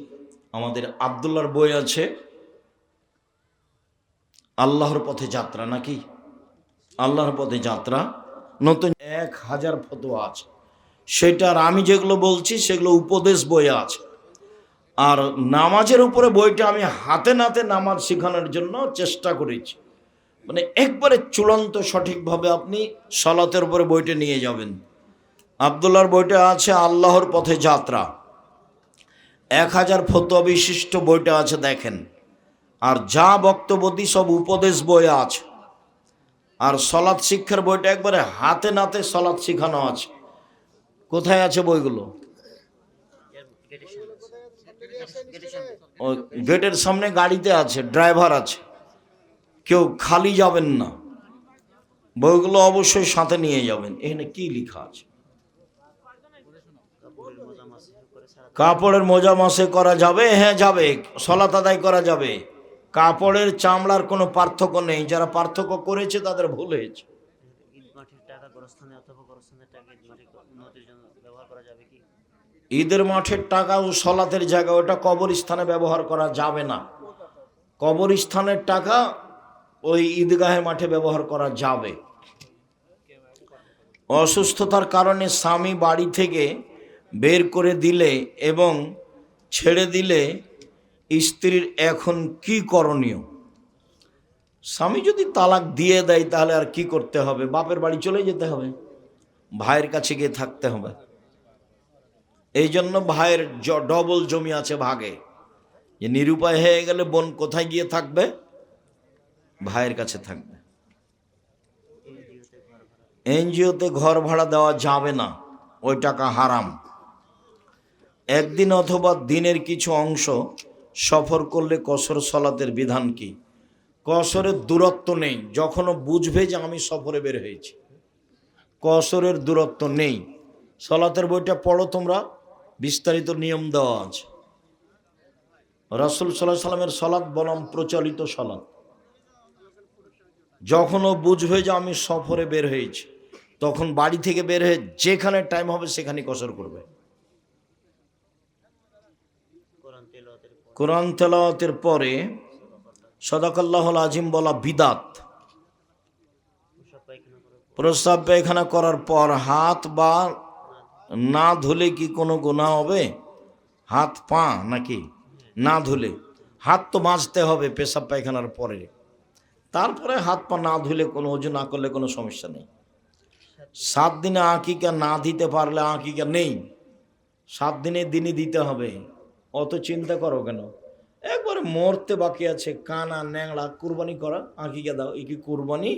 আমাদের আব্দুল্লাহর বই আছে আল্লাহর পথে যাত্রা, নাকি আল্লাহর পথে যাত্রা, নতুন 1000 ফতোয়া আছে। সেটার আমি যেগুলো বলছি সেগুলো উপদেশ বইয়ে আছে। আর নামাজের উপরে বইটা আমি হাতে নাতে নামাজ শেখানোর জন্য চেষ্টা করেছি, মানে একবারে চূড়ান্ত সঠিকভাবে আপনি সালাতের উপরে বইটা নিয়ে যাবেন। আব্দুল্লাহর বইটা আছে আল্লাহর পথে যাত্রা, 1000 ফতোয়া বিশিষ্ট বইটা আছে, দেখেন। আর যা বক্তব্য দিই সব উপদেশ বইয়ে আছে। আর সলাৎ শিক্ষার বইটা একবারে হাতে নাতে সলাৎ শেখানো আছে। কোথায় আছে বইগুলো? গেটের সামনে গাড়িতে আছে, ড্রাইভার আছে, কেউ খালি যাবেন না, বইগুলো অবশ্যই সাথে নিয়ে যাবেন। এখানে কি লেখা আছে? কাপড়ের মোজা মাসে করা যাবে? হ্যাঁ যাবে, সলাত আদায় করা যাবে। কাপড়ের চামড়ার কোনো পার্থক্য নেই, যারা পার্থক্য করেছে তাদের ভুল হয়েছে। ঈদের মাঠের টাকা ও সলাতের জায়গা, ওটা কবরস্থানে ব্যবহার করা যাবে না। কবরস্থানের টাকা ওই ঈদগাহের মাঠে ব্যবহার করা যাবে। অসুস্থতার কারণে স্বামী বাড়ি থেকে বের করে দিলে এবং ছেড়ে দিলে স্ত্রীর এখন কি করণীয়? স্বামী যদি তালাক দিয়ে দেয় তাহলে আর কি করতে হবে? বাপের বাড়ি চলে যেতে হবে, ভাইয়ের কাছে গিয়ে থাকতে হবে। এই জন্য ভাইয়ের ডবল জমি আছে ভাগে, যে নিরুপায় হয়ে গেলে বোন কোথায় গিয়ে থাকবে? ভাইয়ের কাছে থাকবে। এনজিওতে ঘর ভাড়া দেওয়া যাবে না, ওই টাকা হারাম। একদিন অথবা দিনের কিছু অংশ সফর করলে কসর সালাতের বিধান কি? কসরের দূরত্ব নেই, যখনও বুঝবে যে আমি সফরে বের হয়েছি, কসরের দূরত্ব নেই। সালাতের বইটা পড়ো তোমরা, বিস্তারিত নিয়ম দেওয়া আছে। রাসূল সাল্লাল্লাহু আলাইহি সাল্লামের সালাত বনাম প্রচলিত সালাত, যখনও বুঝবে যে আমি সফরে বের হয়েছি, তখন বাড়ি থেকে বের হয়ে যেখানে টাইম হবে সেখানে কসর করবে। কোরআন তেলাওয়াতের পরে সাদাকাল্লাহুল আজিম বলা বিদাত। প্রস্রাব পায়খানা করার পর হাত বা না ধুলে কি কোনো গুনাহ হবে? হাত পা নাকি না ধুলে? হাত তো মাজতে হবে পেশাব পায়খানার পরে, তারপরে হাত পা না ধুলে কোনো ওযু না করলে কোনো সমস্যা নেই। 7 দিনে আকিকা না দিতে পারলে আকিকা নেই, 7 দিনে দিনই দিতে হবে। অত চিন্তা করো কেন? একবারে মরতে বাকি আছে, কানা ন্যাংড়া কুরবানি করা, আকিকা দাও। এই কি কুরবানি?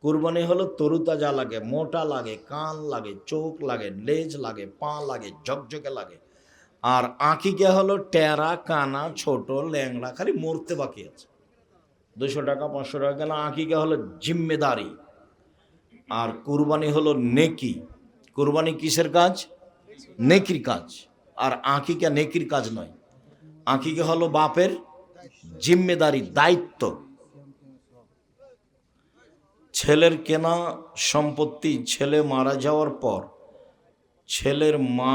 কুরবানি হলো তরুতাজা লাগে, মোটা লাগে, কান লাগে, চোখ লাগে, লেজ লাগে, পা লাগে, ঝকঝকে লাগে। আর আকিকা হলো টেরা কানা ছোট ল্যাংড়া, খালি মরতে বাকি আছে। 200 টাকা 500 টাকা কেন? আকিকা হলো জিম্মেদারি, আর কুরবানি হলো নেকি। কুরবানি কিসের কাজ? নেকির কাজ। আর আকিকা নেকির কাজ নয়, আকিকা হলো বাপের জিম্মেদারি, দায়িত্ব। ছেলের কেনা সম্পত্তি ছেলে মারা যাওয়ার পর ছেলের মা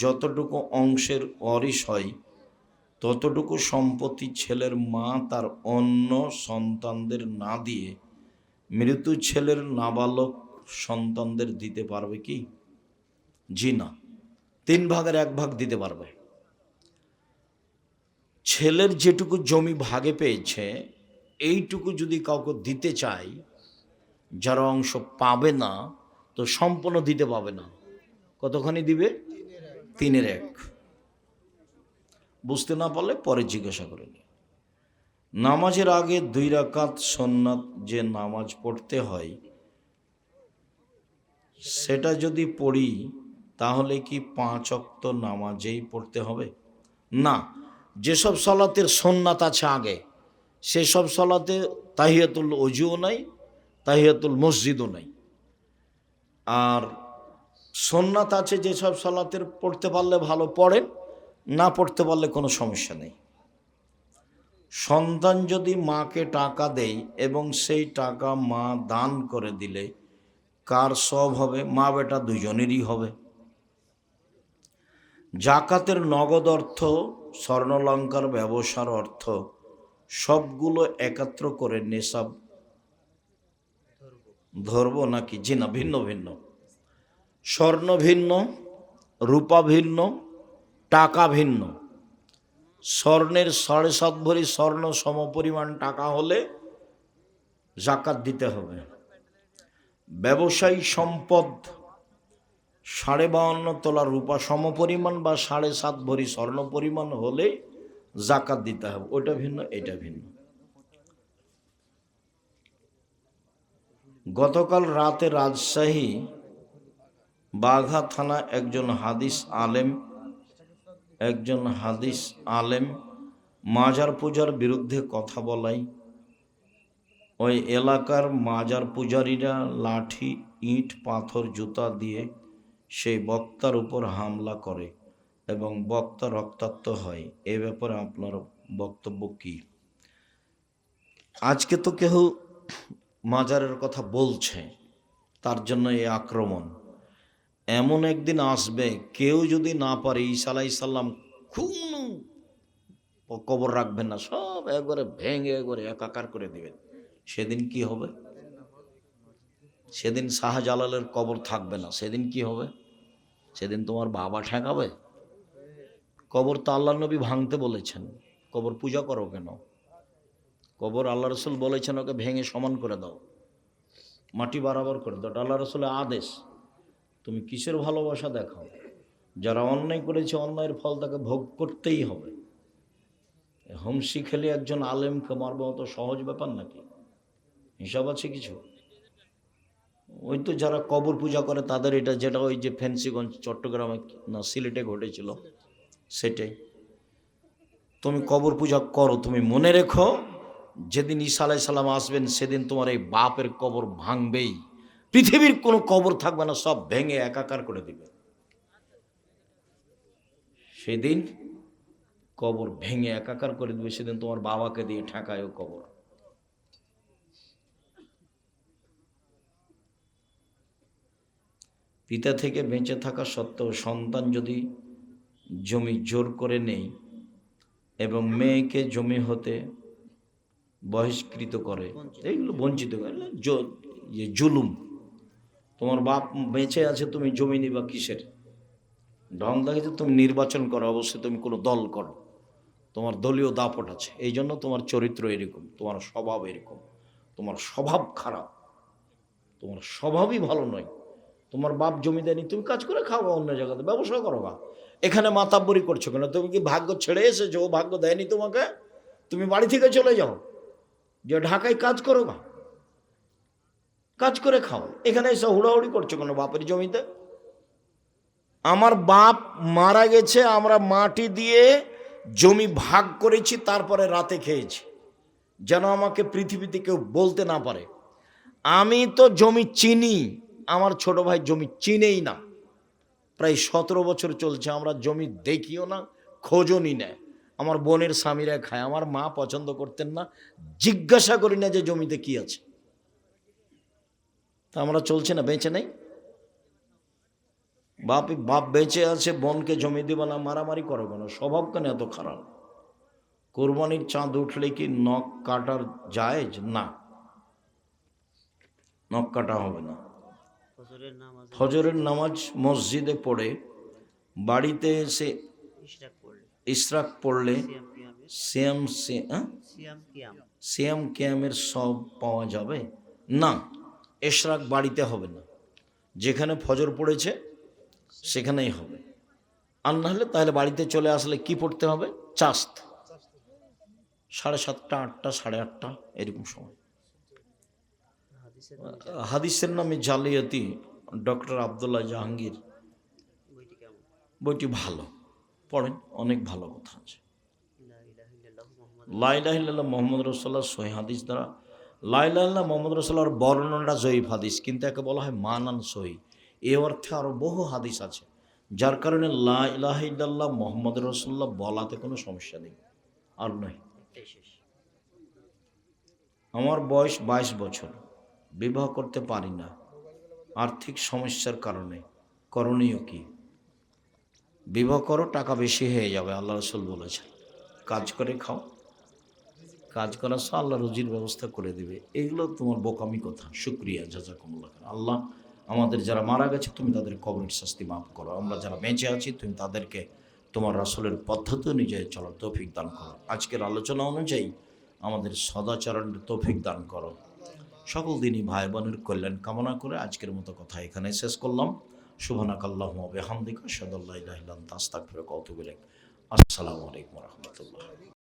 যতটুকু অংশের ওয়ারিশ হয়, ততটুকু সম্পত্তি ছেলের মা তার অন্য সন্তানদের না দিয়ে মৃত ছেলের নাবালক সন্তানদের দিতে পারবে কি? জি না, 3 ভাগের 1 ভাগ দিতে পারবে। ছেলের যেটুকু জমি ভাগে পেয়েছে এইটুকু যদি কাউকে দিতে চাই, যারা অংশ পাবে না তো সম্পূর্ণ দিতে পাবে না। কতখানি দিবে? 3/1। বুঝতে না পারলে পরে জিজ্ঞাসা করে নি। নামাজের আগে 2 রাকাত সুন্নাত যে নামাজ পড়তে হয়, সেটা যদি পড়ি তাহলে কি 5 ওয়াক্ত নামাজেই পড়তে হবে? না, যেসব সালাতের সুন্নাত আছে আগে, সেসব সালাতে তাহিয়াতুল ওযুও নাই, তাহিয়াতুল মসজিদও নাই। আর সুন্নাত আছে যেসব সালাতের, পড়তে পারলে ভালো পড়েন, না পড়তে পারলে কোনো সমস্যা নেই। সন্তান যদি মাকে টাকা দেয় এবং সেই টাকা মা দান করে দিলে কার সব হবে? মা বেটা দুজনেরই হবে। জাকাতের নগদ অর্থ, স্বর্ণালঙ্কার ব্যবসার অর্থ সবগুলো একত্র করে নেশাব ধরবো নাকি? জি না, ভিন্ন ভিন্ন। স্বর্ণ ভিন্ন, রূপা ভিন্ন, টাকা ভিন্ন। স্বর্ণের 7.5 ভরি স্বর্ণ সমপরিমাণ টাকা হলে জাকাত দিতে হবে। ব্যবসায়ী সম্পদ 52.5 তোলা রূপা সমপরিমাণ বা 7.5 ভরি স্বর্ণ পরিমাণ হলে জাকাত দিতে হবে। ওইটা ভিন্ন, এটা ভিন্ন। গতকাল রাতে রাজশাহী বাঘা থানা একজন হাদিস আলেম মাজার পূজার বিরুদ্ধে কথা বলায় ওই এলাকার মাজার পূজারীরা লাঠি, ইট, পাথর, জুতা দিয়ে সেই বক্তার উপর হামলা করে এবং বক্তা রক্তাক্ত হয়। এ ব্যাপারে আপনার বক্তব্য কি? আজকে তো কেউ মাজারের কথা বলছে, তার জন্য এই আক্রমণ। এমন একদিন আসবে, কেউ যদি না পারে, ঈসা আলাইহিস সালাম কোনো কবর রাখবেন না, সব একবারে ভেঙে একবারে একাকার করে দিবেন। সেদিন কি হবে? সেদিন শাহজালালের কবর থাকবে না। সেদিন কি হবে? সেদিন তোমার বাবা ঠেকাবে কবর। তো আল্লাহ নবী ভাঙতে বলেছেন, কবর পূজা করো কেন? কবর আল্লাহ রসুল বলেছেন ওকে ভেঙে সমান করে দাও, মাটি বরাবর করে দাও, আল্লাহ রসুলের আদেশ। তুমি কিসের ভালোবাসা দেখাও? যারা অন্যায় করেছে অন্যায়ের ফল তাকে ভোগ করতেই হবে। হোমসি খেলে একজন আলেমকে মারবো অত সহজ ব্যাপার নাকি? হিসাব আছে কিছু? ওই তো যারা কবর পূজা করে তাদের এটা, যেটা ওই যে ফেন্সিগঞ্জ চট্টগ্রামে না সিলেটে ঘটেছিল সেটাই। তুমি কবর পূজা করো, তুমি মনে রেখো যেদিন ঈসা আলাইহিস সালাম আসবেন সেদিন তোমার এই বাপের কবর ভাঙবেই। পৃথিবীর কোনো কবর থাকবে না, সব ভেঙে একাকার করে দিবে। সেদিন কবর ভেঙে একাকার করে দিবে, সেদিন তোমার বাবাকে দিয়ে ঠেকায় ও কবর। পিতা থেকে বেঁচে থাকা সত্ত্বেও সন্তান যদি জমি জোর করে নেই এবং মেয়েকে জমি হতে বহিষ্কৃত করে, এইগুলো বঞ্চিত করে, জুলুম। তোমার বাপ বেঁচে আছে, তুমি জমি নিবা কিসের? ঢং দেখেছে তুমি নির্বাচন করো, অবশ্যই তুমি কোনো দল করো, তোমার দলীয় দাপট আছে, এই জন্য তোমার চরিত্র এরকম, তোমার স্বভাব এরকম, তোমার স্বভাব খারাপ, তোমার স্বভাবই ভালো নয়। তোমার বাপ জমি দেয়নি, তুমি কাজ করে খাও, অন্য জায়গাতে ব্যবসা করো গা, এখানে মাতাব্বরি করছো কেন? তুমি কি ভাগ্য ছেড়ে এসেছো? ও ভাগ্য দেয়নি তোমাকে, তুমি বাড়ি থেকে চলে যাও, যে ঢাকায় কাজ করো গা, কাজ করে খাও, এখানে এসে হুড়াহুড়ি করছো কেন বাপের জমিতে? আমার বাপ মারা গেছে, আমরা মাটি দিয়ে জমি ভাগ করেছি, তারপরে রাতে খেয়েছি, যেন আমাকে পৃথিবীতে কেউ বলতে না পারে। আমি তো জমি চিনি, আমার ছোট ভাই জমি চিনেই না, প্রায় 17 বছর চলছে, আমরা জমি দেখিও না, খোঁজও নি না। আমার বোনের স্বামীরা খায়, আমার মা পছন্দ করতেন না, জিজ্ঞাসা করি না যে জমিতে কি আছে। তা আমরা চলছে না, বেঁচে নেই। বাপ বেঁচে আছে, বোনকে জমি দেব না, মারামারি করো কেন? স্বভাব কেন এত খারাপ? কোরবানির চাঁদ উঠলে কি নখ কাটার জায়েজ? না, নখ কাটা হবে না। ফজরের নামাজ মসজিদে পড়ে বাড়িতে এসে ইশরাক পড়লে সিয়াম কিয়ামের সব পাওয়া যাবে না। ইশরাক বাড়িতে হবে না, যেখানে ফজর পড়েছে সেখানেই হবে। আর না হলে তাহলে বাড়িতে চলে আসলে কি পড়তে হবে? চাস্ত 7:30, 8টা, 8:30 এরকম সময়। হাদিসের নামে জালিয়াতি, ডক্টর আব্দুল্লাহ জাহাঙ্গীর, বইটি ভালো, পড়েন, অনেক ভালো কথা আছে। লা ইলাহা ইল্লাল্লাহ মুহাম্মদ রাসূলুল্লাহ সহিহ হাদিস দ্বারা, লা ইলাহা ইল্লাল্লাহ মুহাম্মদ রাসূলুল্লাহর বর্ণনাটা জয়ীফ হাদিস, কিন্তু একে বলা হয় মানান সহিহ। এই অর্থে আরো বহু হাদিস আছে, যার কারণে লা ইলাহা ইল্লাল্লাহ মুহাম্মদ রাসূলুল্লাহ বলাতে কোনো সমস্যা নেই। আর নয়, আমার বয়স 22 বছর, বিবাহ করতে পারি না আর্থিক সমস্যার কারণে, করণীয় কি? বিবাহ করো, টাকা বেশি হয়ে যাবে, আল্লাহ রাসূল বলেছেন। কাজ করে খাও, কাজ করার সব আল্লাহ রুজির ব্যবস্থা করে দিবে। এগুলো তোমার বোকামি কথা। শুকরিয়া, জাযাকুমুল্লাহ। আল্লাহ আমাদের যারা মারা গেছে তুমি তাদের কবরের শাস্তি মাফ করো, আমরা যারা বেঁচে আছি তুমি তাদেরকে তোমার রাসূলের পদ্ধতি অনুযায়ী চলার তৌফিক দান করো। আজকের আলোচনা অনুযায়ী আমাদের সদাচরণের তৌফিক দান করো। সকল দিনই ভাই বোনের কল্যাণ কামনা করে আজকের মতো কথা এখানে শেষ করলাম। সুবহানাকাল্লাহুম্মা ওয়া বিহামদিকা আশহাদু আল্লা ইলাহা ইল্লা আনতা আস্তাগফিরুকা ওয়া আতুবু ইলাইক। আসসালামু আলাইকুম ওয়া রাহমাতুল্লাহ।